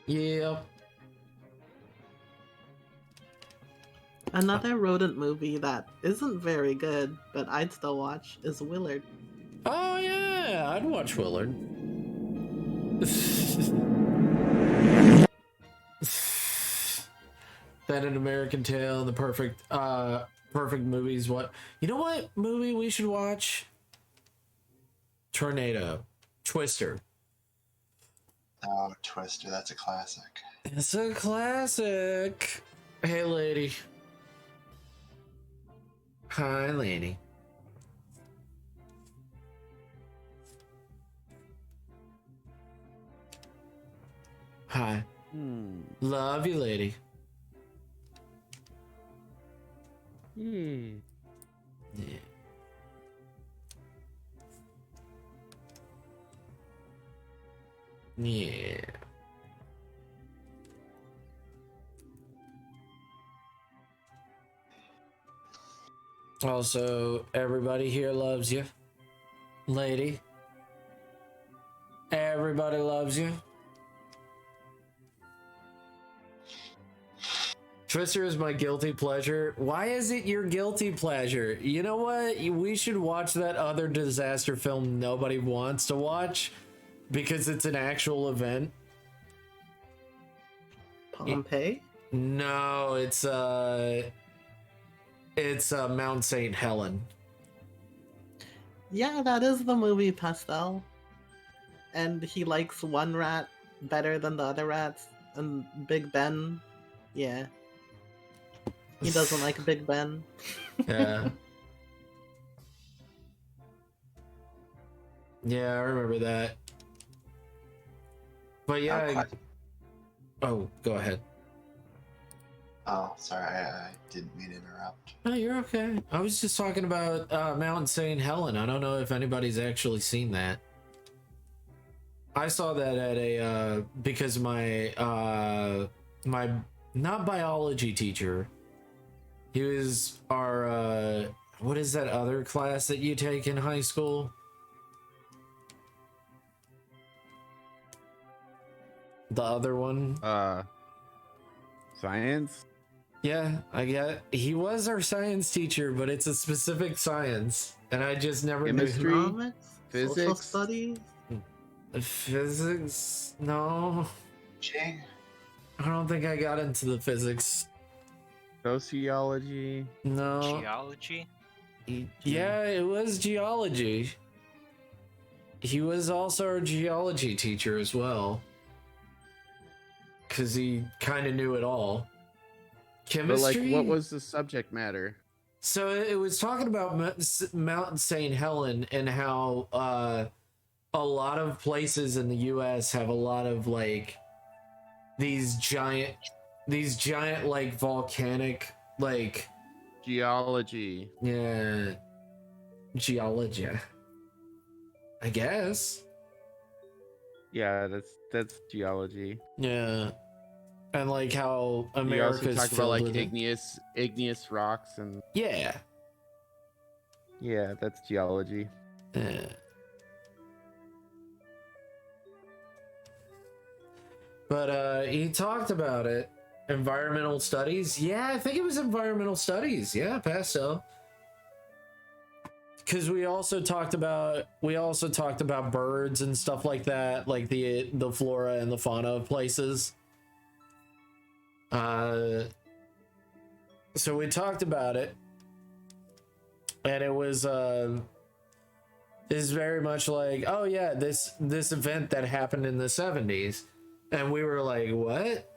[SPEAKER 1] Yep.
[SPEAKER 7] Another rodent movie that isn't very good, but I'd still watch, is Willard.
[SPEAKER 1] Oh yeah, I'd watch Willard. That an American Tail, the perfect movies. What, you know what movie we should watch? Tornado, Twister.
[SPEAKER 6] Oh, Twister, that's a classic.
[SPEAKER 1] It's a classic. Hey, lady. Hi, lady. Hi. Love you, lady. Yeah. Yeah. Also, everybody here loves you. Lady. Everybody loves you. Twister is my guilty pleasure. Why is it your guilty pleasure? You know what? We should watch that other disaster film nobody wants to watch because it's an actual event.
[SPEAKER 7] Pompeii?
[SPEAKER 1] No, it's Mount St. Helen.
[SPEAKER 7] Yeah, that is the movie Pastel. And he likes one rat better than the other rats. And Big Ben, yeah. He doesn't like Big Ben.
[SPEAKER 1] Yeah. Yeah, I remember that. But yeah. Oh, go ahead.
[SPEAKER 6] Oh, sorry, I didn't mean to interrupt.
[SPEAKER 1] No, you're okay. I was just talking about Mount St. Helen. I don't know if anybody's actually seen that. I saw that at a because my my not biology teacher. He was our what is that other class that you take in high school? The other one?
[SPEAKER 2] Science?
[SPEAKER 1] Yeah, I get. He was our science teacher, but it's a specific science, and I just never
[SPEAKER 2] Chemistry?
[SPEAKER 1] knew.
[SPEAKER 7] Economics? Social
[SPEAKER 2] Physics?
[SPEAKER 7] studies?
[SPEAKER 1] Physics? No,
[SPEAKER 6] Jing?
[SPEAKER 1] I don't think I got into the physics.
[SPEAKER 2] Sociology?
[SPEAKER 1] No.
[SPEAKER 3] Geology?
[SPEAKER 1] Yeah, it was geology. He was also our geology teacher as well. Because he kind of knew it all.
[SPEAKER 2] But
[SPEAKER 1] Chemistry?
[SPEAKER 2] like, what was the subject matter?
[SPEAKER 1] So it was talking about Mount St. Helen and how a lot of places in the U.S. have a lot of like these giant like volcanic like
[SPEAKER 2] Geology.
[SPEAKER 1] yeah geology, I guess.
[SPEAKER 2] Yeah, that's geology.
[SPEAKER 1] Yeah, and like how
[SPEAKER 2] You also
[SPEAKER 1] America's
[SPEAKER 2] talk about
[SPEAKER 1] filled
[SPEAKER 2] like
[SPEAKER 1] with it.
[SPEAKER 2] igneous rocks and
[SPEAKER 1] Yeah.
[SPEAKER 2] yeah, that's geology.
[SPEAKER 1] Yeah. But he talked about it. Environmental studies. Yeah, I think it was environmental studies. Yeah, Pasto. Because we also talked about birds and stuff like that, like the flora and the fauna of places. So we talked about it, and it was is very much like, oh yeah, this event that happened in the 70s, and we were like, what?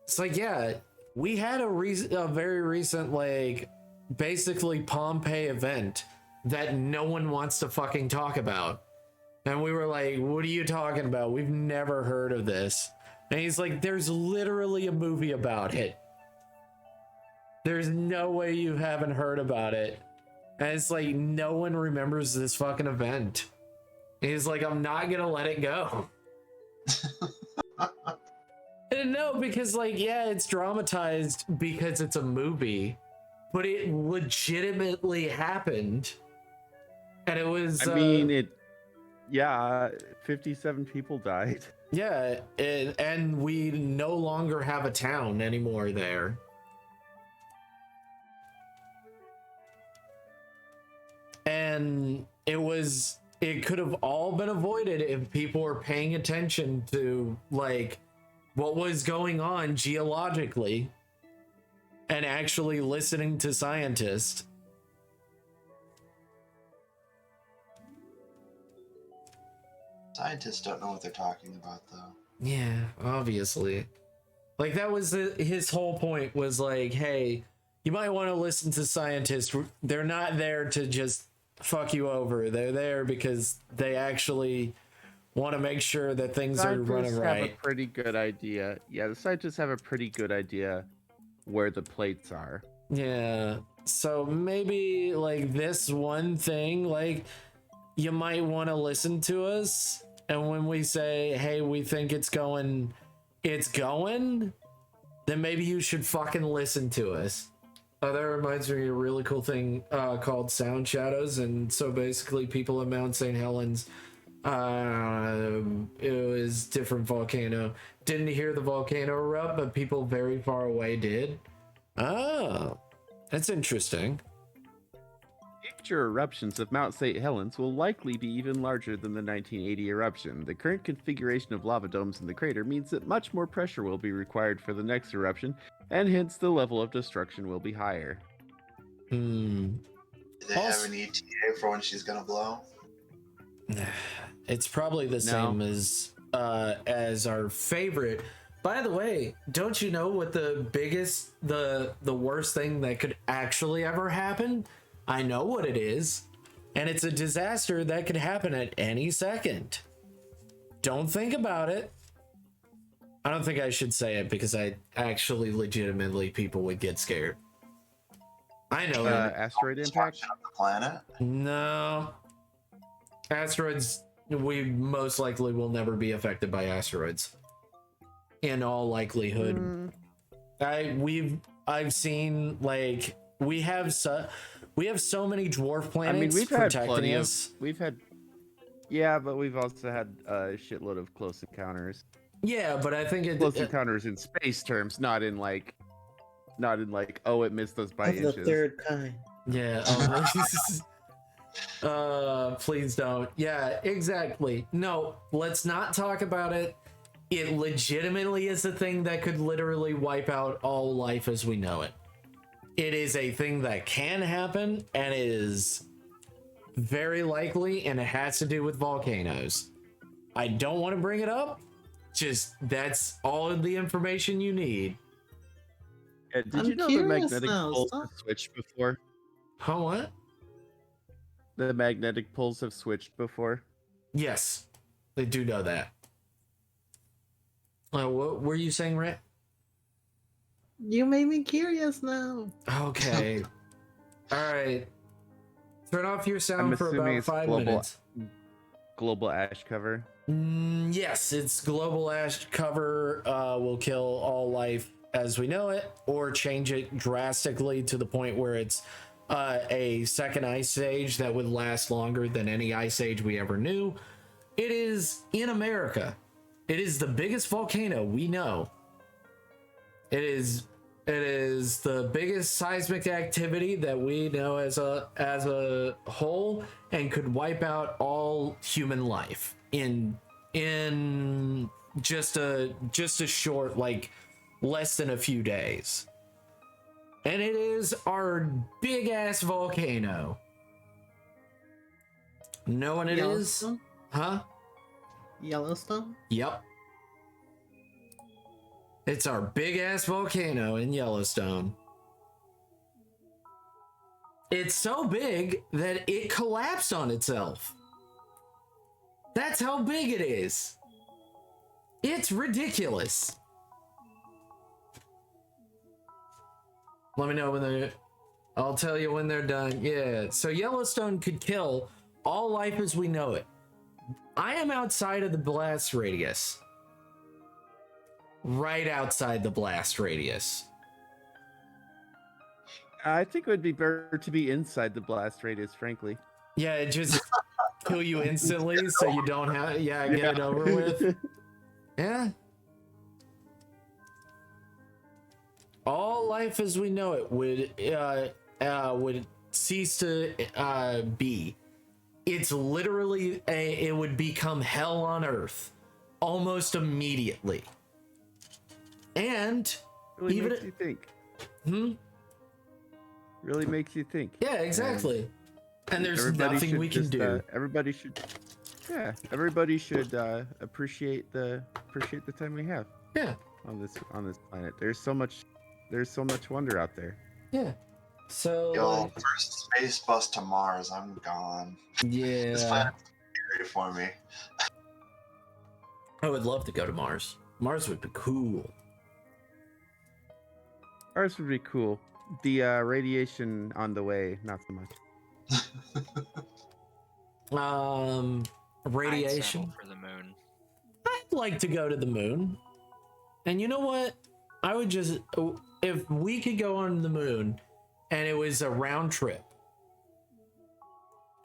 [SPEAKER 1] It's like, yeah, we had a very recent, like, basically Pompeii event that no one wants to fucking talk about. And we were like, what are you talking about? We've never heard of this. And he's like, there's literally a movie about it. There's no way you haven't heard about it. And it's like, no one remembers this fucking event. And he's like, I'm not gonna let it go. And no, because like, yeah, it's dramatized because it's a movie, but it legitimately happened. And it was,
[SPEAKER 2] I mean, yeah, 57 people died.
[SPEAKER 1] Yeah, and we no longer have a town anymore there. And it could have all been avoided if people were paying attention to like what was going on geologically and actually listening to scientists.
[SPEAKER 6] Scientists don't know what they're talking about, though.
[SPEAKER 1] Yeah, obviously. Like that was his whole point was like, hey, you might want to listen to scientists. They're not there to just fuck you over. They're there because they actually want to make sure that things are running right.
[SPEAKER 2] Have a pretty good idea. Yeah, the scientists have a pretty good idea where the plates are.
[SPEAKER 1] Yeah. So maybe like this one thing, like you might want to listen to us. And when we say, hey, we think it's going, then maybe you should fucking listen to us. That reminds me of a really cool thing called Sound Shadows. And so basically people at Mount St. Helens, it was different volcano. Didn't hear the volcano erupt, but people very far away did. Oh, that's interesting.
[SPEAKER 2] Future eruptions of Mount St. Helens will likely be even larger than the 1980 eruption. The current configuration of lava domes in the crater means that much more pressure will be required for the next eruption, and hence the level of destruction will be higher.
[SPEAKER 1] Hmm.
[SPEAKER 6] Do they have an ETA for when she's gonna blow?
[SPEAKER 1] It's probably the same as our favorite. By the way, don't you know what the biggest, the worst thing that could actually ever happen? I know what it is, and it's a disaster that could happen at any second. Don't think about it. I don't think I should say it because I actually legitimately people would get scared. I know that.
[SPEAKER 2] Asteroid impact?
[SPEAKER 6] The planet?
[SPEAKER 1] No. Asteroids, we most likely will never be affected by asteroids. In all likelihood. I've seen like we have so many dwarf planets.
[SPEAKER 2] I mean, we've had
[SPEAKER 1] protecting
[SPEAKER 2] plenty
[SPEAKER 1] us.
[SPEAKER 2] Yeah, but we've also had a shitload of close encounters.
[SPEAKER 1] Yeah, but I think
[SPEAKER 2] close encounters in space terms, not in like, oh, it missed us by inches.
[SPEAKER 10] The third kind.
[SPEAKER 1] Yeah. Please don't. Yeah, exactly. No, let's not talk about it. It legitimately is a thing that could literally wipe out all life as we know it. It is a thing that can happen, and it is very likely, and it has to do with volcanoes. I don't want to bring it up. Just that's all of the information you need.
[SPEAKER 2] Did you know the magnetic poles have switched before?
[SPEAKER 1] Huh? What?
[SPEAKER 2] The magnetic poles have switched before.
[SPEAKER 1] Yes, they do know that. What were you saying, Rhett?
[SPEAKER 7] You made me curious now.
[SPEAKER 1] Okay. All right. Turn off your
[SPEAKER 2] I'm
[SPEAKER 1] sound for
[SPEAKER 2] assuming
[SPEAKER 1] about
[SPEAKER 2] it's
[SPEAKER 1] 5 minutes.
[SPEAKER 2] global ash cover.
[SPEAKER 1] Yes, it's global ash cover will kill all life as we know it, or change it drastically to the point where it's a second ice age that would last longer than any ice age we ever knew. It is in America. It is the biggest volcano we know. It is the biggest seismic activity that we know as a whole, and could wipe out all human life in just a short, like, less than a few days. And it is our big ass volcano. Know what it is?
[SPEAKER 7] Yellowstone?
[SPEAKER 1] Huh?
[SPEAKER 7] Yellowstone?
[SPEAKER 1] Yep. It's our big ass volcano in Yellowstone. It's so big that it collapsed on itself. That's how big it is. It's ridiculous. Let me know when they're... I'll tell you when they're done. Yeah, so Yellowstone could kill all life as we know it. I am outside of the blast radius. Right outside the blast radius.
[SPEAKER 2] I think it would be better to be inside the blast radius, frankly.
[SPEAKER 1] Yeah, it just kill you instantly so you don't have... Yeah, get it over with. Yeah. All life as we know it would cease to be. It's literally it would become hell on earth almost immediately. And
[SPEAKER 2] Really
[SPEAKER 1] even
[SPEAKER 2] makes you think.
[SPEAKER 1] Hmm?
[SPEAKER 2] Really makes you think.
[SPEAKER 1] Yeah, exactly. And there's
[SPEAKER 2] Everybody
[SPEAKER 1] nothing
[SPEAKER 2] should
[SPEAKER 1] we can
[SPEAKER 2] just,
[SPEAKER 1] do.
[SPEAKER 2] Everybody should appreciate the time we have.
[SPEAKER 1] Yeah.
[SPEAKER 2] On this planet. There's so much wonder out there.
[SPEAKER 1] Yeah. So
[SPEAKER 6] Yo, first space bus to Mars, I'm gone. This
[SPEAKER 1] yeah.
[SPEAKER 6] planet's scary for me.
[SPEAKER 1] I would love to go to Mars. Mars would be cool.
[SPEAKER 2] Ours would be cool. The radiation on the way, not so much.
[SPEAKER 1] Radiation.
[SPEAKER 3] I'd settle for the moon.
[SPEAKER 1] I'd like to go to the moon. And you know what? I would just, if we could go on the moon and it was a round trip,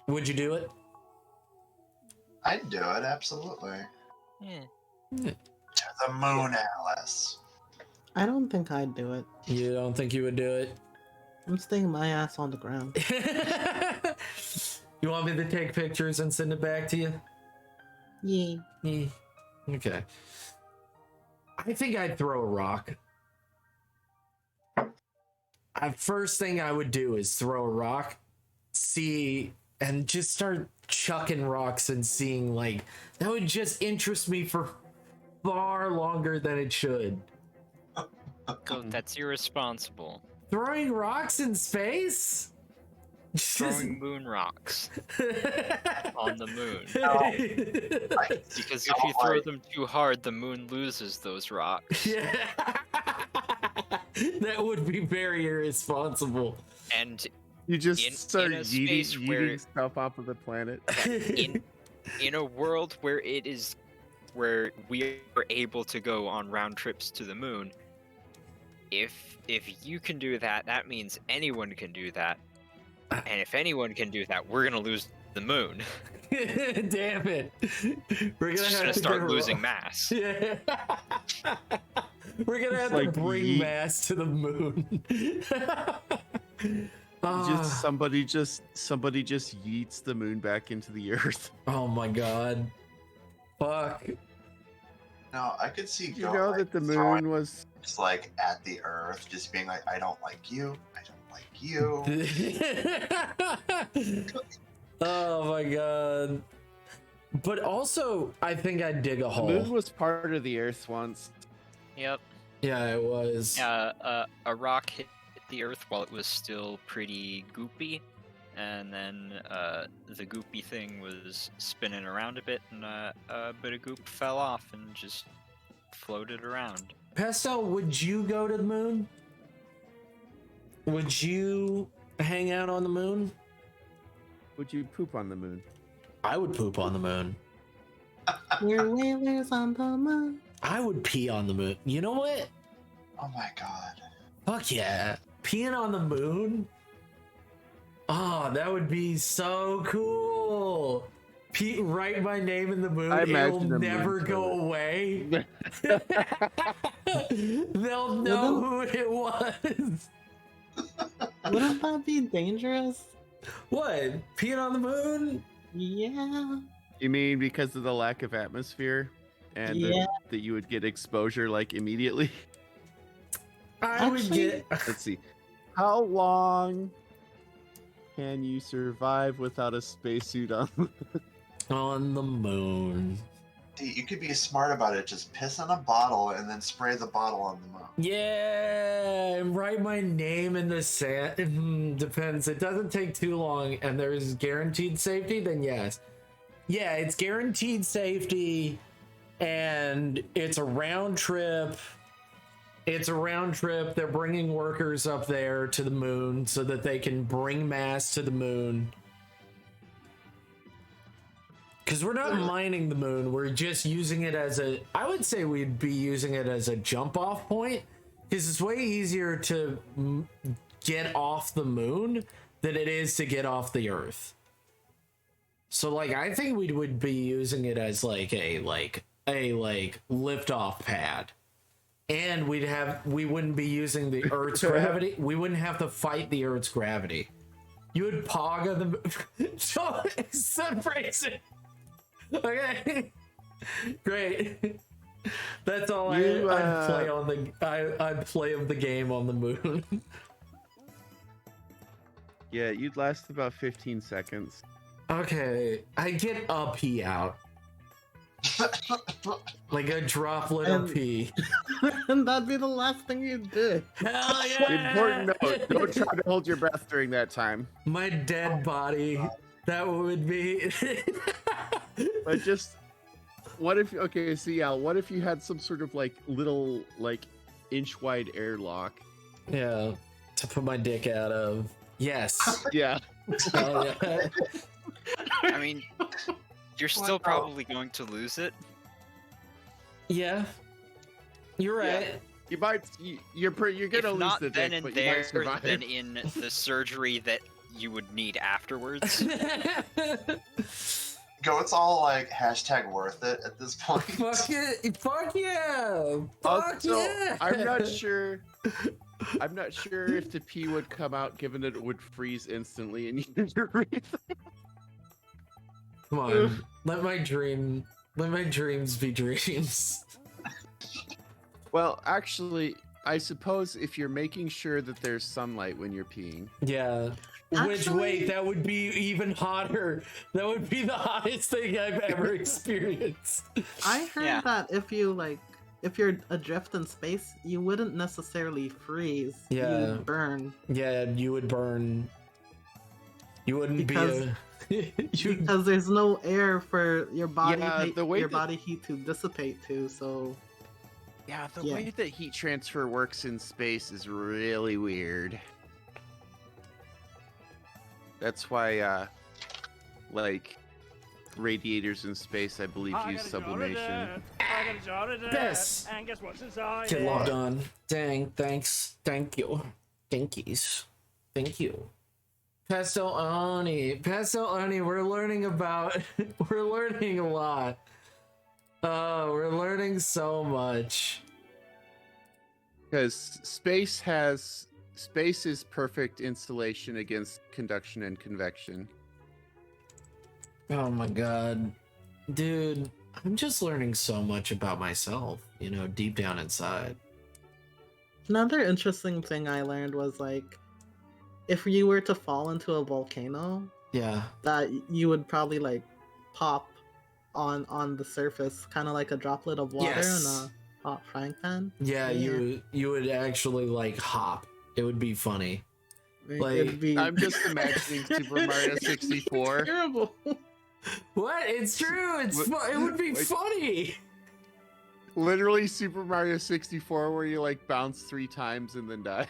[SPEAKER 1] would you do it?
[SPEAKER 6] I'd do it, absolutely.
[SPEAKER 3] Yeah.
[SPEAKER 1] Yeah.
[SPEAKER 6] To the moon, Alice.
[SPEAKER 7] I don't think I'd do it.
[SPEAKER 1] You don't think you would do it?
[SPEAKER 7] I'm staying my ass on the ground.
[SPEAKER 1] You want me to take pictures and send it back to you?
[SPEAKER 7] Yeah.
[SPEAKER 1] Yeah. Okay. I think I'd throw a rock. First thing I would do is throw a rock, see, and just start chucking rocks and seeing, like, that would just interest me for far longer than it should.
[SPEAKER 3] Goat, that's irresponsible.
[SPEAKER 1] Throwing rocks in space?
[SPEAKER 3] Throwing moon rocks on the moon. Because if you throw them too hard, the moon loses those rocks.
[SPEAKER 1] Yeah. That would be very irresponsible.
[SPEAKER 3] And
[SPEAKER 2] you just start
[SPEAKER 3] in a
[SPEAKER 2] eating
[SPEAKER 3] space where
[SPEAKER 2] stuff off of the planet.
[SPEAKER 3] in a world where we are able to go on round trips to the moon, if you can do that, that means anyone can do that. And if anyone can do that, we're gonna lose the moon.
[SPEAKER 1] Damn it! We're
[SPEAKER 3] It's just gonna start losing mass.
[SPEAKER 1] Yeah. We're gonna have to bring mass to the moon.
[SPEAKER 2] Somebody just yeets the moon back into the earth.
[SPEAKER 1] Oh my god! Fuck!
[SPEAKER 6] No, I could see.
[SPEAKER 2] You know that the moon was
[SPEAKER 6] just like at the Earth, just being like, I don't like you. I don't like you.
[SPEAKER 1] Oh my god! But also, I think I'd dig a hole.
[SPEAKER 2] The moon was part of the Earth once.
[SPEAKER 3] Yep.
[SPEAKER 1] Yeah, it was.
[SPEAKER 3] A rock hit the Earth while it was still pretty goopy, and then the goopy thing was spinning around a bit, and a bit of goop fell off and just floated around.
[SPEAKER 1] Pestel, would you go to the moon? Would you hang out on the moon?
[SPEAKER 2] Would you poop on the moon?
[SPEAKER 1] I would poop on the moon.
[SPEAKER 7] We're whalers on the moon.
[SPEAKER 1] I would pee on the moon. You know what?
[SPEAKER 6] Oh my god.
[SPEAKER 1] Fuck yeah. Peeing on the moon? Oh, that would be so cool. Write my name in the moon. It'll never go away. They'll know who it was.
[SPEAKER 7] Wouldn't that be dangerous?
[SPEAKER 1] What? Peeing on the moon?
[SPEAKER 7] Yeah.
[SPEAKER 2] You mean because of the lack of atmosphere, and that you would get exposure like immediately?
[SPEAKER 1] I would get.
[SPEAKER 2] Let's see. How long can you survive without a spacesuit on?
[SPEAKER 1] On the moon.
[SPEAKER 6] Dude, you could be smart about it. Just piss in a bottle and then spray the bottle on the moon.
[SPEAKER 1] Yeah, and write my name in the sand. Depends. It doesn't take too long, and there's guaranteed safety. Then yes, yeah, it's guaranteed safety, and it's a round trip. It's a round trip. They're bringing workers up there to the moon so that they can bring mass to the moon. Because we're not mining the moon, we're just using it as a... I would say we'd be using it as a jump-off point, because it's way easier to get off the moon than it is to get off the Earth. So, like, I think we would be using it as, like, a lift-off pad. And we wouldn't be using the Earth's gravity. We wouldn't have to fight the Earth's gravity. You would pog on the... So, phrase it. Okay, great. That's all I'd play on the. I'd play of the game on the moon.
[SPEAKER 2] Yeah, you'd last about 15 seconds.
[SPEAKER 1] Okay, I get a pee out, like a droplet of pee,
[SPEAKER 7] and that'd be the last thing you did.
[SPEAKER 1] Hell yeah!
[SPEAKER 2] Important note: don't try to hold your breath during that time.
[SPEAKER 1] My dead body. That would be.
[SPEAKER 2] But just, what if? Okay, so yeah, what if you had some sort of like little inch wide airlock?
[SPEAKER 1] Yeah, to put my dick out of. Yes.
[SPEAKER 2] Yeah.
[SPEAKER 1] Oh, yeah.
[SPEAKER 3] I mean, you're still probably going to lose it.
[SPEAKER 1] Yeah. You're right.
[SPEAKER 2] Yeah. You might. You're gonna lose the
[SPEAKER 3] then
[SPEAKER 2] dick,
[SPEAKER 3] and
[SPEAKER 2] but
[SPEAKER 3] there,
[SPEAKER 2] you might survive.
[SPEAKER 3] then in the surgery that you would need afterwards.
[SPEAKER 6] Go, it's all like hashtag worth it at this point.
[SPEAKER 1] Fuck it! Fuck yeah! Fuck
[SPEAKER 2] Also,
[SPEAKER 1] yeah!
[SPEAKER 2] I'm not sure. I'm not sure if the pee would come out, given that it would freeze instantly and you need to breathe.
[SPEAKER 1] Come on, let my dreams be dreams.
[SPEAKER 2] Well, actually, I suppose if you're making sure that there's sunlight when you're peeing.
[SPEAKER 1] Yeah. Which, wait, that would be even hotter. That would be the hottest thing I've ever experienced.
[SPEAKER 7] I heard that if you're adrift in space, you wouldn't necessarily freeze.
[SPEAKER 1] Yeah.
[SPEAKER 7] You'd burn.
[SPEAKER 1] Yeah, you would burn. You wouldn't
[SPEAKER 7] because there's no air for your body
[SPEAKER 2] body
[SPEAKER 7] body heat to dissipate to, so
[SPEAKER 2] yeah, the way that heat transfer works in space is really weird. That's why radiators in space, I believe, use sublimation.
[SPEAKER 1] Yes.
[SPEAKER 12] And guess what's inside?
[SPEAKER 1] Get logged on. Dang, thanks. Thank you. Thankies. Thank you. Pastel Oni, we're learning we're learning a lot. Oh, we're learning so much.
[SPEAKER 2] Because space is perfect insulation against conduction and convection.
[SPEAKER 1] Oh my god. Dude, I'm just learning so much about myself, deep down inside.
[SPEAKER 7] Another interesting thing I learned was if you were to fall into a volcano, that you would probably pop on the surface, kind of like a droplet of water in a hot frying pan.
[SPEAKER 1] Yeah, you would actually hop. It would be funny. Like,
[SPEAKER 7] It'd be
[SPEAKER 2] I'm just imagining Super Mario 64.
[SPEAKER 7] terrible.
[SPEAKER 1] what? It's true. It would be
[SPEAKER 2] Like-
[SPEAKER 1] funny.
[SPEAKER 2] Literally Super Mario 64 where you like bounce 3 times and then die.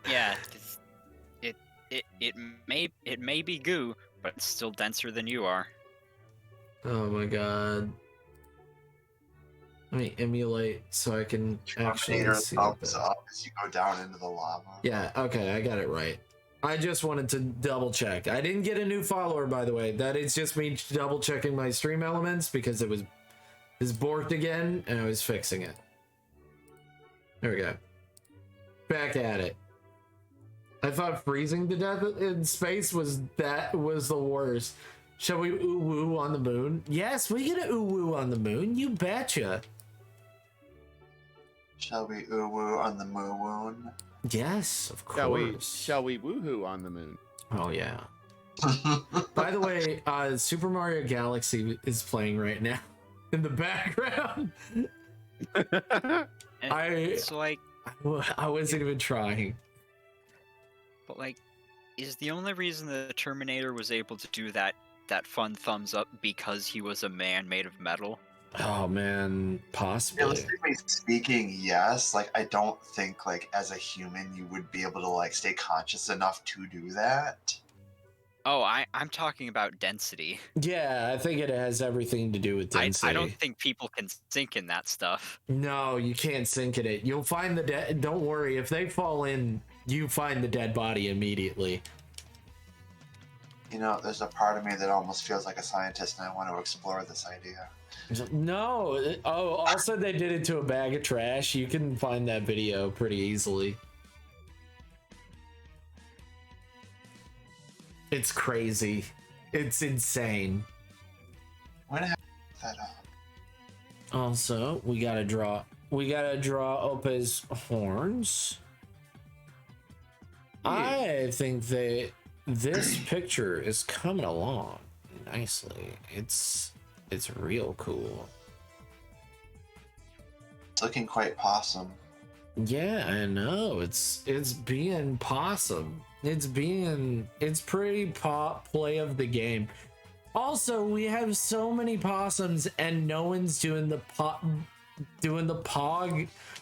[SPEAKER 3] Yeah, 'cause it may be goo, but it's still denser than you are.
[SPEAKER 1] Oh my god. Let me emulate so I can actually
[SPEAKER 6] Terminator
[SPEAKER 1] see
[SPEAKER 6] thumbs
[SPEAKER 1] that.
[SPEAKER 6] up as you go down into the lava.
[SPEAKER 1] Yeah, okay, I got it right. I just wanted to double check. I didn't get a new follower, by the way. That is just me double checking my stream elements because it was borked again and I was fixing it. There we go. Back at it. I thought freezing to death in space was the worst. Shall we ooh woo on the moon? Yes, we get a ooh woo on the moon. You betcha.
[SPEAKER 6] Shall we ooh woo on the moon?
[SPEAKER 1] Yes, of course.
[SPEAKER 2] Shall we woohoo on the moon?
[SPEAKER 1] Oh yeah. By the way, Super Mario Galaxy is playing right now in the background.
[SPEAKER 3] And
[SPEAKER 1] I
[SPEAKER 3] it's like,
[SPEAKER 1] wasn't even trying.
[SPEAKER 3] but like, is the only reason the Terminator was able to do that fun thumbs up because he was a man made of metal?
[SPEAKER 1] Oh man, possibly.
[SPEAKER 6] Realistically speaking, yes. Like, I don't think, like, as a human, you would be able to, like, stay conscious enough to do that.
[SPEAKER 3] Oh, I'm talking about density.
[SPEAKER 1] Yeah, I think it has everything to do with density.
[SPEAKER 3] I don't think people can sink in that stuff.
[SPEAKER 1] No, you can't sink in it. You'll find the dead. Don't worry, if they fall in, you find the dead body immediately.
[SPEAKER 6] You know, there's a part of me that almost feels like a scientist, and I want to explore this idea.
[SPEAKER 1] No. Oh, also they did it to a bag of trash. You can find that video pretty easily. It's crazy. It's insane.
[SPEAKER 6] I'm gonna have to look that up.
[SPEAKER 1] Also, we gotta draw Oppa's horns. I think that this picture is coming along nicely. It's real cool.
[SPEAKER 6] It's looking quite possum.
[SPEAKER 1] Yeah, I know. It's being possum. It's pretty pop play of the game. Also, we have so many possums and no one's doing the pog.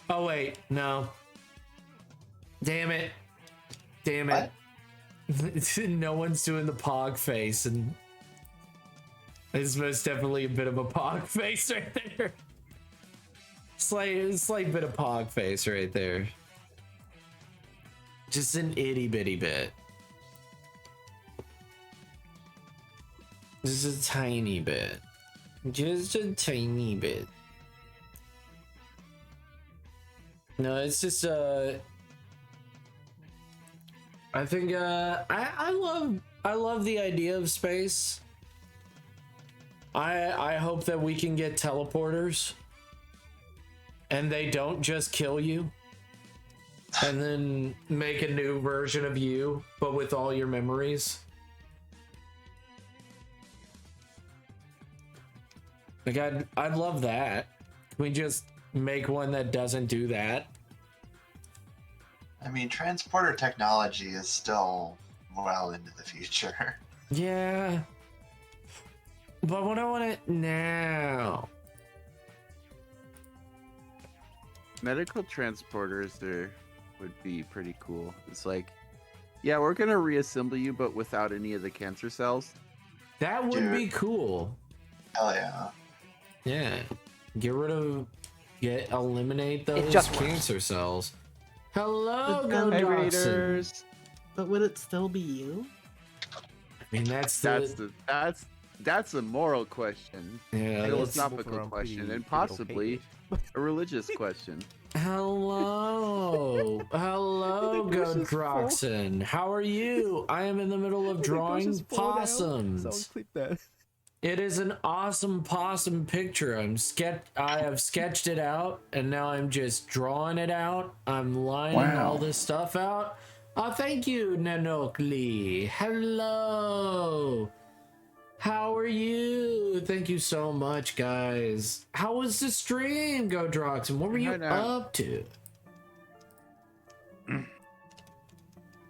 [SPEAKER 1] Oh wait, no. Damn it. No one's doing the pog face, and it's most definitely a bit of a pog face right there. Slight bit of pog face right there. Just an itty bitty bit. Just a tiny bit. Just a tiny bit. No, it's just I think I love the idea of space. I hope that we can get teleporters and they don't just kill you and then make a new version of you but with all your memories. Like I'd love that. Can we just make one that doesn't do that?
[SPEAKER 6] I mean, transporter technology is still well into the future.
[SPEAKER 1] Yeah. But what I want it now.
[SPEAKER 2] Medical transporters would be pretty cool. It's like, yeah, we're gonna reassemble you, but without any of the cancer cells.
[SPEAKER 1] That would be cool.
[SPEAKER 6] Hell yeah.
[SPEAKER 1] Yeah. Eliminate those
[SPEAKER 12] just
[SPEAKER 1] cancer cells. Hello,
[SPEAKER 7] But
[SPEAKER 1] Go
[SPEAKER 7] then-
[SPEAKER 1] Dachshund.
[SPEAKER 7] But would it still be you?
[SPEAKER 1] I mean, that's
[SPEAKER 2] a moral question,
[SPEAKER 1] yeah.
[SPEAKER 2] a
[SPEAKER 1] That's,
[SPEAKER 2] philosophical question, and possibly a religious question.
[SPEAKER 1] hello, Go Dachshund. How are you? I am in the middle of drawing possums. It is an awesome possum picture. I have sketched it out, and now I'm just drawing it out. I'm lining all this stuff out. Oh, thank you, Nanokli. Hello. How are you? Thank you so much, guys. How was the stream, Godrox? And what were you up to?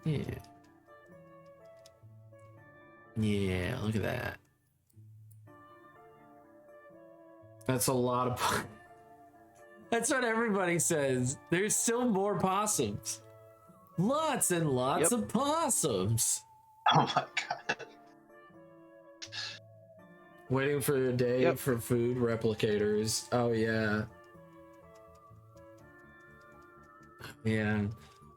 [SPEAKER 1] Yeah. Yeah, look at that. That's a lot of. That's what everybody says. There's still more possums. Lots and lots of possums.
[SPEAKER 6] Oh my god.
[SPEAKER 1] Waiting for a day for food replicators. Oh yeah. Yeah.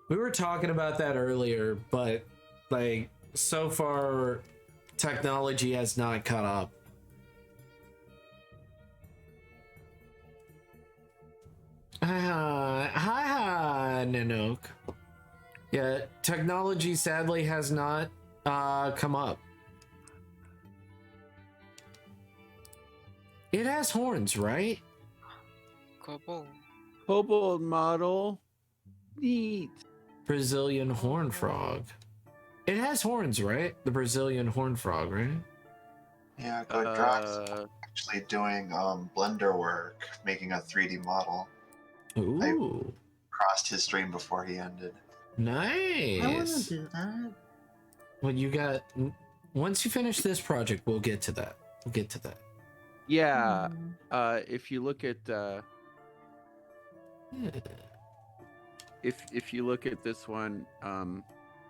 [SPEAKER 1] We were talking about that earlier, but like so far technology has not caught up. Hi, Nanook. Yeah, technology sadly has not come up. It has horns, right?
[SPEAKER 2] Kobold model. Neat.
[SPEAKER 1] Brazilian horn frog. It has horns, right? The Brazilian horn frog, right?
[SPEAKER 6] Yeah, good Drox actually doing Blender work, making a 3D model.
[SPEAKER 1] Ooh.
[SPEAKER 6] I crossed his stream before he ended.
[SPEAKER 1] Nice.
[SPEAKER 7] I want to do that.
[SPEAKER 1] Well, you got. Once you finish this project, we'll get to that. We'll get to that.
[SPEAKER 2] Yeah. If you look at if you look at this one,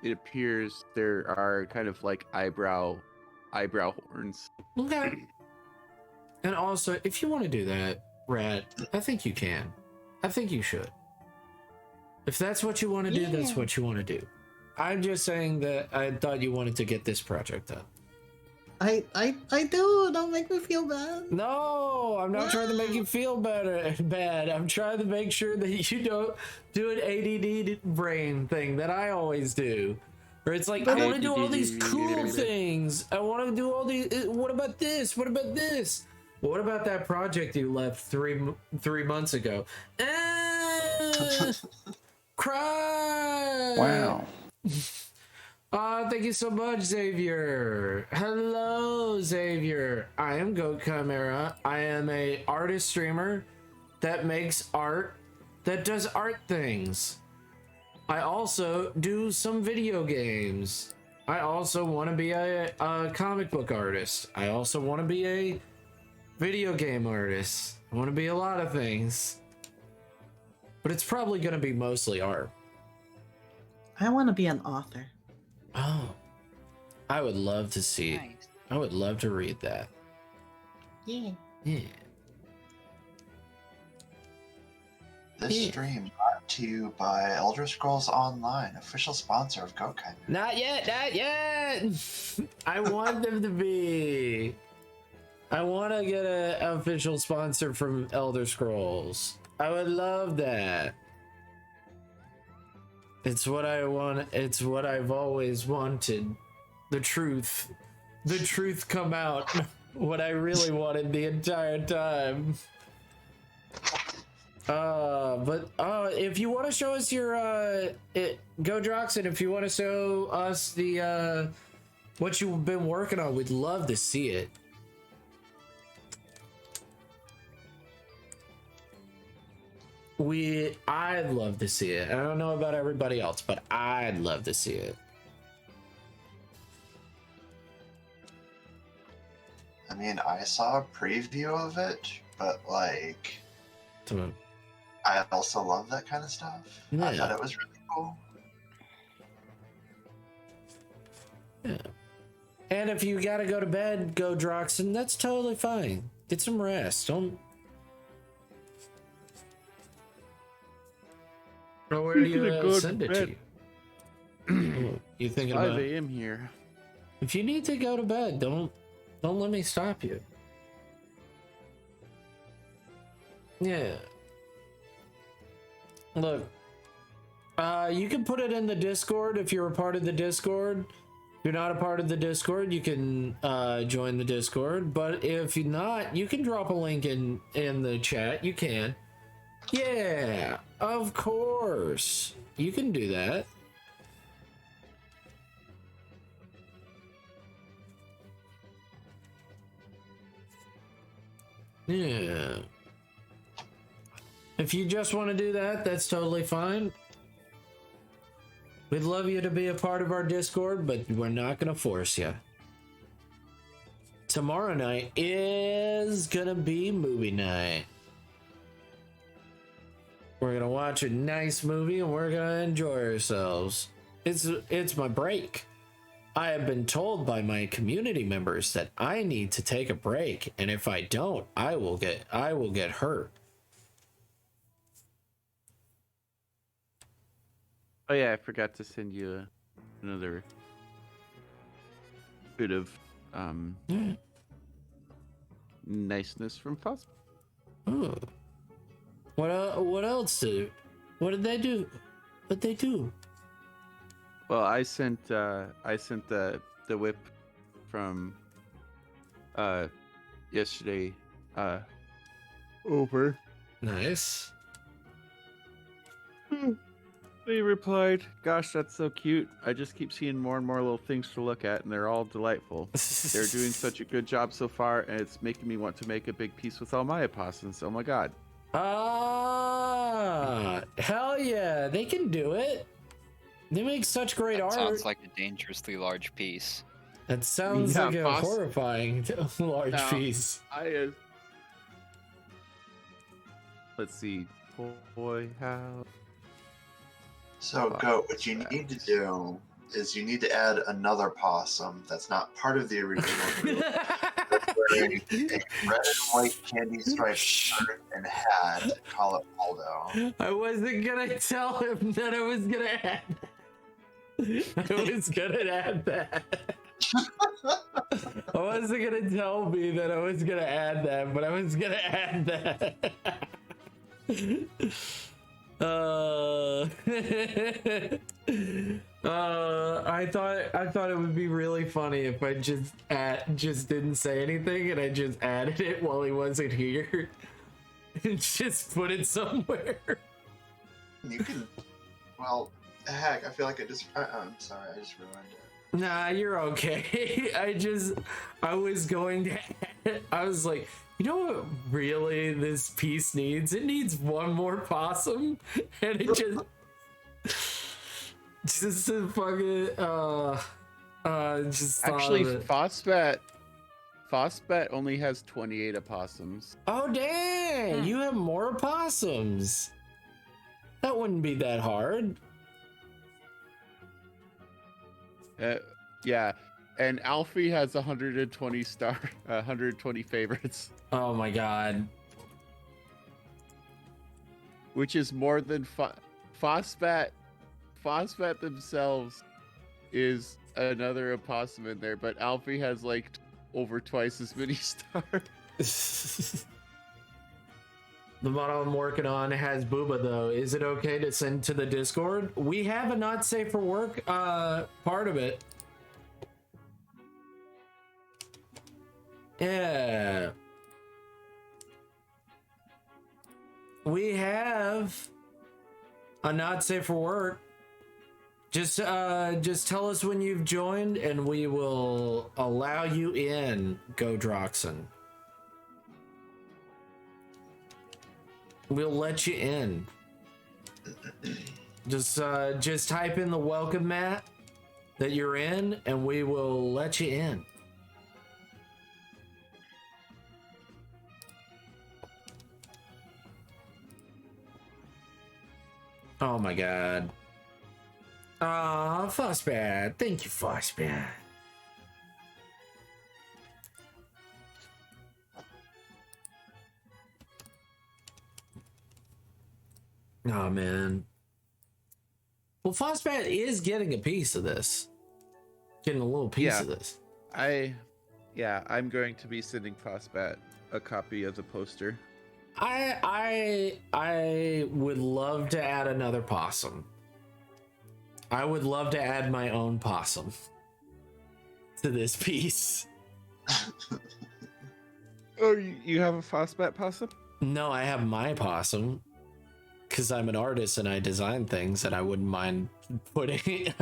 [SPEAKER 2] it appears there are kind of like eyebrow horns.
[SPEAKER 1] Okay. And also, if you want to do that, Rat, I think you can. I think you should. If that's what you want to do, that's what you want to do. I'm just saying that I thought you wanted to get this project done.
[SPEAKER 7] I do. Don't make me feel bad.
[SPEAKER 1] No, I'm not trying to make you feel bad. I'm trying to make sure that you don't do an ADD brain thing that I always do. Or it's like, I want to do all these cool things. I want to do all these. What about this? What about this? What about that project you left three months ago? Cry.
[SPEAKER 11] Wow.
[SPEAKER 1] Thank you so much, Xavier. Hello, Xavier. I am Goat Chimera. I am a artist streamer that makes art, that does art things. I also do some video games. I also want to be a comic book artist. I also want to be a video game artist. I want to be a lot of things. But it's probably going to be mostly art.
[SPEAKER 7] I want to be an author.
[SPEAKER 1] Oh, I would love to see it. I would love to read that.
[SPEAKER 7] Yeah.
[SPEAKER 1] Yeah.
[SPEAKER 6] This stream brought to you by Elder Scrolls Online, official sponsor of Goat Chimera.
[SPEAKER 1] Not yet, not yet. I want them to be. I want to get an official sponsor from Elder Scrolls. I would love that. It's what I want. It's what I've always wanted. The truth come out. What I really wanted the entire time. But if you want to show us your Go Droxen, if you want to show us the what you've been working on, we'd love to see it. I'd love to see it. I don't know about everybody else, but I'd love to see it.
[SPEAKER 6] I mean, I saw a preview of it, but like, I also love that kind of stuff.
[SPEAKER 1] Yeah.
[SPEAKER 6] I thought it was really cool.
[SPEAKER 1] Yeah. And if you gotta go to bed, Go Droxen, that's totally fine. Get some rest. Don't. Or where do you send it to you? You thinking about
[SPEAKER 2] 5 a.m. here.
[SPEAKER 1] If you need to go to bed, don't let me stop you. Yeah. Look, you can put it in the Discord if you're a part of the Discord. If you're not a part of the Discord, you can join the Discord. But if you're not, you can drop a link in the chat. You can. Yeah, of course. You can do that. Yeah. If you just want to do that, that's totally fine. We'd love you to be a part of our Discord, but we're not gonna force you. Tomorrow night is gonna be movie night. We're gonna watch a nice movie and we're gonna enjoy ourselves. It's my break. I have been told by my community members that I need to take a break, and if I don't, I will get hurt.
[SPEAKER 2] Oh yeah, I forgot to send you another bit of niceness from Foss.
[SPEAKER 1] Oh. What else did? What did they do? What'd they do?
[SPEAKER 2] Well, I sent the whip from yesterday over.
[SPEAKER 1] Nice.
[SPEAKER 2] They replied, "Gosh, that's so cute. I just keep seeing more and more little things to look at, and they're all delightful. They're doing such a good job so far, and it's making me want to make a big piece with all my opossums. Oh my god."
[SPEAKER 1] Ah, hell yeah, they can do it. They make such great art.
[SPEAKER 3] Sounds like a dangerously large piece.
[SPEAKER 1] That sounds like a horrifying large piece.
[SPEAKER 2] Let's see. Boy, how...
[SPEAKER 6] So, Goat, what you need to do is you need to add another possum that's not part of the original group. That's wearing a red and white candy striped shirt and hat. Call it Waldo.
[SPEAKER 1] I wasn't gonna tell him that I was gonna add that. I was gonna add that. I wasn't gonna tell me that I was gonna add that, but I was gonna add that. I thought it would be really funny if I just didn't say anything and I just added it while he wasn't here and just put it somewhere.
[SPEAKER 6] You can. Well, heck, I feel like I'm sorry, I just ruined it.
[SPEAKER 1] Nah, you're okay. I was going to. I was like, you know what really this piece needs? It needs one more possum, and it just a fucking just
[SPEAKER 2] Actually,
[SPEAKER 1] Phosbat
[SPEAKER 2] only has 28 opossums.
[SPEAKER 1] Oh dang! You have more opossums. That wouldn't be that hard.
[SPEAKER 2] Yeah, and Alfie has 120 favorites.
[SPEAKER 1] Oh my god.
[SPEAKER 2] Which is more than Phosbat. Phosbat themselves is another opossum in there, but Alfie has like over twice as many stars.
[SPEAKER 1] The model I'm working on has Booba though. Is it okay to send to the Discord? We have a not safe for work part of it. Yeah. We have a not safe for work. Just tell us when you've joined and we will allow you in, Go Droxen. We'll let you in. Just type in the welcome mat that you're in and we will let you in. Oh my god. Aw, Fussbat. Thank you, Fussbat. Oh man. Well, Fussbat is getting a piece of this. Getting a little piece of this.
[SPEAKER 2] I'm going to be sending Phosbat a copy of the poster.
[SPEAKER 1] I would love to add another possum. I would love to add my own possum to this piece.
[SPEAKER 2] Oh, you have a Phosbat possum?
[SPEAKER 1] No, I have my possum. Because I'm an artist and I design things, and I wouldn't mind putting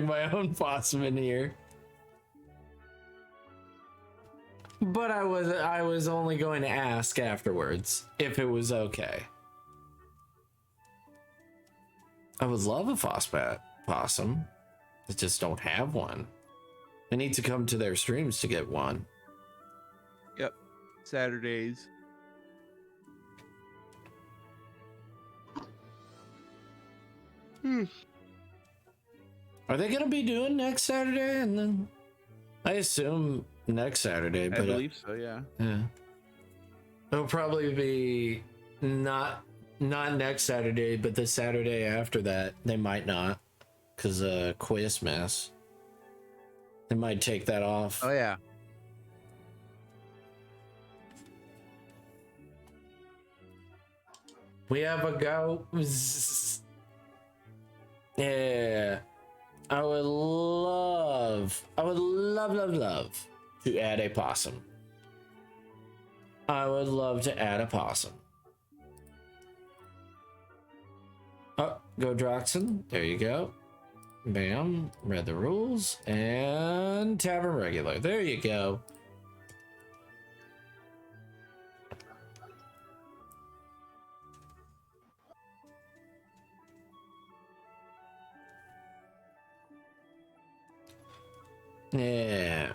[SPEAKER 1] my own possum in here. But I was only going to ask afterwards if it was okay. I would love a Fosbat possum. I just don't have one. I need to come to their streams to get one.
[SPEAKER 2] Yep. Saturdays.
[SPEAKER 1] Are they gonna be doing next Saturday? And then I assume next Saturday,
[SPEAKER 2] I
[SPEAKER 1] but
[SPEAKER 2] believe so, yeah.
[SPEAKER 1] yeah, it'll probably be not next Saturday, but the Saturday after that. They might not, cause Quizmas. They might take that off.
[SPEAKER 2] Oh yeah.
[SPEAKER 1] We have a go. Yeah. I would love to add a possum. I would love to add a possum. Oh, go Droxen. There you go. Bam. Read the rules. And Tavern Regular. There you go. Yeah.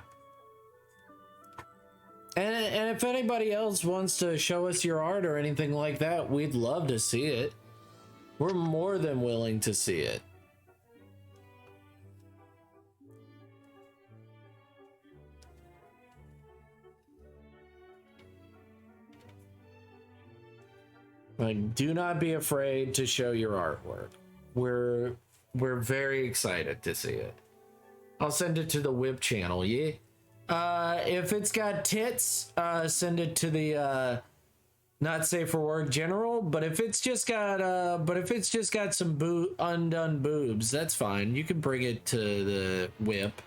[SPEAKER 1] And if anybody else wants to show us your art or anything like that, we'd love to see it. We're more than willing to see it. Like, do not be afraid to show your artwork. We're very excited to see it. I'll send it to the Whip channel, yeah? If it's got tits, send it to the not safe for work general, but if it's just got some undone boobs, that's fine. You can bring it to the Whip.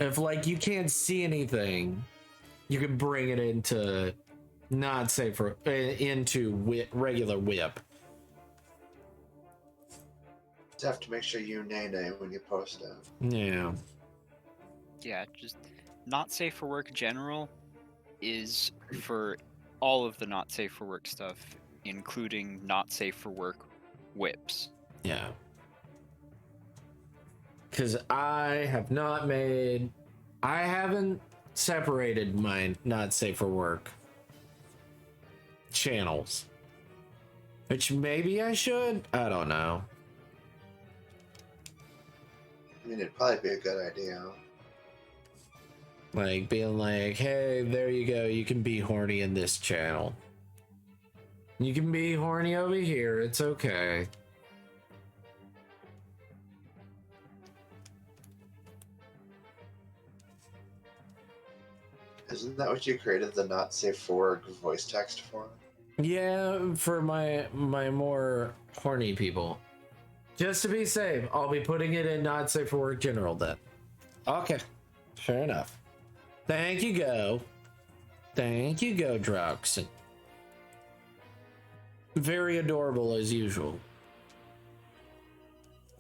[SPEAKER 1] If like you can't see anything, you can bring it into not safe for regular Whip.
[SPEAKER 6] Just have to make sure you nay when you post it.
[SPEAKER 1] Yeah.
[SPEAKER 12] Yeah, just not safe for work general is for all of the not safe for work stuff, including not safe for work whips.
[SPEAKER 1] Yeah. Because I haven't separated my not safe for work channels. Which maybe I should. I don't know.
[SPEAKER 6] I mean, it'd probably be a good idea.
[SPEAKER 1] Like being like, hey, there you go. You can be horny in this channel. You can be horny over here. It's okay.
[SPEAKER 6] Isn't that what you created the not safe for work voice text for?
[SPEAKER 1] Yeah, for my more horny people. Just to be safe, I'll be putting it in not safe for work general then. Okay. Fair enough. Thank you, Go. Thank you, Go Droxen. Very adorable as usual.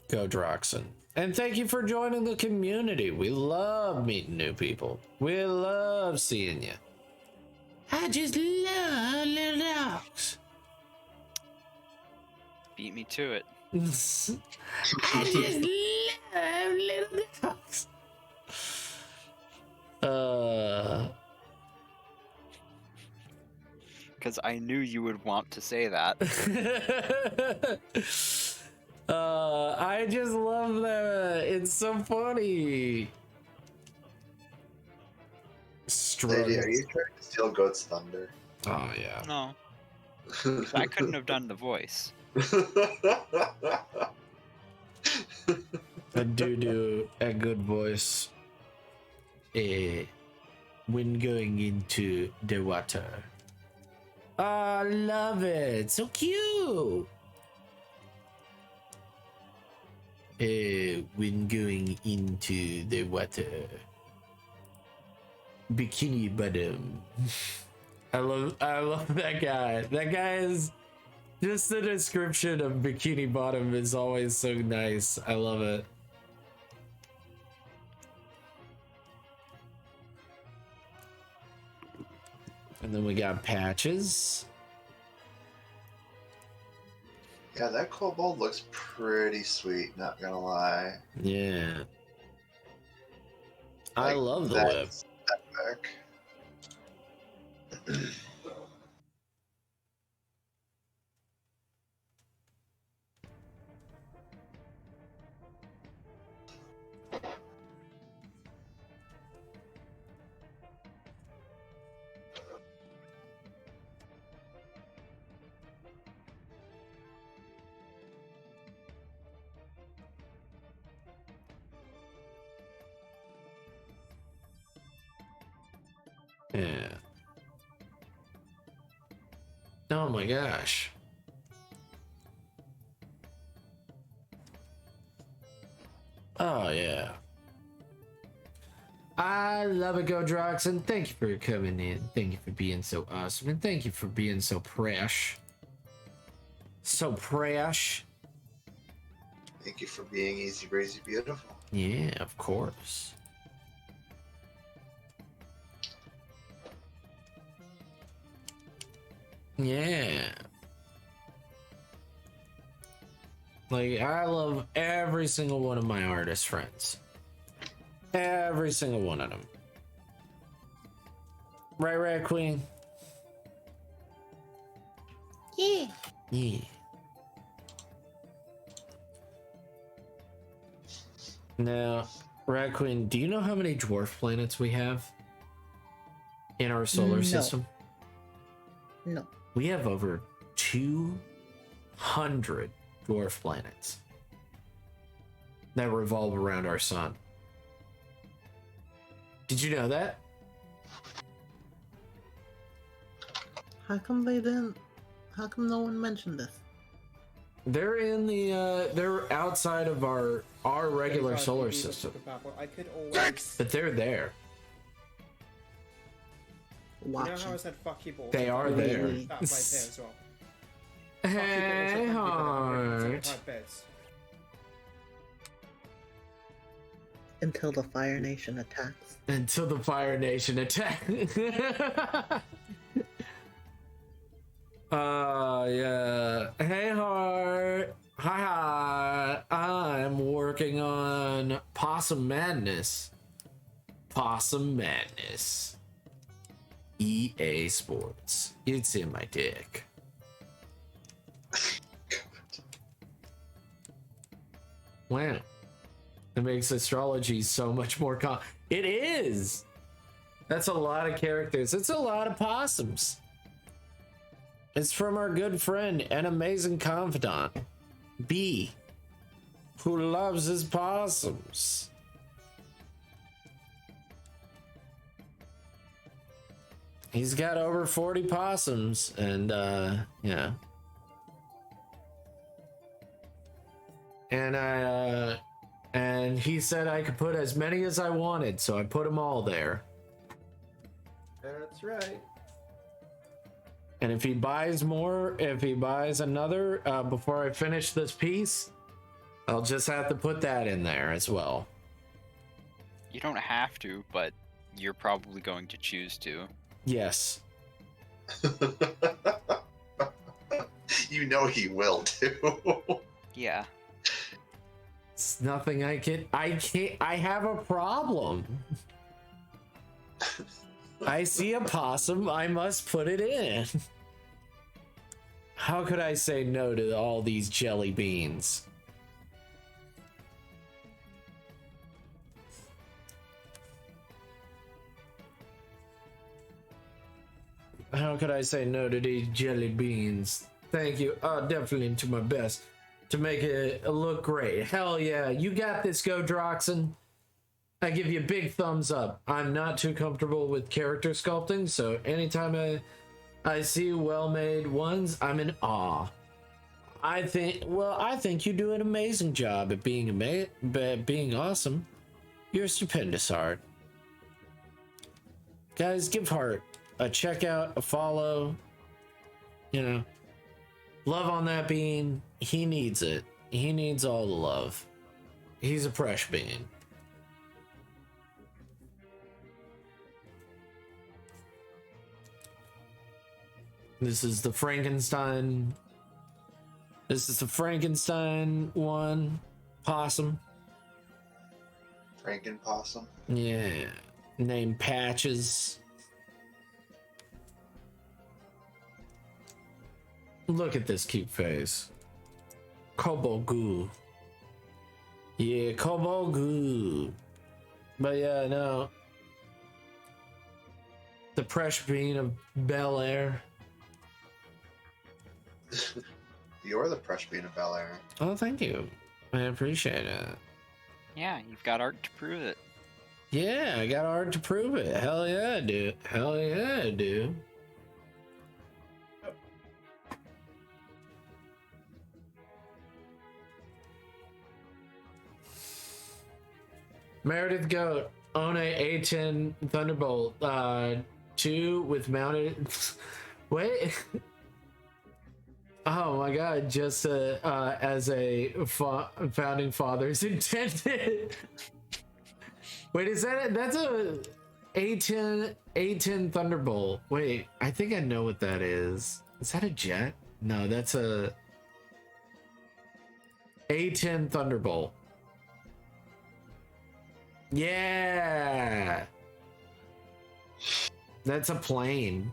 [SPEAKER 1] Go Droxen. And thank you for joining the community. We love meeting new people. We love seeing you. I just love little dogs.
[SPEAKER 12] Beat me to it.
[SPEAKER 1] I just love little dogs.
[SPEAKER 12] Because I knew you would want to say that.
[SPEAKER 1] I just love that. It's so funny.
[SPEAKER 6] Lady, are you trying to steal Goat's thunder?
[SPEAKER 1] Oh, yeah.
[SPEAKER 12] No. I couldn't have done the voice.
[SPEAKER 1] I do a good voice when going into the water. I love it. So cute. When going into the water. Bikini bottom. I love that guy. That guy is just the description of Bikini Bottom is always so nice. I love it. And then we got Patches.
[SPEAKER 6] Yeah, that kobold looks pretty sweet, not gonna lie.
[SPEAKER 1] Yeah. I
[SPEAKER 6] Like,
[SPEAKER 1] love the whip.
[SPEAKER 6] that's epic.
[SPEAKER 1] Yeah. Oh my gosh. Oh yeah. I love it, Godrox, and thank you for coming in. Thank you for being so awesome, and thank you for being so fresh. So fresh.
[SPEAKER 6] Thank you for being easy breezy beautiful.
[SPEAKER 1] Yeah, of course. Yeah. Like, I love every single one of my artist friends. Every single one of them. Right, Rat Queen?
[SPEAKER 7] Yeah.
[SPEAKER 1] Yeah. Now, Rat Queen, do you know how many dwarf planets we have in our solar
[SPEAKER 7] No.
[SPEAKER 1] system?
[SPEAKER 7] No.
[SPEAKER 1] We have over 200 dwarf planets that revolve around our sun. Did you know that?
[SPEAKER 7] How come no one mentioned this?
[SPEAKER 1] They're in the they're outside of our regular solar system.
[SPEAKER 10] I could always.
[SPEAKER 1] But they're there.
[SPEAKER 10] You know how I said fuck you, balls?
[SPEAKER 1] They are there.
[SPEAKER 10] That right there as well.
[SPEAKER 1] Hey, heart.
[SPEAKER 7] Until the Fire Nation attacks.
[SPEAKER 1] Until the Fire Nation attack. Yeah. Hey, heart. Hi. I'm working on Possum Madness. Possum Madness. EA Sports. It's in my dick. Wow. It makes astrology so much more It is! That's a lot of characters. It's a lot of possums. It's from our good friend and amazing confidant, B, who loves his possums. He's got over 40 possums, and yeah. And he said I could put as many as I wanted, so I put them all there.
[SPEAKER 2] That's right.
[SPEAKER 1] And if he buys more, if he buys another before I finish this piece, I'll just have to put that in there as well.
[SPEAKER 12] You don't have to, but you're probably going to choose to.
[SPEAKER 1] Yes.
[SPEAKER 6] You know he will too.
[SPEAKER 12] Yeah.
[SPEAKER 1] It's nothing I can't. I have a problem. I see a possum, I must put it in. How could I say no to all these jelly beans? How could I say no to these jelly beans? Thank you. I'll definitely do my best to make it look great. Hell yeah, you got this, Godroxen. I give you a big thumbs up. I'm not too comfortable with character sculpting, so anytime I see well-made ones, I'm in awe. I think you do an amazing job at being awesome. You're stupendous, Heart. Guys, give Heart a check out, a follow. You know, love on that bean. He needs it. He needs all the love. He's a fresh bean. This is the Frankenstein This is the Frankenstein one. Possum.
[SPEAKER 6] Franken possum.
[SPEAKER 1] Yeah. Name Patches. Look at this cute face. Kobo goo. Yeah, Kobo goo. But yeah, no. The Fresh Bean of Bel Air.
[SPEAKER 6] You're the Fresh Bean of Bel Air.
[SPEAKER 1] Oh, thank you. I appreciate it.
[SPEAKER 12] Yeah, you've got art to prove it.
[SPEAKER 1] Yeah, I got art to prove it. Hell yeah, I do. Hell yeah, I do. Meredith Goat, own a A10 Thunderbolt 2 with mounted. Wait. Oh my god, just as a founding fathers intended. Wait, is that that's a A10 Thunderbolt? Wait, I think I know what that is. Is that a jet? No, that's a A10 Thunderbolt. Yeah. That's a plane.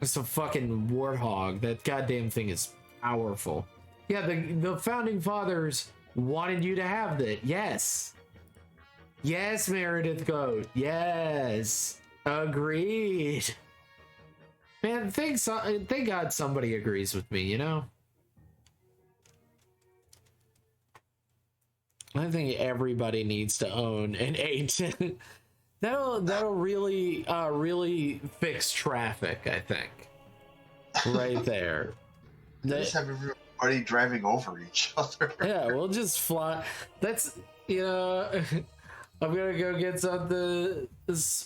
[SPEAKER 1] It's a fucking warthog. That goddamn thing is powerful. Yeah, the founding fathers wanted you to have that. Yes. Yes, Meredith Goat. Yes. Agreed. Man, thank God somebody agrees with me, you know? I think everybody needs to own an A10. That'll really really fix traffic, I think. Right there.
[SPEAKER 6] Just have everybody driving over each other.
[SPEAKER 1] Yeah, we'll just fly. That's, you know, I'm gonna go get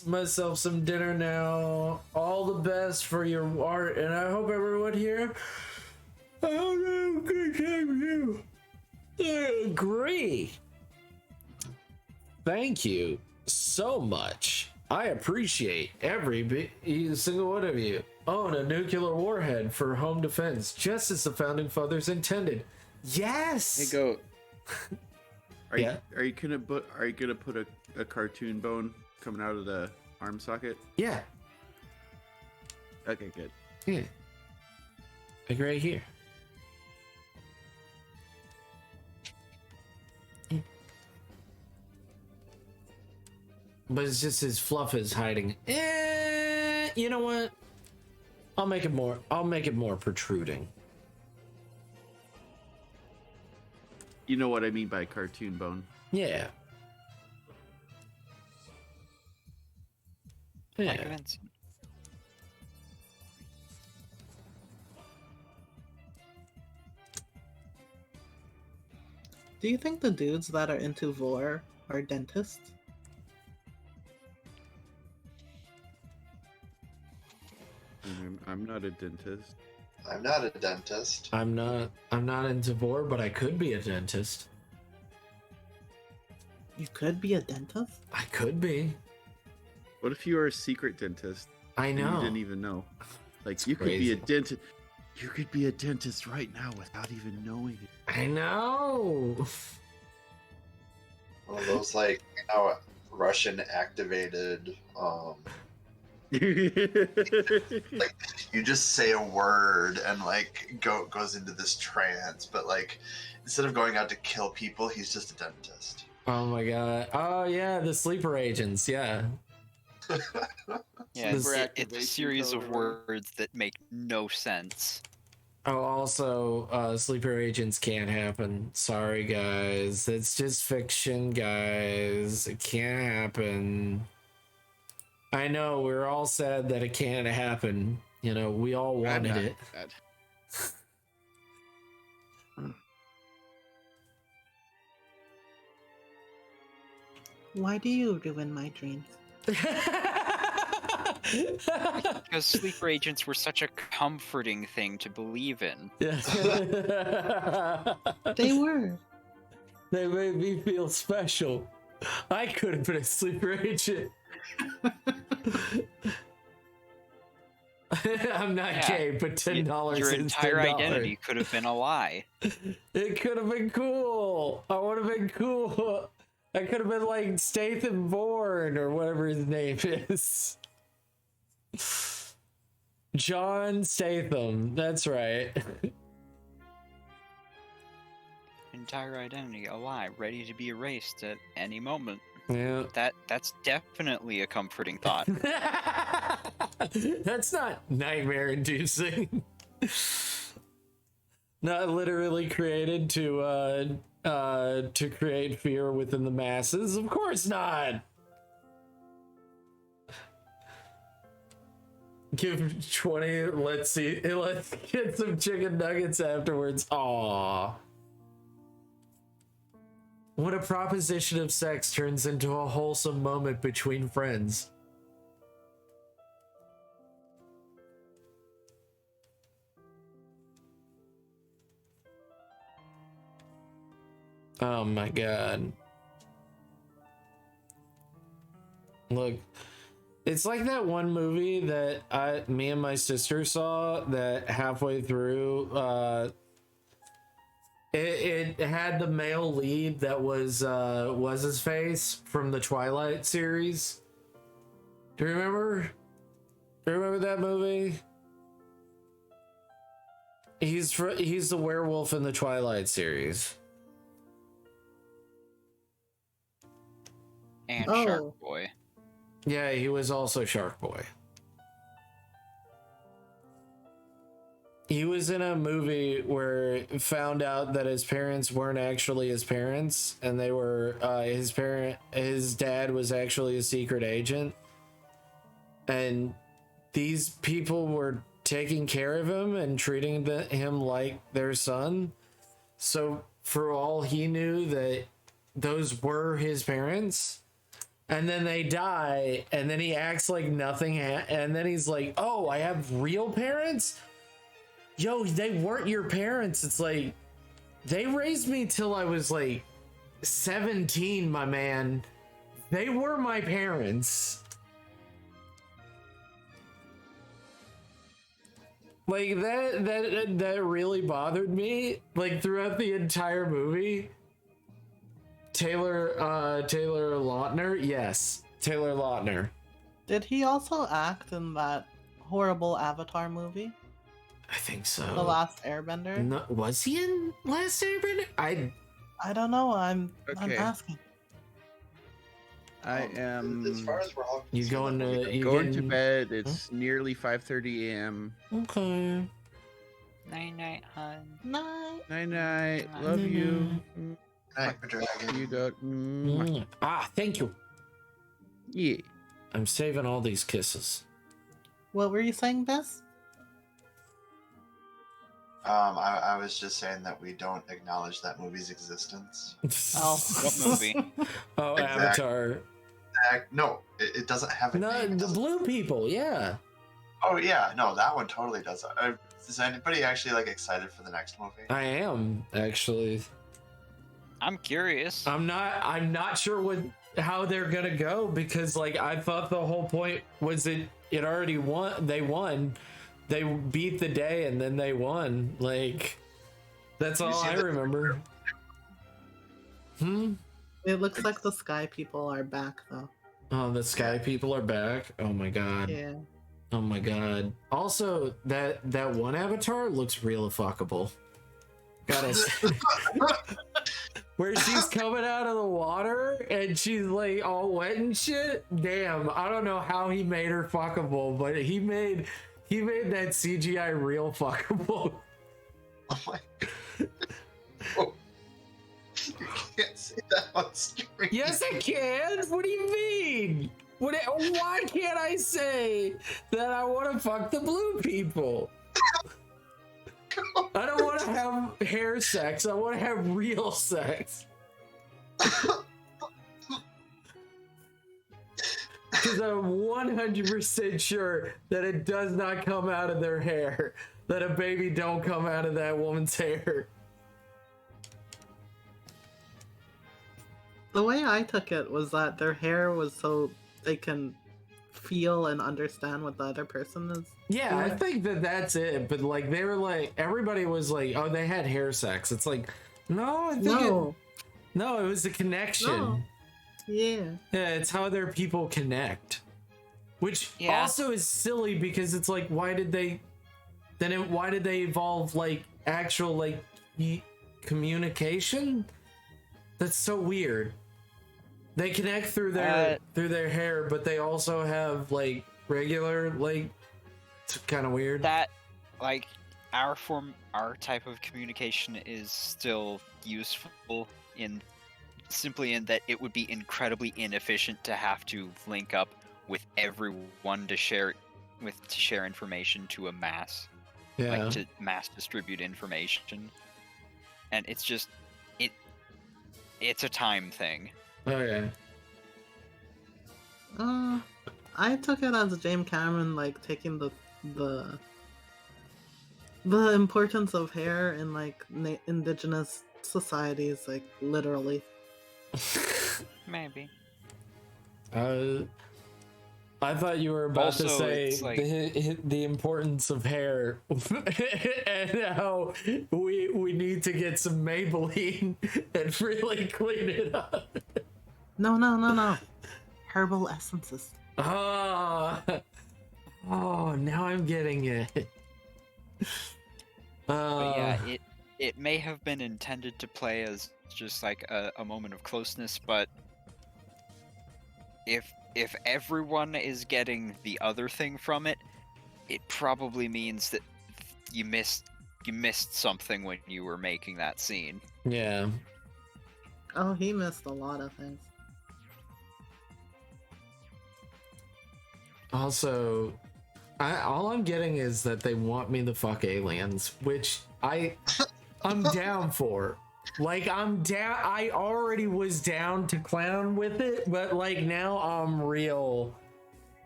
[SPEAKER 1] myself some dinner now. All the best for your art, and I hope everyone here. I hope they have a good time with you. I agree. Thank you so much. I appreciate every single one of you. Own a nuclear warhead for home defense, just as the founding fathers intended. Yes.
[SPEAKER 2] Hey, Goat. Are
[SPEAKER 1] Yeah?
[SPEAKER 2] you gonna put a cartoon bone coming out of the arm socket?
[SPEAKER 1] Yeah.
[SPEAKER 2] Okay, good.
[SPEAKER 1] Yeah. Like right here. But it's just his fluff is hiding. You know what? I'll make it more protruding.
[SPEAKER 2] You know what I mean by cartoon bone.
[SPEAKER 1] Yeah.
[SPEAKER 12] Like
[SPEAKER 1] Yeah.
[SPEAKER 12] Vincent.
[SPEAKER 7] Do you think the dudes that are into vor are dentists?
[SPEAKER 2] I'm not a dentist.
[SPEAKER 6] I'm not a dentist.
[SPEAKER 1] I'm not into vor, but I could be a dentist.
[SPEAKER 7] You could be a dentist?
[SPEAKER 1] I could be.
[SPEAKER 2] What if you were a secret dentist?
[SPEAKER 1] I
[SPEAKER 2] and
[SPEAKER 1] know.
[SPEAKER 2] You didn't even know. Like
[SPEAKER 1] It's
[SPEAKER 2] you could be a
[SPEAKER 1] crazy.
[SPEAKER 2] dentist. You could be a dentist right now without even knowing it.
[SPEAKER 1] I know.
[SPEAKER 6] One of those, like, you know, Russian activated like, you just say a word and like Goat goes into this trance, but like instead of going out to kill people, he's just a dentist.
[SPEAKER 1] Oh my god. Oh yeah, the sleeper agents. Yeah.
[SPEAKER 12] Yeah,
[SPEAKER 1] This-
[SPEAKER 12] it's a series of words that make no sense.
[SPEAKER 1] Oh, also, sleeper agents can't happen. Sorry, guys. It's just fiction, guys. It can't happen. I know, we're all sad that it can't happen. You know, we all wanted it.
[SPEAKER 7] Why do you ruin my dreams?
[SPEAKER 12] Because sleeper agents were such a comforting thing to believe in.
[SPEAKER 7] They were.
[SPEAKER 1] They made me feel special. I could have been a sleeper agent. I'm not
[SPEAKER 12] Yeah.
[SPEAKER 1] gay, but $10
[SPEAKER 12] Your
[SPEAKER 1] is
[SPEAKER 12] entire
[SPEAKER 1] $10.
[SPEAKER 12] identity could have been a lie.
[SPEAKER 1] It could have been cool. I would have been cool. I could have been like Statham Bourne or whatever his name is. John Statham. That's right.
[SPEAKER 12] Entire identity a lie, ready to be erased at any moment.
[SPEAKER 1] Yeah.
[SPEAKER 12] That's definitely a comforting thought.
[SPEAKER 1] That's not nightmare inducing. Not literally created to create fear within the masses. Of course not. Give 20. Let's see. Let's get some chicken nuggets afterwards. Aww. When a proposition of sex turns into a wholesome moment between friends. Oh my god. Look, it's like that one movie that me and my sister saw that halfway through, it had the male lead that was his face from the Twilight series. Do you remember? Do you remember that movie? He's the werewolf in the Twilight series.
[SPEAKER 12] And
[SPEAKER 7] Oh.
[SPEAKER 12] Shark Boy.
[SPEAKER 1] Yeah, he was also Shark Boy. He was in a movie where found out that his parents weren't actually his parents, and they were his dad was actually a secret agent, and these people were taking care of him and treating him like their son. So for all he knew, that those were his parents. And then they die, and then he acts like nothing, and then he's like, oh, I have real parents? Yo, they weren't your parents. It's like, they raised me till I was like 17, my man. They were my parents. Like, that really bothered me, like, throughout the entire movie. Taylor Lautner? Yes, Taylor Lautner.
[SPEAKER 7] Did he also act in that horrible Avatar movie?
[SPEAKER 1] I think so.
[SPEAKER 7] The Last Airbender?
[SPEAKER 1] No, was he in Last Airbender?
[SPEAKER 7] I don't know. I'm
[SPEAKER 2] Okay.
[SPEAKER 7] asking.
[SPEAKER 2] I am
[SPEAKER 6] As far as we're all
[SPEAKER 1] You going to
[SPEAKER 2] going to bed. It's nearly 5:30 a.m.
[SPEAKER 1] Okay.
[SPEAKER 12] Night night, hun.
[SPEAKER 7] Night.
[SPEAKER 2] Night night. Love you.
[SPEAKER 6] Night, dragon.
[SPEAKER 2] You got.
[SPEAKER 1] Thank you.
[SPEAKER 2] Yeah.
[SPEAKER 1] I'm saving all these kisses.
[SPEAKER 7] What were you saying, Bess?
[SPEAKER 6] I was just saying that we don't acknowledge that movie's existence.
[SPEAKER 7] Oh.
[SPEAKER 12] What movie?
[SPEAKER 1] Oh,
[SPEAKER 6] Exactly.
[SPEAKER 1] Avatar.
[SPEAKER 6] No, it doesn't have a
[SPEAKER 1] No,
[SPEAKER 6] name. It
[SPEAKER 1] the
[SPEAKER 6] doesn't-
[SPEAKER 1] blue people, yeah.
[SPEAKER 6] Oh yeah, no, that one totally does. Is anybody actually like excited for the next movie?
[SPEAKER 1] I am, actually.
[SPEAKER 12] I'm curious.
[SPEAKER 1] I'm not sure how they're gonna go, because like I thought the whole point was it already won. They won. They beat the day and then they won. Like, that's all I remember.
[SPEAKER 7] It looks like the Sky People are back, though.
[SPEAKER 1] Oh, the Sky People are back. Oh my god.
[SPEAKER 7] Yeah.
[SPEAKER 1] Oh my god. Also, that one Avatar looks real fuckable. Gotta say. Where she's coming out of the water and she's like all wet and shit. Damn, I don't know how he made her fuckable, but he made that CGI real fuckable.
[SPEAKER 6] Oh my god. Oh. You can't say that on screen.
[SPEAKER 1] Yes, I can. What do you mean? Why can't I say that I want to fuck the blue people? I don't want to have hair sex. I want to have real sex. Because I'm 100% sure that it does not come out of their hair. That a baby don't come out of that woman's hair.
[SPEAKER 7] The way I took it was that their hair was so they can feel and understand what the other person is.
[SPEAKER 1] Yeah, I
[SPEAKER 7] doing.
[SPEAKER 1] think that that's it. But like, they were like, everybody was like, oh, they had hair sex. It's like, no, I think
[SPEAKER 7] No.
[SPEAKER 1] no, it was a connection.
[SPEAKER 7] No. Yeah.
[SPEAKER 1] Yeah, it's how their people connect. Which also is silly because it's like, why did they evolve like actual like communication? That's so weird. They connect through their hair, but they also have like regular like. It's kind of weird.
[SPEAKER 12] That, like, our type of communication is still useful simply in that it would be incredibly inefficient to have to link up with everyone to share information to a mass.
[SPEAKER 1] Yeah.
[SPEAKER 12] Like, to mass distribute information. And it's just it's a time thing.
[SPEAKER 1] Okay.
[SPEAKER 7] I took it as James Cameron like taking the importance of hair in like indigenous societies like literally.
[SPEAKER 12] Maybe.
[SPEAKER 1] I thought you were about to
[SPEAKER 12] Also,
[SPEAKER 1] say
[SPEAKER 12] it's like-
[SPEAKER 1] the importance of hair and how we need to get some Maybelline and really clean it up.
[SPEAKER 7] No. Herbal essences.
[SPEAKER 1] Oh, now I'm getting it.
[SPEAKER 12] But yeah, it may have been intended to play as just like a moment of closeness, but if everyone is getting the other thing from it, it probably means that you missed something when you were making that scene.
[SPEAKER 1] Yeah.
[SPEAKER 7] Oh, he missed a lot of things.
[SPEAKER 1] Also, all I'm getting is that they want me to fuck aliens, which I'm down for. Like, I'm down. I already was down to clown with it, but like now I'm real.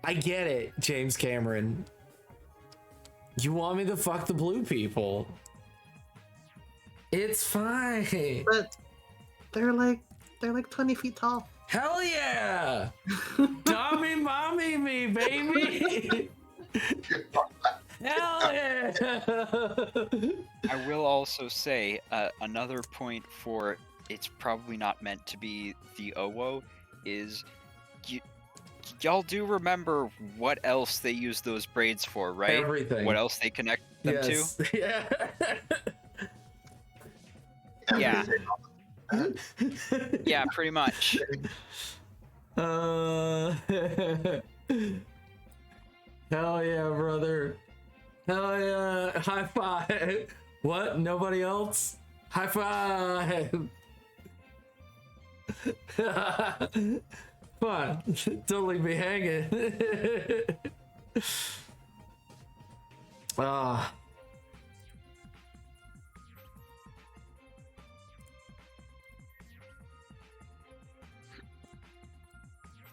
[SPEAKER 1] I get it, James Cameron. You want me to fuck the blue people? It's fine.
[SPEAKER 7] But they're like 20 feet tall.
[SPEAKER 1] Hell yeah! Dummy mommy me, baby! Hell yeah!
[SPEAKER 12] I will also say another point for it's probably not meant to be the OWO is y'all do remember what else they use those braids for, right?
[SPEAKER 1] Everything.
[SPEAKER 12] What else they connect them
[SPEAKER 1] Yes. Yeah.
[SPEAKER 12] to? Yeah. Yeah, pretty much.
[SPEAKER 1] Hell yeah, brother. Hell yeah. High five. What? Nobody else? High five. Fun. Don't leave me hanging. Ah.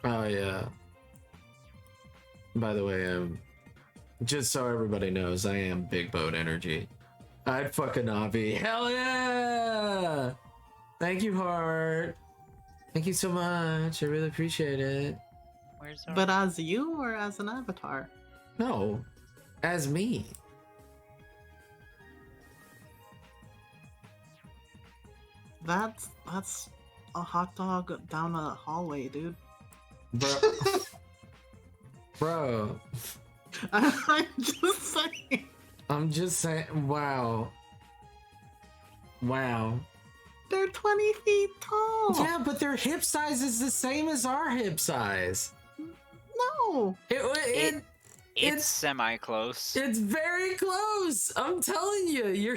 [SPEAKER 1] Oh yeah. By the way, just so everybody knows, I am big boat energy. I'd fucking Navi. Hell yeah! Thank you, Heart. Thank you so much. I really appreciate it.
[SPEAKER 12] Where's
[SPEAKER 7] But as you or as an avatar?
[SPEAKER 1] No, as me.
[SPEAKER 7] That's a hot dog down a hallway, dude.
[SPEAKER 1] Bro. Bro.
[SPEAKER 7] I'm just saying.
[SPEAKER 1] I'm just saying, wow. Wow.
[SPEAKER 7] They're 20 feet tall.
[SPEAKER 1] Yeah, but their hip size is the same as our hip size.
[SPEAKER 7] No.
[SPEAKER 12] It's semi-close.
[SPEAKER 1] It's very close. I'm telling you, you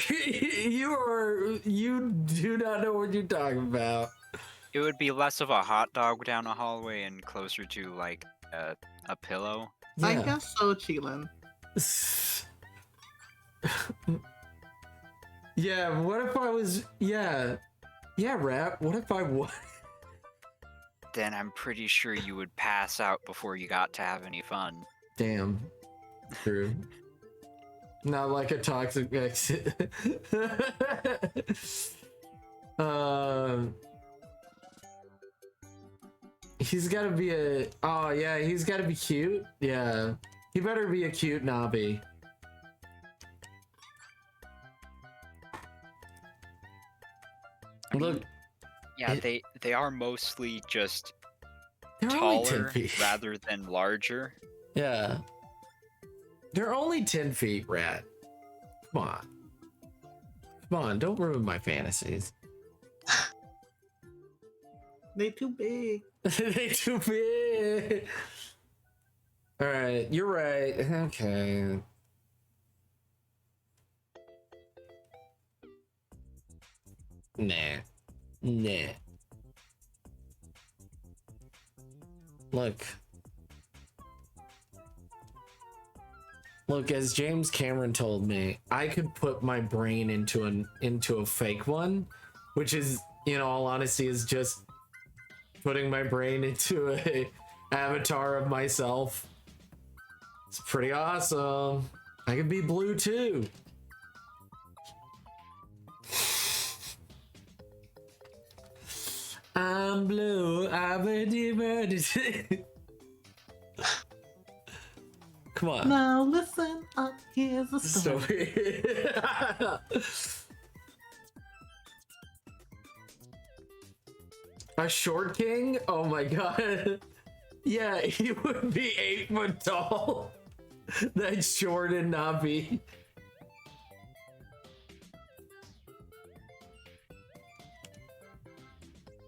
[SPEAKER 1] do not know what you're talking about.
[SPEAKER 12] It would be less of a hot dog down a hallway and closer to like a pillow.
[SPEAKER 7] I guess so, Cheelan.
[SPEAKER 1] Yeah, what if I was... Yeah, Rap, what if I was...
[SPEAKER 12] Then I'm pretty sure you would pass out before you got to have any fun.
[SPEAKER 1] Damn. True. Not like a toxic exit. He's gotta be a. Oh yeah, he's gotta be cute. Yeah, he better be a cute knobby. Look,
[SPEAKER 12] Yeah, they are mostly just
[SPEAKER 1] they're only 10
[SPEAKER 12] taller
[SPEAKER 1] feet.
[SPEAKER 12] rather than larger.
[SPEAKER 1] Yeah, they're only 10 feet, Rat. Come on, don't ruin my fantasies.
[SPEAKER 5] They too big.
[SPEAKER 1] They too big. All right, you're right. Okay. Nah. Look, as James Cameron told me, I could put my brain into a fake one, which is, in all honesty, is just putting my brain into a avatar of myself. It's pretty awesome. I could be blue too. I'm blue. Come on.
[SPEAKER 5] Now listen up, here's a story.
[SPEAKER 1] A short king? Oh my god. Yeah, he would be 8 foot tall. That's short and knobby.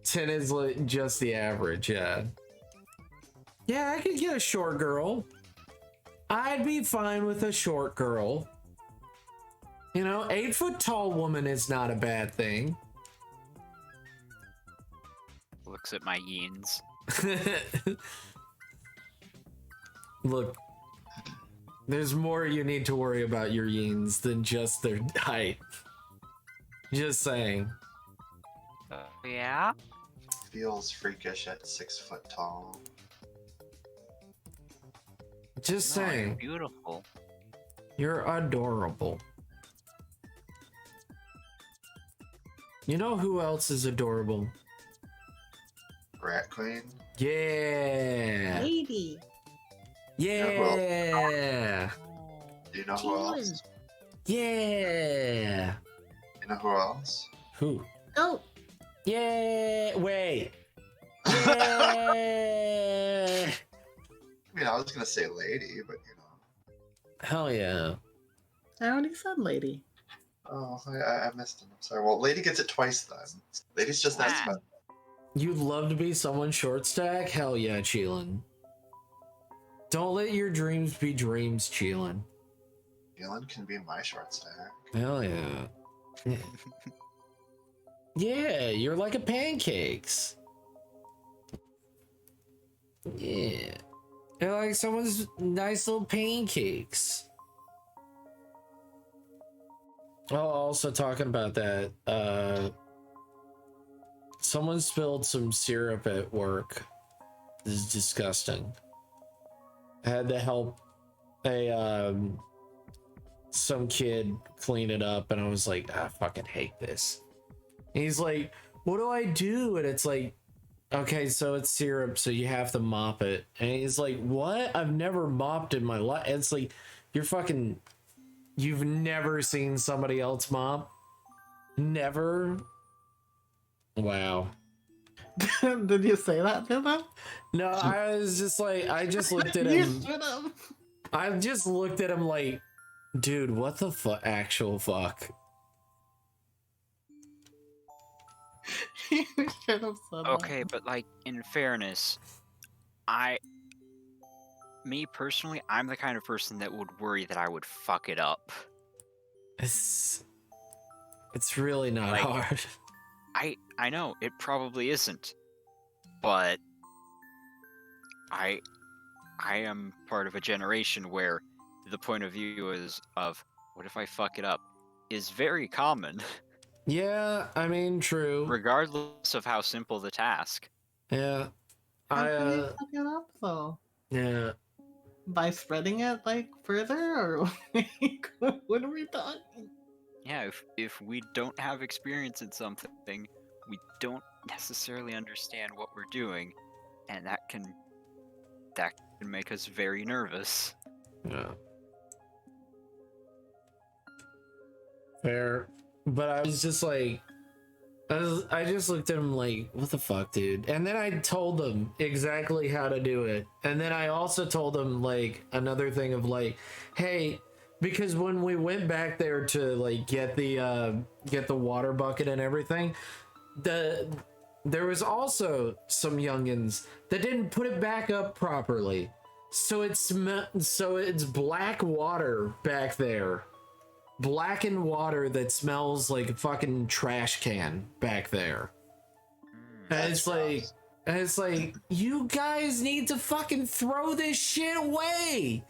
[SPEAKER 1] Ten is like just the average, yeah. Yeah, I could get a short girl. I'd be fine with a short girl. You know, 8 foot tall woman is not a bad thing.
[SPEAKER 12] Looks at my yeens.
[SPEAKER 1] Look, there's more you need to worry about your yeens than just their height. Just saying.
[SPEAKER 12] Yeah?
[SPEAKER 6] Feels freakish at 6 foot tall.
[SPEAKER 1] Just
[SPEAKER 12] No,
[SPEAKER 1] saying.
[SPEAKER 12] you're beautiful.
[SPEAKER 1] You're adorable. You know who else is adorable?
[SPEAKER 6] Rat Queen?
[SPEAKER 1] Yeah.
[SPEAKER 5] Lady.
[SPEAKER 1] Yeah.
[SPEAKER 6] Do you know who else?
[SPEAKER 1] Yeah.
[SPEAKER 6] You know who else?
[SPEAKER 1] Who?
[SPEAKER 5] Oh.
[SPEAKER 1] Yeah. Wait. Yeah.
[SPEAKER 6] I mean, I was gonna say lady, but you know.
[SPEAKER 1] Hell yeah.
[SPEAKER 5] I already said lady.
[SPEAKER 6] Oh, I missed him. I'm sorry. Well, lady gets it twice then. Lady's just that special.
[SPEAKER 1] You'd love to be someone short stack? Hell yeah, Cheelin. Don't let your dreams be dreams, Cheelin.
[SPEAKER 6] Dylan can be my short stack.
[SPEAKER 1] Hell yeah. Yeah, you're like a pancakes. Yeah. You're like someone's nice little pancakes. Oh, also talking about that, someone spilled some syrup at work. This is disgusting. I had to help some kid clean it up, and I was like, I fucking hate this. And he's like, what do I do? And it's like, okay, so it's syrup, so you have to mop it. And he's like, what? I've never mopped in my life. It's like, you've never seen somebody else mop? Never? Wow.
[SPEAKER 5] Did you say that to them?
[SPEAKER 1] No, I was just like, I just looked at
[SPEAKER 5] You
[SPEAKER 1] him.
[SPEAKER 5] should have.
[SPEAKER 1] I just looked at him like, dude, what the actual fuck?
[SPEAKER 5] You should have said
[SPEAKER 12] Okay, but like, in fairness, me personally, I'm the kind of person that would worry that I would fuck it up.
[SPEAKER 1] It's really not
[SPEAKER 12] Like,
[SPEAKER 1] hard.
[SPEAKER 12] I know, it probably isn't. But I am part of a generation where the point of view is of what if I fuck it up is very common.
[SPEAKER 1] Yeah, I mean, true.
[SPEAKER 12] Regardless of how simple the task.
[SPEAKER 1] Yeah.
[SPEAKER 5] How can you fuck it up though?
[SPEAKER 1] Yeah.
[SPEAKER 5] By spreading it like further, or like, what are we talking?
[SPEAKER 12] Yeah, if we don't have experience in something, we don't necessarily understand what we're doing, and that can make us very nervous.
[SPEAKER 1] Yeah. Fair. But I was just like, I just looked at him like, what the fuck, dude? And then I told him exactly how to do it. And then I also told him like another thing of like, hey, because when we went back there to like get the water bucket and everything, there was also some youngins that didn't put it back up properly. So it's black water back there. Blackened water that smells like a fucking trash can back there. And it's like, you guys need to fucking throw this shit away.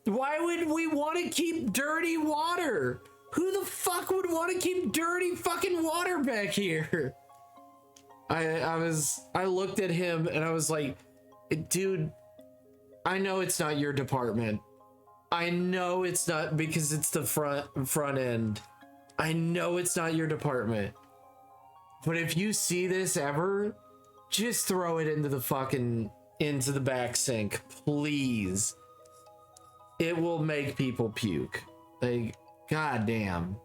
[SPEAKER 1] Why would we want to keep dirty water? Who the fuck would want to keep dirty fucking water back here? I looked at him and I was like, dude, I know it's not your department. I know it's not, because it's the front end. I know it's not your department. But if you see this ever, just throw it into the back sink, please. It will make people puke. Like, goddamn.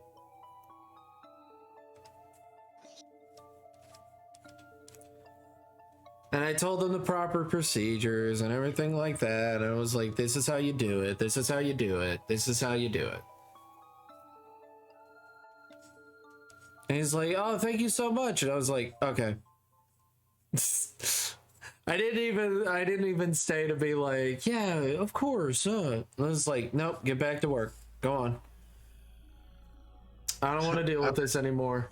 [SPEAKER 1] And I told them the proper procedures and everything like that. And I was like, this is how you do it. This is how you do it. This is how you do it. And he's like, oh, thank you so much. And I was like, okay. I didn't even stay to be like, yeah, of course. I was like, nope, get back to work. Go on. I don't want to deal with this anymore.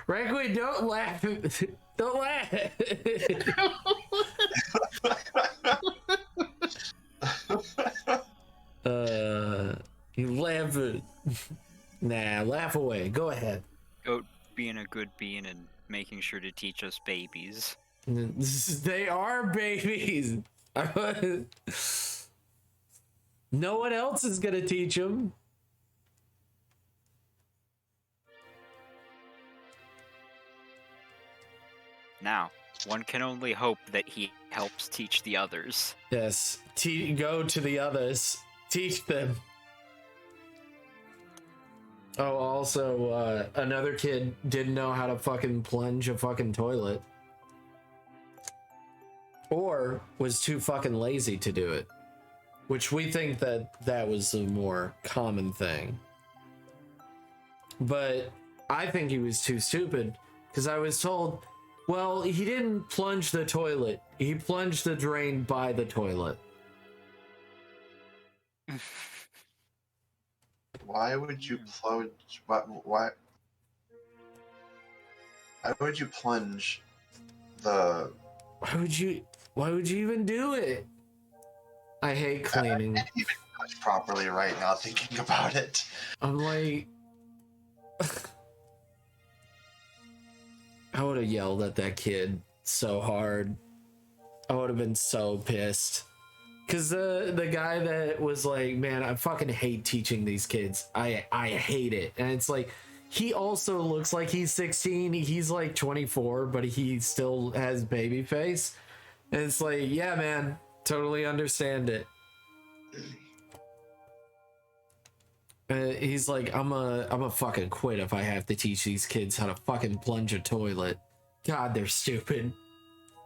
[SPEAKER 1] Rankly, don't laugh. Don't laugh. You laugh. Nah, laugh away. Go ahead.
[SPEAKER 12] Goat being a good being and making sure to teach us babies.
[SPEAKER 1] They are babies. No one else is gonna teach them.
[SPEAKER 12] Now, one can only hope that he helps teach the others.
[SPEAKER 1] Yes, go to the others. Teach them. Oh, also, another kid didn't know how to fucking plunge a fucking toilet. Or was too fucking lazy to do it. Which we think that was the more common thing. But I think he was too stupid, because I was told, well, he didn't plunge the toilet. He plunged the drain by the toilet.
[SPEAKER 6] Why would you plunge? Why would you plunge the?
[SPEAKER 1] Why would you even do it? I hate cleaning.
[SPEAKER 6] I can't even touch properly right now thinking about it.
[SPEAKER 1] I'm like, I would have yelled at that kid so hard. I would have been so pissed. Cause the guy that was like, man, I fucking hate teaching these kids. I hate it. And it's like, he also looks like he's 16. He's like 24, but he still has baby face. And it's like, yeah, man, totally understand it. He's like, I'm a fucking quit if I have to teach these kids how to fucking plunge a toilet. God, they're stupid.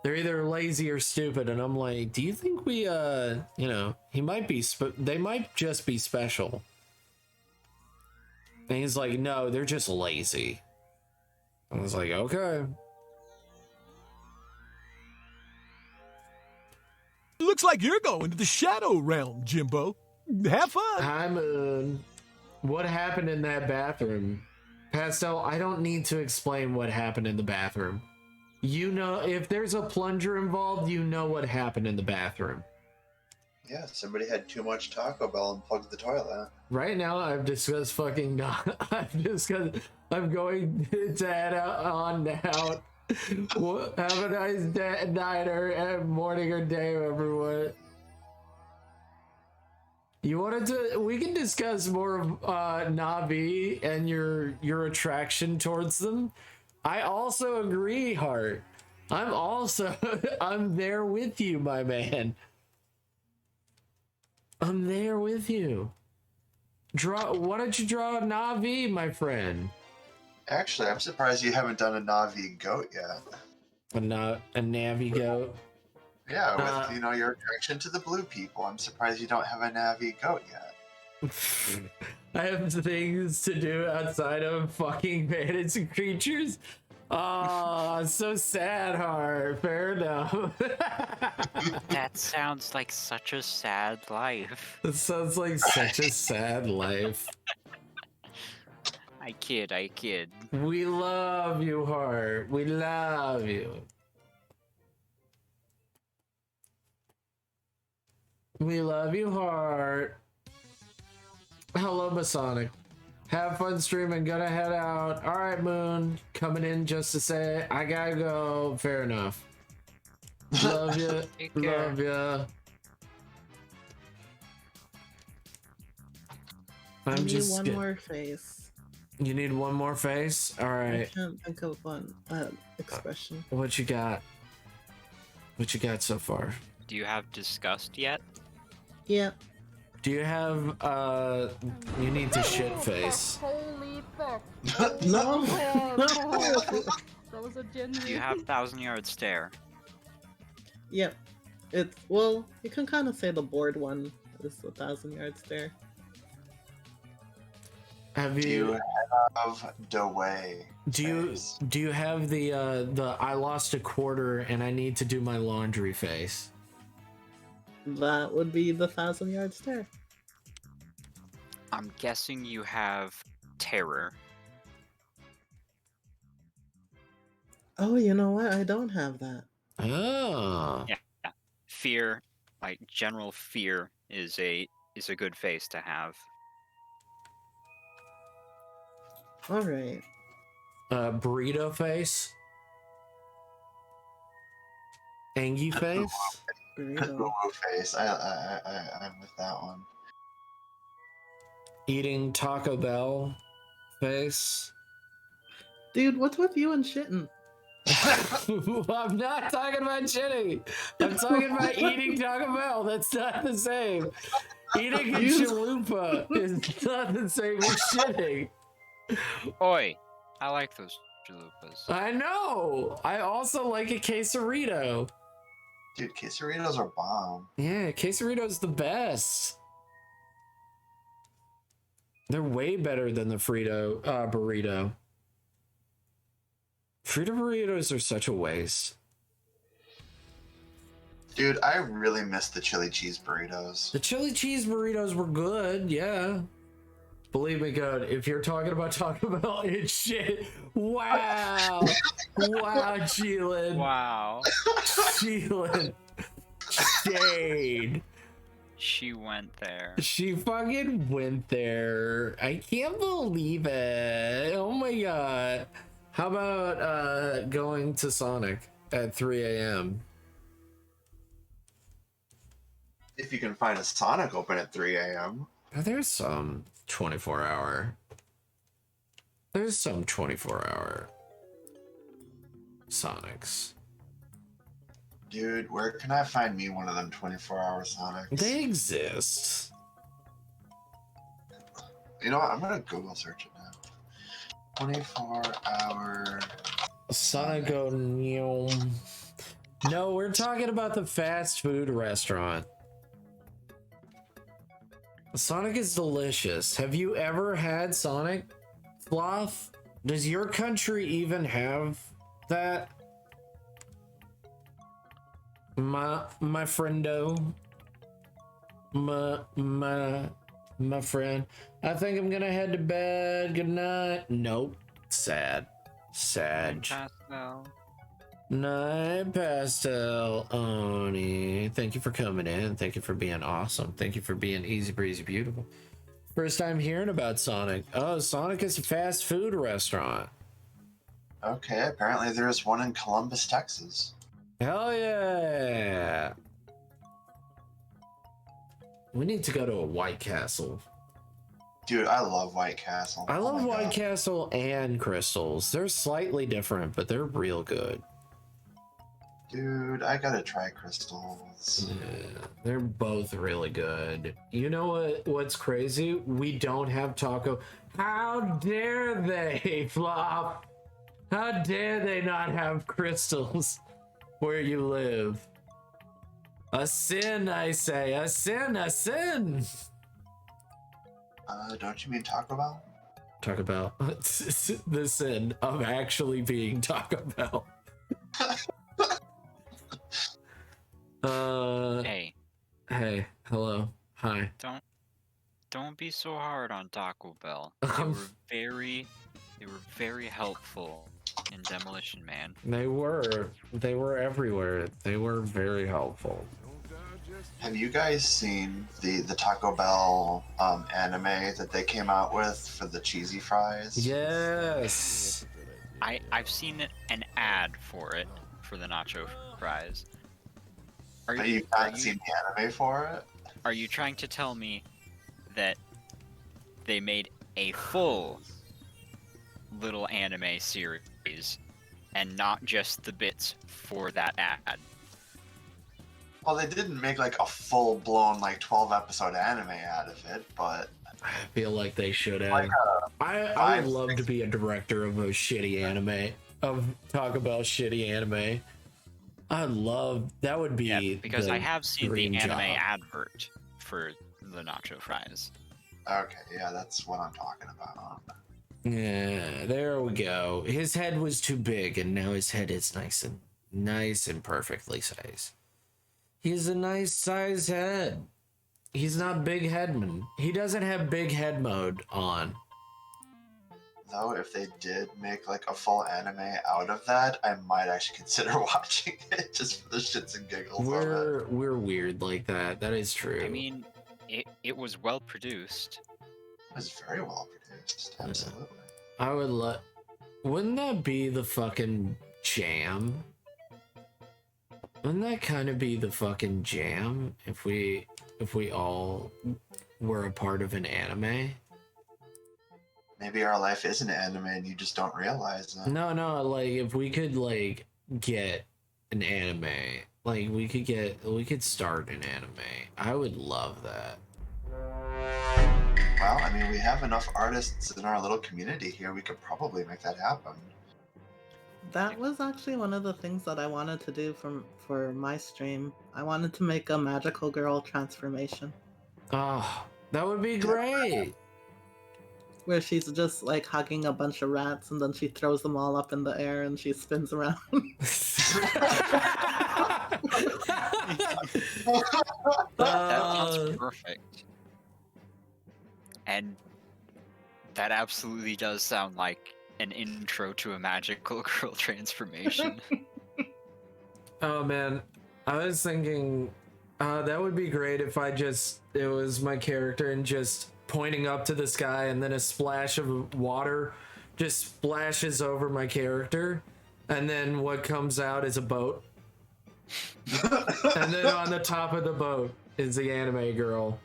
[SPEAKER 1] They're either lazy or stupid. And I'm like, do you think we, he might be, they might just be special. And he's like, no, they're just lazy. I was like, okay.
[SPEAKER 8] Looks like you're going to the shadow realm, Jimbo. Have fun.
[SPEAKER 1] Hi, Moon. What happened in that bathroom? Pastel, I don't need to explain what happened in the bathroom. You know, if there's a plunger involved, you know what happened in the bathroom.
[SPEAKER 6] Yeah, somebody had too much Taco Bell and plugged the toilet.
[SPEAKER 1] Right now, I've discussed fucking. I'm going to head on out. Have a nice night or morning or day, everyone. You wanted to? We can discuss more of Navi and your attraction towards them. I also agree, Hart. I'm also I'm there with you, my man. I'm there with you. Why don't you draw a Navi, my friend?
[SPEAKER 6] Actually, I'm surprised you haven't done a Navi goat yet.
[SPEAKER 1] A Navi goat.
[SPEAKER 6] Yeah, with your attraction to the blue people, I'm surprised you don't have a Navi goat yet.
[SPEAKER 1] I have things to do outside of fucking fantasy creatures. Oh, so sad, Heart. Fair enough.
[SPEAKER 12] That sounds like such a sad life.
[SPEAKER 1] That sounds like such a sad life.
[SPEAKER 12] I kid.
[SPEAKER 1] We love you, Heart. We love you. We love you, Heart. Hello, Masonic. Have fun streaming. Gonna head out. All right, Moon. Coming in just to say I gotta go. Fair enough. Love you. Love you.
[SPEAKER 7] I need one more face.
[SPEAKER 1] You need one more face? All right.
[SPEAKER 7] I can't think of one expression.
[SPEAKER 1] What you got? What you got so far?
[SPEAKER 12] Do you have disgust yet?
[SPEAKER 7] Yeah.
[SPEAKER 1] Do you have you need to shit face?
[SPEAKER 13] Holy fuck.
[SPEAKER 7] No.
[SPEAKER 13] That was a genuine.
[SPEAKER 12] Do you have 1,000-yard stare?
[SPEAKER 7] Yep. Well, you can kind of say the board one is 1,000-yard stare.
[SPEAKER 1] Have
[SPEAKER 6] Do you
[SPEAKER 1] you
[SPEAKER 6] have Dewey?
[SPEAKER 1] do you have the I lost a quarter and I need to do my laundry face?
[SPEAKER 7] That would be the 1,000-yard stare.
[SPEAKER 12] I'm guessing you have terror.
[SPEAKER 7] Oh, you know what? I don't have that.
[SPEAKER 1] Oh.
[SPEAKER 12] Yeah. Fear, like general fear, is a good face to have.
[SPEAKER 7] All right.
[SPEAKER 1] Burrito face? Angie face?
[SPEAKER 7] Burrito.
[SPEAKER 6] Face. I'm with that one.
[SPEAKER 1] Eating Taco Bell face?
[SPEAKER 7] Dude, what's with you and shitting?
[SPEAKER 1] I'm not talking about shitting. I'm talking about eating Taco Bell. That's not the same. Eating a chalupa is not the same as shitting.
[SPEAKER 12] Oi, I like those chalupas.
[SPEAKER 1] I know. I also like a quesarito.
[SPEAKER 6] Dude, quesaritos are bomb.
[SPEAKER 1] Yeah, quesarito's the best. They're way better than the burrito. Frito burritos are such a waste.
[SPEAKER 6] Dude, I really miss the chili cheese burritos.
[SPEAKER 1] The chili cheese burritos were good, yeah. Believe me, God, if you're talking about Taco Bell, it's shit. Wow. Wow, Cheelan.
[SPEAKER 12] Wow.
[SPEAKER 1] Cheelan. Shade.
[SPEAKER 12] She went there.
[SPEAKER 1] She fucking went there. I can't believe it. Oh my God. How about going to Sonic at 3 a.m.?
[SPEAKER 6] If you can find a Sonic open at 3 a.m.
[SPEAKER 1] There's some 24-hour. There's some 24-hour Sonics.
[SPEAKER 6] Dude, where can I find me one of them 24-hour Sonics?
[SPEAKER 1] They exist.
[SPEAKER 6] You know what? I'm gonna Google search it now. 24-hour
[SPEAKER 1] Sonic. No, we're talking about the fast food restaurant. Sonic is delicious. Have you ever had Sonic? Sloth? Does your country even have that? My friendo. My friend. I think I'm gonna head to bed. Good night. Nope. Sad.
[SPEAKER 12] Pastel.
[SPEAKER 1] Night, Pastel Oni. Thank you for coming in. Thank you for being awesome. Thank you for being easy breezy beautiful. First time hearing about Sonic. Oh, Sonic is a fast food restaurant.
[SPEAKER 6] Okay, apparently there's one in Columbus, Texas.
[SPEAKER 1] Hell yeah. We need to go to a White Castle.
[SPEAKER 6] Dude, I love White Castle.
[SPEAKER 1] I love
[SPEAKER 6] my
[SPEAKER 1] White
[SPEAKER 6] God.
[SPEAKER 1] Castle and Crystals. They're slightly different, but they're real good.
[SPEAKER 6] Dude, I gotta try crystals.
[SPEAKER 1] Yeah, they're both really good. You know what's crazy? We don't have taco. How dare they, Flop? How dare they not have crystals where you live? A sin, I say. A sin, a sin.
[SPEAKER 6] Don't you mean Taco Bell?
[SPEAKER 1] Talk about the sin of actually being Taco Bell.
[SPEAKER 12] Hey,
[SPEAKER 1] Hey, hello, hi.
[SPEAKER 12] don't be so hard on Taco Bell. They were very helpful in Demolition Man.
[SPEAKER 1] They were everywhere. They were very helpful.
[SPEAKER 6] Have you guys seen the Taco Bell anime that they came out with for the cheesy fries?
[SPEAKER 1] Yes.
[SPEAKER 12] I've seen an ad for it for the nacho fries.
[SPEAKER 6] But you've not seen the anime for it?
[SPEAKER 12] Are you trying to tell me that they made a full little anime series and not just the bits for that ad?
[SPEAKER 6] Well, they didn't make like a full-blown like 12-episode anime out of it, but
[SPEAKER 1] I feel like they should have.
[SPEAKER 6] Like
[SPEAKER 1] I would love to be a director of a shitty anime, of Talk About shitty anime. I love that. Would be
[SPEAKER 12] because I have seen the
[SPEAKER 1] dream
[SPEAKER 12] anime
[SPEAKER 1] job.
[SPEAKER 12] advert for the nacho fries.
[SPEAKER 6] okay, yeah, that's what I'm talking about.
[SPEAKER 1] Yeah, there we go. His head was too big, and now his head is nice and perfectly sized. He's a nice size head. He's not Big Headman. He doesn't have big head mode on.
[SPEAKER 6] Though, if they did make like a full anime out of that, I might actually consider watching it just for the shits and giggles of it.
[SPEAKER 1] We're weird like that. That is true.
[SPEAKER 12] I mean, it was well produced.
[SPEAKER 6] It was very well produced, absolutely.
[SPEAKER 1] I would wouldn't that be the fucking jam? Wouldn't that kind of be the fucking jam if we all were a part of an anime?
[SPEAKER 6] Maybe our life is an anime and you just don't realize it.
[SPEAKER 1] No, like if we could like get an anime, like we could start an anime. I would love that.
[SPEAKER 6] Well, I mean, we have enough artists in our little community here. We could probably make that happen.
[SPEAKER 7] That was actually one of the things that I wanted to do for my stream. I wanted to make a magical girl transformation.
[SPEAKER 1] Oh, that would be great.
[SPEAKER 7] Where she's just like hugging a bunch of rats and then she throws them all up in the air and she spins around.
[SPEAKER 12] That sounds perfect. And that absolutely does sound like an intro to a magical girl transformation.
[SPEAKER 1] Oh man, I was thinking that would be great if it was my character and just pointing up to the sky and then a splash of water just splashes over my character and then what comes out is a boat. And then on the top of the boat is the anime girl.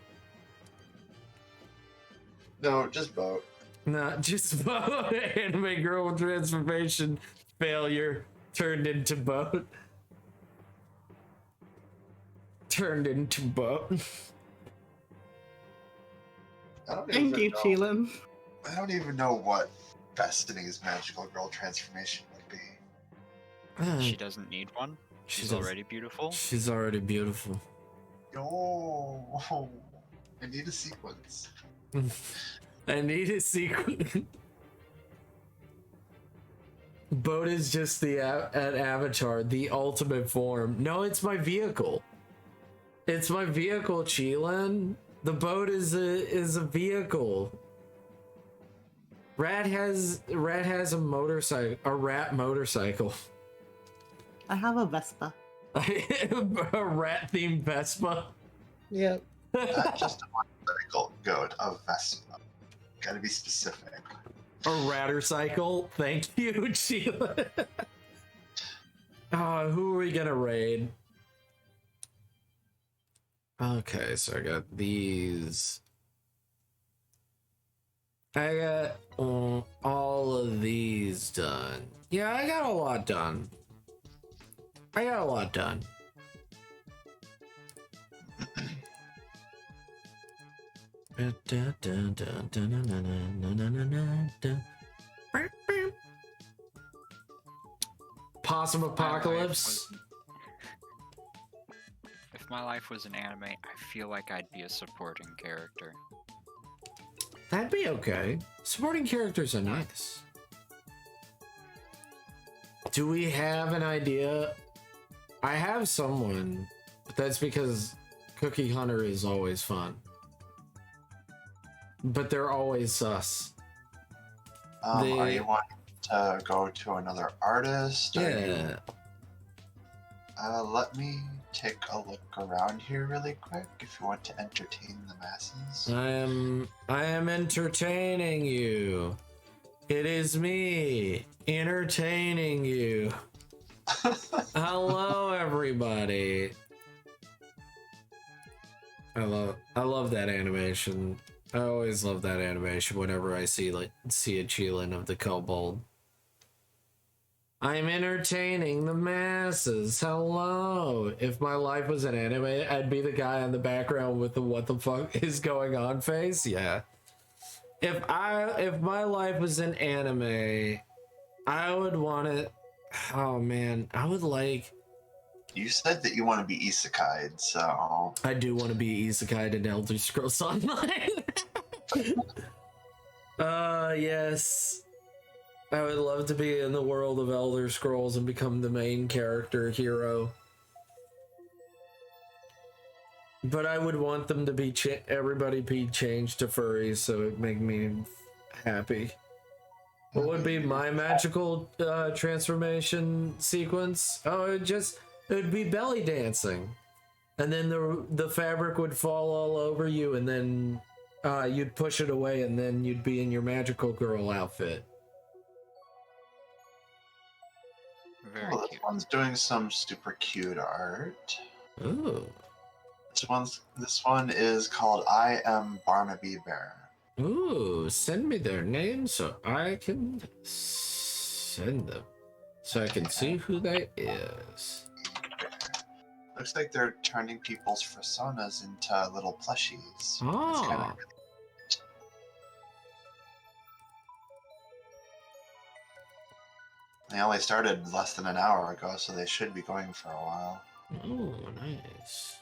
[SPEAKER 6] No, just boat.
[SPEAKER 1] Not just boat. Anime girl transformation failure turned into boat. Turned into boat.
[SPEAKER 7] Thank you, Cheelan.
[SPEAKER 6] I don't even know what Destiny's magical girl transformation would be.
[SPEAKER 12] She doesn't need one. She's already beautiful.
[SPEAKER 1] She's already beautiful.
[SPEAKER 6] Oh, I need a sequence.
[SPEAKER 1] I need a sequence. Boat is just an avatar, the ultimate form. No, it's my vehicle. It's my vehicle, Cheelan. The boat is a vehicle. Rat has a motorcycle, a rat motorcycle.
[SPEAKER 7] I have a Vespa.
[SPEAKER 1] A rat themed Vespa.
[SPEAKER 7] Yep.
[SPEAKER 6] Not just a motorcycle, goat, a Vespa. Gotta be specific.
[SPEAKER 1] A rattercycle. Thank you, Sheila. Who are we gonna raid? Okay, so I got these. I got all of these done. Yeah, I got a lot done. I got a lot done. Possum Apocalypse.
[SPEAKER 12] If my life was an anime, I feel like I'd be a supporting character.
[SPEAKER 1] That'd be okay. Supporting characters are nice. Do we have an idea? I have someone, but that's because Cookie Hunter is always fun. But they're always sus.
[SPEAKER 6] Are you wanting to go to another artist?
[SPEAKER 1] Yeah.
[SPEAKER 6] Let me take a look around here really quick if you want to entertain the masses.
[SPEAKER 1] I am entertaining you. It is me entertaining you. Hello everybody. I love that animation. I always love that animation whenever I see a Chilin of the Kobold. I'm entertaining the masses. Hello. If my life was an anime, I'd be the guy in the background with the what the fuck is going on face. Yeah. If my life was an anime, I would want it. Oh man, I would like.
[SPEAKER 6] You said that you want to be isekai'd, so
[SPEAKER 1] I do want to be isekai'd in Elder Scrolls Online. Yes. I would love to be in the world of Elder Scrolls and become the main character hero. But I would want them to be everybody be changed to furries, so it'd make me happy. What would be my magical transformation sequence? Oh, it would be belly dancing, and then the fabric would fall all over you, and then you'd push it away, and then you'd be in your magical girl outfit.
[SPEAKER 12] Very
[SPEAKER 6] this
[SPEAKER 12] cute.
[SPEAKER 6] one's doing some super cute art.
[SPEAKER 1] Ooh.
[SPEAKER 6] This one is called I Am Barnaby Bear.
[SPEAKER 1] Ooh, send me their names so I can send them. So I can see who that is.
[SPEAKER 6] Looks like they're turning people's personas into little plushies.
[SPEAKER 1] Oh.
[SPEAKER 6] It's kinda They only started less than an hour ago, so they should be going for a while.
[SPEAKER 1] Oh, nice.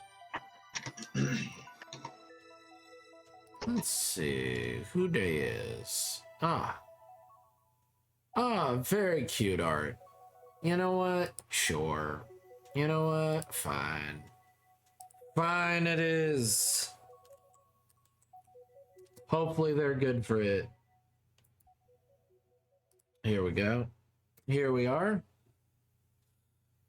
[SPEAKER 1] Let's see who they is. Very cute art. You know what? Sure. You know what? Fine. Fine it is. Hopefully they're good for it. Here we go. Here we are.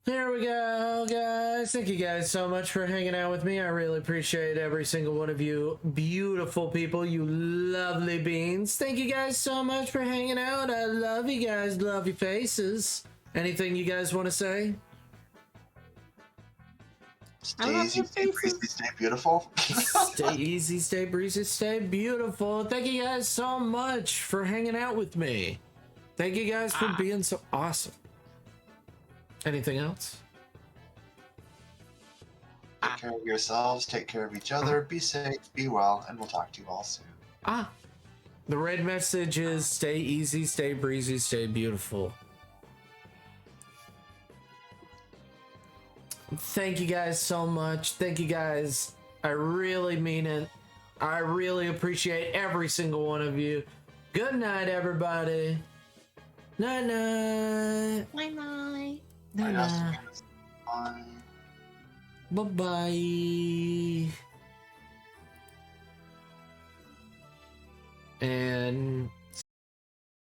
[SPEAKER 1] There we go, guys. Thank you guys so much for hanging out with me. I really appreciate every single one of you beautiful people, you lovely beings. Thank you guys so much for hanging out. I love you guys. Love your faces. Anything you guys want to say?
[SPEAKER 6] Stay easy, stay breezy, stay beautiful.
[SPEAKER 1] Stay easy, stay breezy, stay beautiful. Thank you guys so much for hanging out with me. Thank you guys for being so awesome. Anything else?
[SPEAKER 6] Take care of yourselves, take care of each other, be safe, be well, and we'll talk to you all soon.
[SPEAKER 1] The red message is stay easy, stay breezy, stay beautiful. Thank you guys so much. Thank you guys. I really mean it. I really appreciate every single one of you. Good night, everybody. Night night.
[SPEAKER 7] Night night.
[SPEAKER 1] Night night.
[SPEAKER 6] Bye.
[SPEAKER 1] Bye bye. And